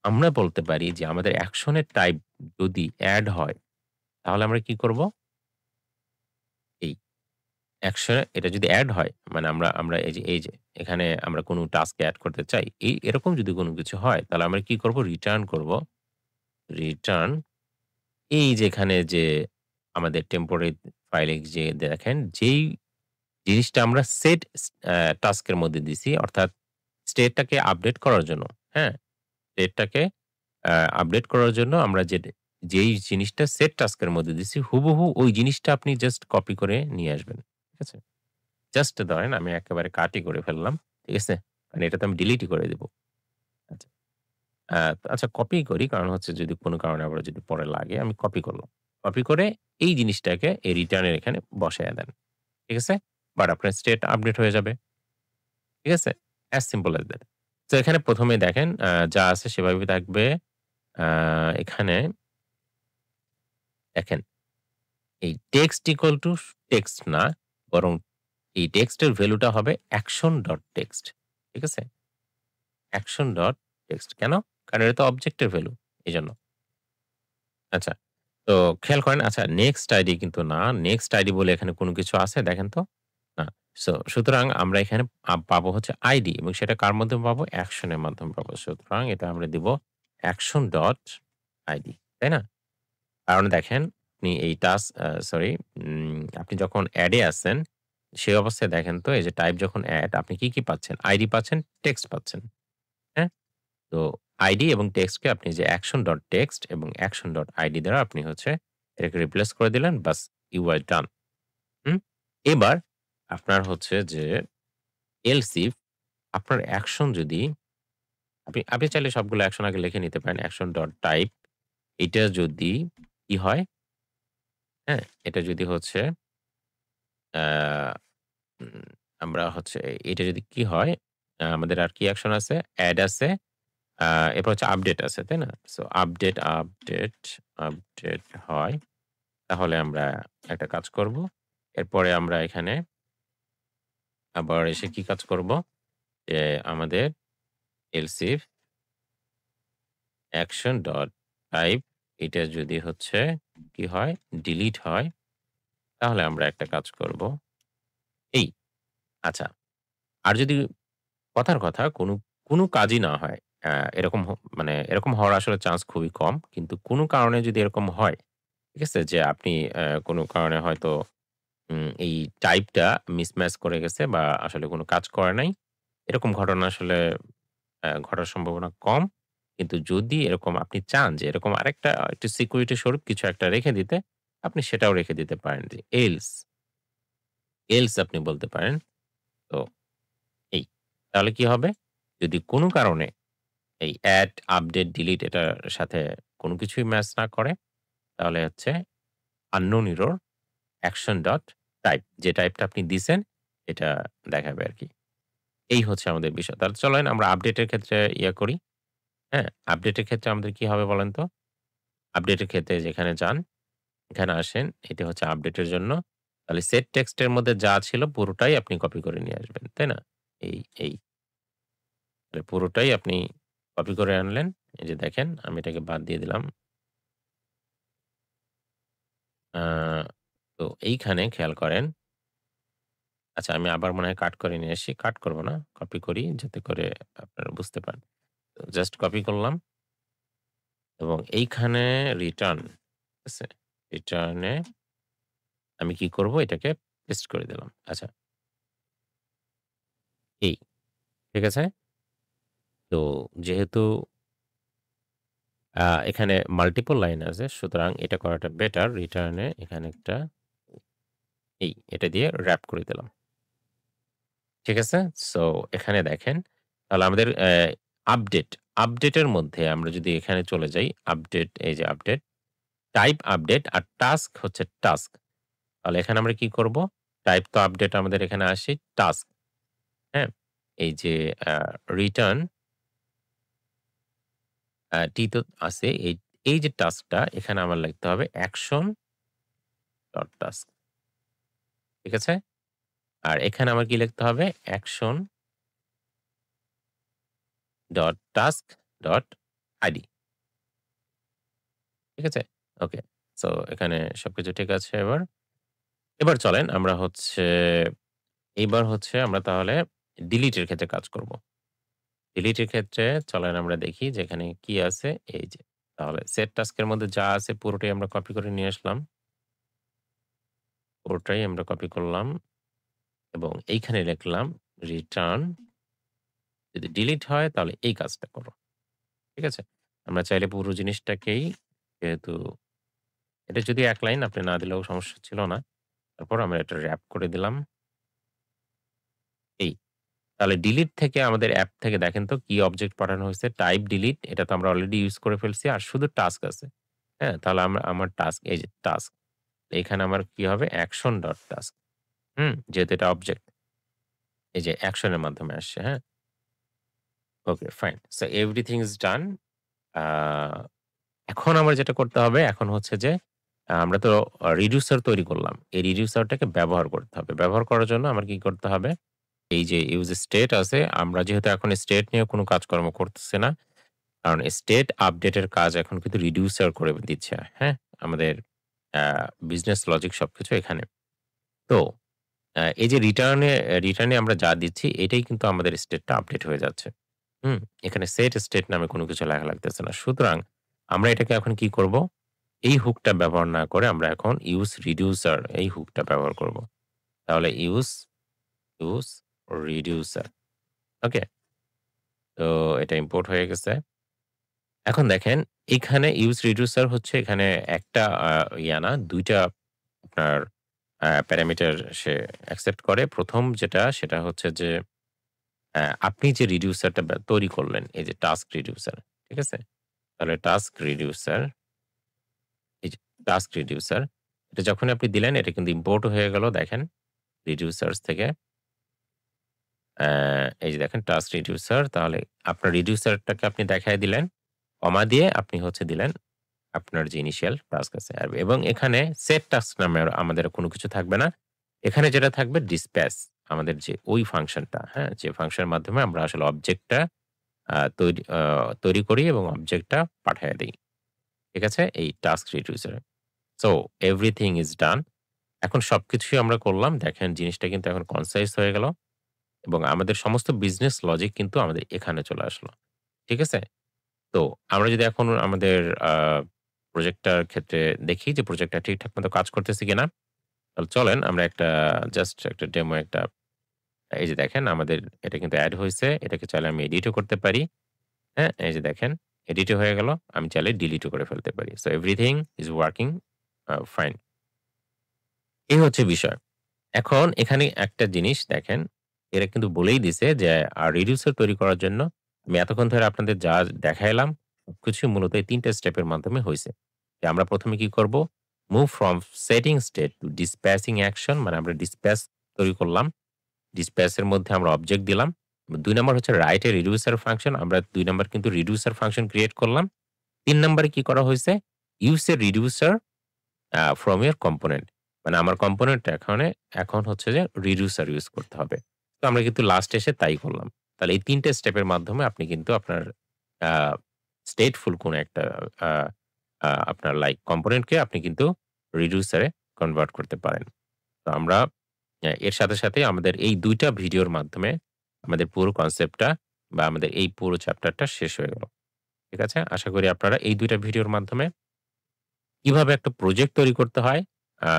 আমরা বলতে পারি যে আমাদের অ্যাকশন এর টাইপ যদি এড হয়, তাহলে আমরা কি করব? এই অ্যাকশন এটা যদি এড হয়, মানে আমরা আমরা এই যে এখানে আমরা কোন টাস্ক এড করতে চাই। এরকম যদি কোন কিছু হয়, তাহলে আমরা কি করব? রিটার্ন করব। রিটার্ন এই যে এখানে যে আমাদের টেম্পোরারি ফাইলে যে দেখেন যেই জিনিসটা আমরা সেট টাস্ক এর মধ্যে দিছি অর্থাৎ স্টেটটাকে আপডেট করার জন্য, হ্যাঁ? স্টেটটাকে আপডেট করার জন্য আমরা যেই জিনিসটা সেট টাস্ক এর মধ্যে দিছি হুবহু ওই জিনিসটা আপনি জাস্ট কপি করে নিয়ে আসবেন। ঠিক আছে? জাস্ট ধরেন আমি একেবারে কাটই করে ফেললাম। ঠিক আছে? মানে এটা তো আমি ডিলিটই করে দিব। আচ্ছা। আ আচ্ছা কপি করি কারণ হচ্ছে যদি কোন কারণে আবার যদি পরে লাগে আমি কপি করলাম। কপি করে এই জিনিসটাকে এই রিটার্ন এর এখানে বসায়া দেন। ঠিক আছে? বাট আপনার স্টেট আপডেট হয়ে যাবে। ঠিক আছে? as simple as that. তো এখানে ১ম এ দেখেন যা আছে সেভাবেই থাকবে। আ এখানে দেখেন এই টেক্সট ইকুয়াল টু টেক্সট না বরং এই টেক্সটের ভ্যালুটা হবে action.text ঠিক আছে? action.text কেন? কারণ এটা তো অবজেক্টের ভ্যালু এজন্য। আচ্ছা। তো খেয়াল করেন আচ্ছা নেক্সট আইডি কিন্তু না। নেক্সট আইডি বলে এখানে কোন কিছু আছে দেখেন তো? না। সুতরাং আমরা এখানে পাবো হচ্ছে আইডি এবং সেটা কার মাধ্যমে পাবো? অ্যাকশন এর মাধ্যমে পাবো। সুতরাং এটা আমরা দিব action.id তাই না? কারণ দেখেন আপনি এই সরি আপনি যখন এড এ আছেন, সেই অবস্থায় দেখেন তো এই যে টাইপ যখন এড আপনি কি পাচ্ছেন? আইডি পাচ্ছেন, টেক্সট পাচ্ছেন। হ্যাঁ? তো আইডি এবং টেক্সটকে আপনি যে action.text এবং action.id দ্বারা আপনি হচ্ছে এটাকে রিপ্লেস করে দিলেন। বাস ইউ আর ডান। হুম? এবার আপনার হচ্ছে যে এলস ইফ আপনার অ্যাকশন যদি আপনি চাইলে সবগুলো অ্যাকশন আগে লিখে নিতে পারেন। action.type এটা যদি কি হয়? হ্যাঁ? এটা যদি হচ্ছে আ উম আমরা হচ্ছে এটা যদি কি হয়? আমাদের আর কি অ্যাকশন আছে? এড আছে, আ এরপর হচ্ছে আপডেট আছে, তাই না? সো আপডেট হয়। তাহলে আমরা একটা কাজ করব। এরপরে আমরা এখানে আবার এসে কি কাজ করব? যে আমাদের else if action dot type এটা যদি হচ্ছে কি হয়? ডিলিট হয়, তাহলে আমরা একটা কাজ করব। এই আচ্ছা। আর যদি কথার কথা কোনো কাজই না হয়, আ এরকম মানে এরকম হওয়ার আসলে চান্স খুবই কম। কিন্তু কোনো কারণে যদি এরকম হয়, ঠিক আছে? যে আপনি কোনো কারণে হয়তো এই টাইপটা মিসম্যাচ করে গেছে বা আসলে কোনো কাজ করে নাই। এরকম ঘটনা আসলে ঘটার সম্ভাবনা কম। কিন্তু যদি এরকম আপনি চান যে এরকম আরেকটা একটু সিকিউরিটি স্বরূপ কিছু একটা রেখে দিতে, আপনি সেটাও রেখে দিতে পারেন যে এলস আপনি বলতে পারেন। তো এই তাহলে কি হবে? যদি কোনো কারণে এই এড, আপডেট, ডিলিট এটার সাথে কোনো কিছুই ম্যাচ না করে, তাহলে হচ্ছে unknown error action dot type যে টাইপটা আপনি দিছেন এটা দেখাবে আরকি। এই হচ্ছে আমাদের বিষয়। তাহলে চলেন আমরা আপডেটের ক্ষেত্রে করি। হ্যাঁ? আপডেটের ক্ষেত্রে আমাদের কি হবে বলেন তো? আপডেটের ক্ষেত্রে যেখানে যান, এখানে আসেন। এটা হচ্ছে আপডেটের জন্য। তাহলে সেট টেক্সট এর মধ্যে যা ছিল পুরোটাই আপনি কপি করে নিয়ে আসবেন। তাই না? এই, এই। তাহলে পুরোটাই আপনি কপি করে আনলেন। এই যে দেখেন আমি এটাকে বাদ দিয়ে দিলাম। আ তো এইখানে খেয়াল করেন। আচ্ছা আমি আবার মনে হয় কাট করে নিয়ে আসি। কাট করব না। কপি করি যাতে করে আপনারা বুঝতে পারেন। তো জাস্ট কপি করলাম এবং এইখানে রিটার্ন, ঠিক আছে? রিটার্ন এ আমি কি করব? এটাকে পেস্ট করে দিলাম। আচ্ছা এই, ঠিক আছে? তো যেহেতু এখানে মাল্টিপল লাইন আছে সুতরাং এটা করাটা বেটার। রিটার্ন এ এখানে একটা এটা দিয়ে র‍্যাপ করে দিলাম। ঠিক আছে? সো এখানে দেখেন তাহলে আমাদের আপডেট, আপডেটের মধ্যে আমরা যদি এখানে চলে যাই, আপডেট এই যে আপডেট, টাইপ আপডেট আর টাস্ক হচ্ছে টাস্ক। তাহলে এখানে আমরা কি করব? টাইপ তো আপডেট আমাদের এখানে আসে টাস্ক, হ্যাঁ? এই যে আ রিটার্ন টি তো আছে। এই যে টাস্কটা এখানে আমার লিখতে হবে অ্যাকশন ডট টাস্ক। ঠিক আছে? আর এখানে আমার কি লিখতে হবে? Action dot task dot ID. ঠিক আছে? ওকে। সো এখানে সবকিছু ঠিক আছে এবার। এবার চলেন আমরা হচ্ছে এইবার হচ্ছে আমরা তাহলে ডিলিট এর ক্ষেত্রে কাজ করব। ডিলিট এর ক্ষেত্রে চলেন আমরা দেখি যে এখানে কি আছে? এই যে তাহলে সেট টাস্ক এর মধ্যে যা আছে পুরোটাই আমরা কপি করে নিয়ে আসলাম। পুরোটাই আমরা কপি করলাম এবং এইখানে লিখলাম রিটার্ন যদি ডিলিট হয় তাহলে এই কাজটা করো। ঠিক আছে? আমরা চাইলে পুরো জিনিসটাকেই যেহেতু এটা যদি এক লাইন আপনি না দিলেও সমস্যা ছিল না। তারপর আমরা এটা র‍্যাপ করে দিলাম। এই তাহলে ডিলিট থেকে আমাদের অ্যাপ থেকে দেখেন তো কি অবজেক্ট পাঠানো হয়েছে? টাইপ ডিলিট এটা তো আমরা অলরেডি ইউজ করে ফেলছি। আর শুধু টাস্ক আছে। হ্যাঁ? তাহলে আমার টাস্ক এই যে টাস্ক। এখানে আমার কি হবে? Action dot task. যেহেতু এটা অবজেক্ট। এই যে অ্যাকশন এর মাধ্যমে আসছে। হ্যাঁ? Okay fine. সো এভরিথিং ইস ডান। আ এখন আমার যেটা করতে হবে এখন হচ্ছে যে আমরা তো রিডিউসার তৈরি করলাম। এই রিডিউসারটাকে ব্যবহার করতে হবে। ব্যবহার করার জন্য আমার কি করতে হবে? এই যে ইউজ স্টেট আছে, আমরা যেহেতু এখন স্টেট নিয়ে কোন কাজকর্ম করতেছি না। কারণ স্টেট আপডেট এর কাজ এখন কিন্তু রিডিউসার করে দিচ্ছে। হ্যাঁ? আমাদের আ বিজনেস লজিক সবকিছু এখানে। তো এই যে রিটার্ন এ আমরা যা দিচ্ছি এটাই কিন্তু আমাদের স্টেটটা আপডেট হয়ে যাচ্ছে। হুম? এখানে সেট স্টেট নামে কোন কিছু লেখা লাগতেছে না। সুতরাং আমরা এটাকে এখন কি করব? এই হুকটা ব্যবহার না করে আমরা এখন ইউজ রিডিউসার এই হুকটা ব্যবহার করব। তাহলে ইউজ রিডিউসার। ওকে? তো এটা ইম্পোর্ট হয়ে গেছে। এখন দেখেন এখানে ইউজ রিডিউসার হচ্ছে এখানে একটা না ২ টা আপনার প্যারামিটার সে অ্যাকসেপ্ট করে। ১ম যেটা সেটা হচ্ছে যে আপনি যে রিডিউসারটা তৈরি করলেন এই যে টাস্ক রিডিউসার, ঠিক আছে? তাহলে টাস্ক রিডিউসার এই যে টাস্ক রিডিউসার এটা যখনই আপনি দিলেন এটা কিন্তু ইম্পোর্ট হয়ে গেল দেখেন রিডিউসার্স থেকে। অ্যা এই যে দেখেন টাস্ক রিডিউসার, তাহলে আপনার রিডিউসারটাকে আপনি দেখায় দিলেন। কমা দিয়ে আপনি হচ্ছে দিলেন আপনার যে ইনিশিয়াল টাস্ক আছে। এবং এখানে সেট টাস্ক নামে আর আমাদের কোনো কিছু থাকবে না। এখানে যেটা থাকবে ডিসপ্যাচ, আমাদের যে ওই ফাংশনটা, হ্যাঁ? যে ফাংশনের মাধ্যমে আমরা আসলে অবজেক্টটা তৈরি করি এবং অবজেক্টটা পাঠায়া দেই। ঠিক আছে? এই টাস্ক রিডিউসার এ। সো এভরিথিং ইস ডান। এখন সবকিছুই আমরা করলাম। দেখেন জিনিসটা কিন্তু এখন কনসাইজ হয়ে গেল এবং আমাদের সমস্ত বিজনেস লজিক কিন্তু আমাদের এখানে চলে আসলো। ঠিক আছে? তো আমরা যদি এখন আমাদের আ প্রজেক্টটার ক্ষেত্রে দেখি যে প্রজেক্টটা ঠিকঠাক মতো কাজ করতেছে কিনা। তাহলে চলেন আমরা জাস্ট একটা ডেমো এই যে দেখেন আমাদের এটা কিন্তু এড হইছে। এটাকে চাইলে আমি এডিটও করতে পারি। হ্যাঁ? এই যে দেখেন এডিটও হয়ে গেল। আমি চাইলে ডিলিটও করে ফেলতে পারি। সো এভরিথিং ইস ওয়ার্কিং ফাইন। এই হচ্ছে বিষয়। এখন এখানে একটা জিনিস দেখেন, এরা কিন্তু বলেই দিছে যে রিডিউসার তৈরি করার জন্য আমি এতক্ষণ ধরে আপনাদের যা দেখাইলাম, সবকিছুই মূলত এই ৩ টে স্টেপের মাধ্যমে হইছে। যে আমরা ১ম এ কি করব? Move from setting state to dispatching action, মানে আমরা ডিসপ্যাচ তৈরি করলাম। ডিসপ্যাচ এর মধ্যে আমরা অবজেক্ট দিলাম। ২ নাম্বার হচ্ছে রাইট এ রিডিউসার ফাংশন। আমরা ২ নাম্বার কিন্তু রিডিউসার ফাংশন ক্রিয়েট করলাম। ৩ নাম্বারে কি করা হইছে? Use A reducer from your component. মানে আমার কম্পোনেন্ট এখন হচ্ছে যে রিডিউসার ইউজ করতে হবে। তো আমরা কিন্তু লাস্টে এসে তাই করলাম। তাহলে এই ৩ টে স্টেপের মাধ্যমে আপনি কিন্তু আপনার আ স্টেটফুল কোন একটা আ আ আপনার লাইক কম্পোনেন্টকে আপনি কিন্তু রিডিউসার এ কনভার্ট করতে পারেন। তো আমরা এর সাথে, সাথে আমাদের এই ২ টা ভিডিওর মাধ্যমে আমাদের পুরো কনসেপ্টটা বা আমাদের এই পুরো চ্যাপ্টারটা শেষ হয়ে গেল। ঠিক আছে? আশা করি আপনারা এই ২ টা ভিডিওর মাধ্যমে কিভাবে একটা প্রজেক্ট তৈরি করতে হয়, আ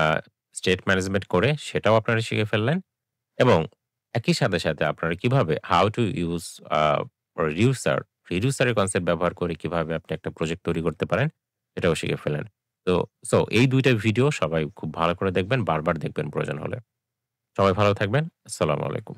স্টেট ম্যানেজমেন্ট করে সেটাও আপনারা শিখে ফেললেন এবং একই সাথে, সাথে আপনারা কিভাবে how to use a reducer, reducer এর কনসেপ্ট ব্যবহার করে কিভাবে আপনি একটা প্রজেক্ট তৈরি করতে পারেন, এটাও শিখে ফেললেন। তো এই ২ টা ভিডিও সবাই খুব ভালো করে দেখবেন, বারবার দেখবেন প্রয়োজন হলে। সবাই ভালো থাকবেন। আসসালামু আলাইকুম।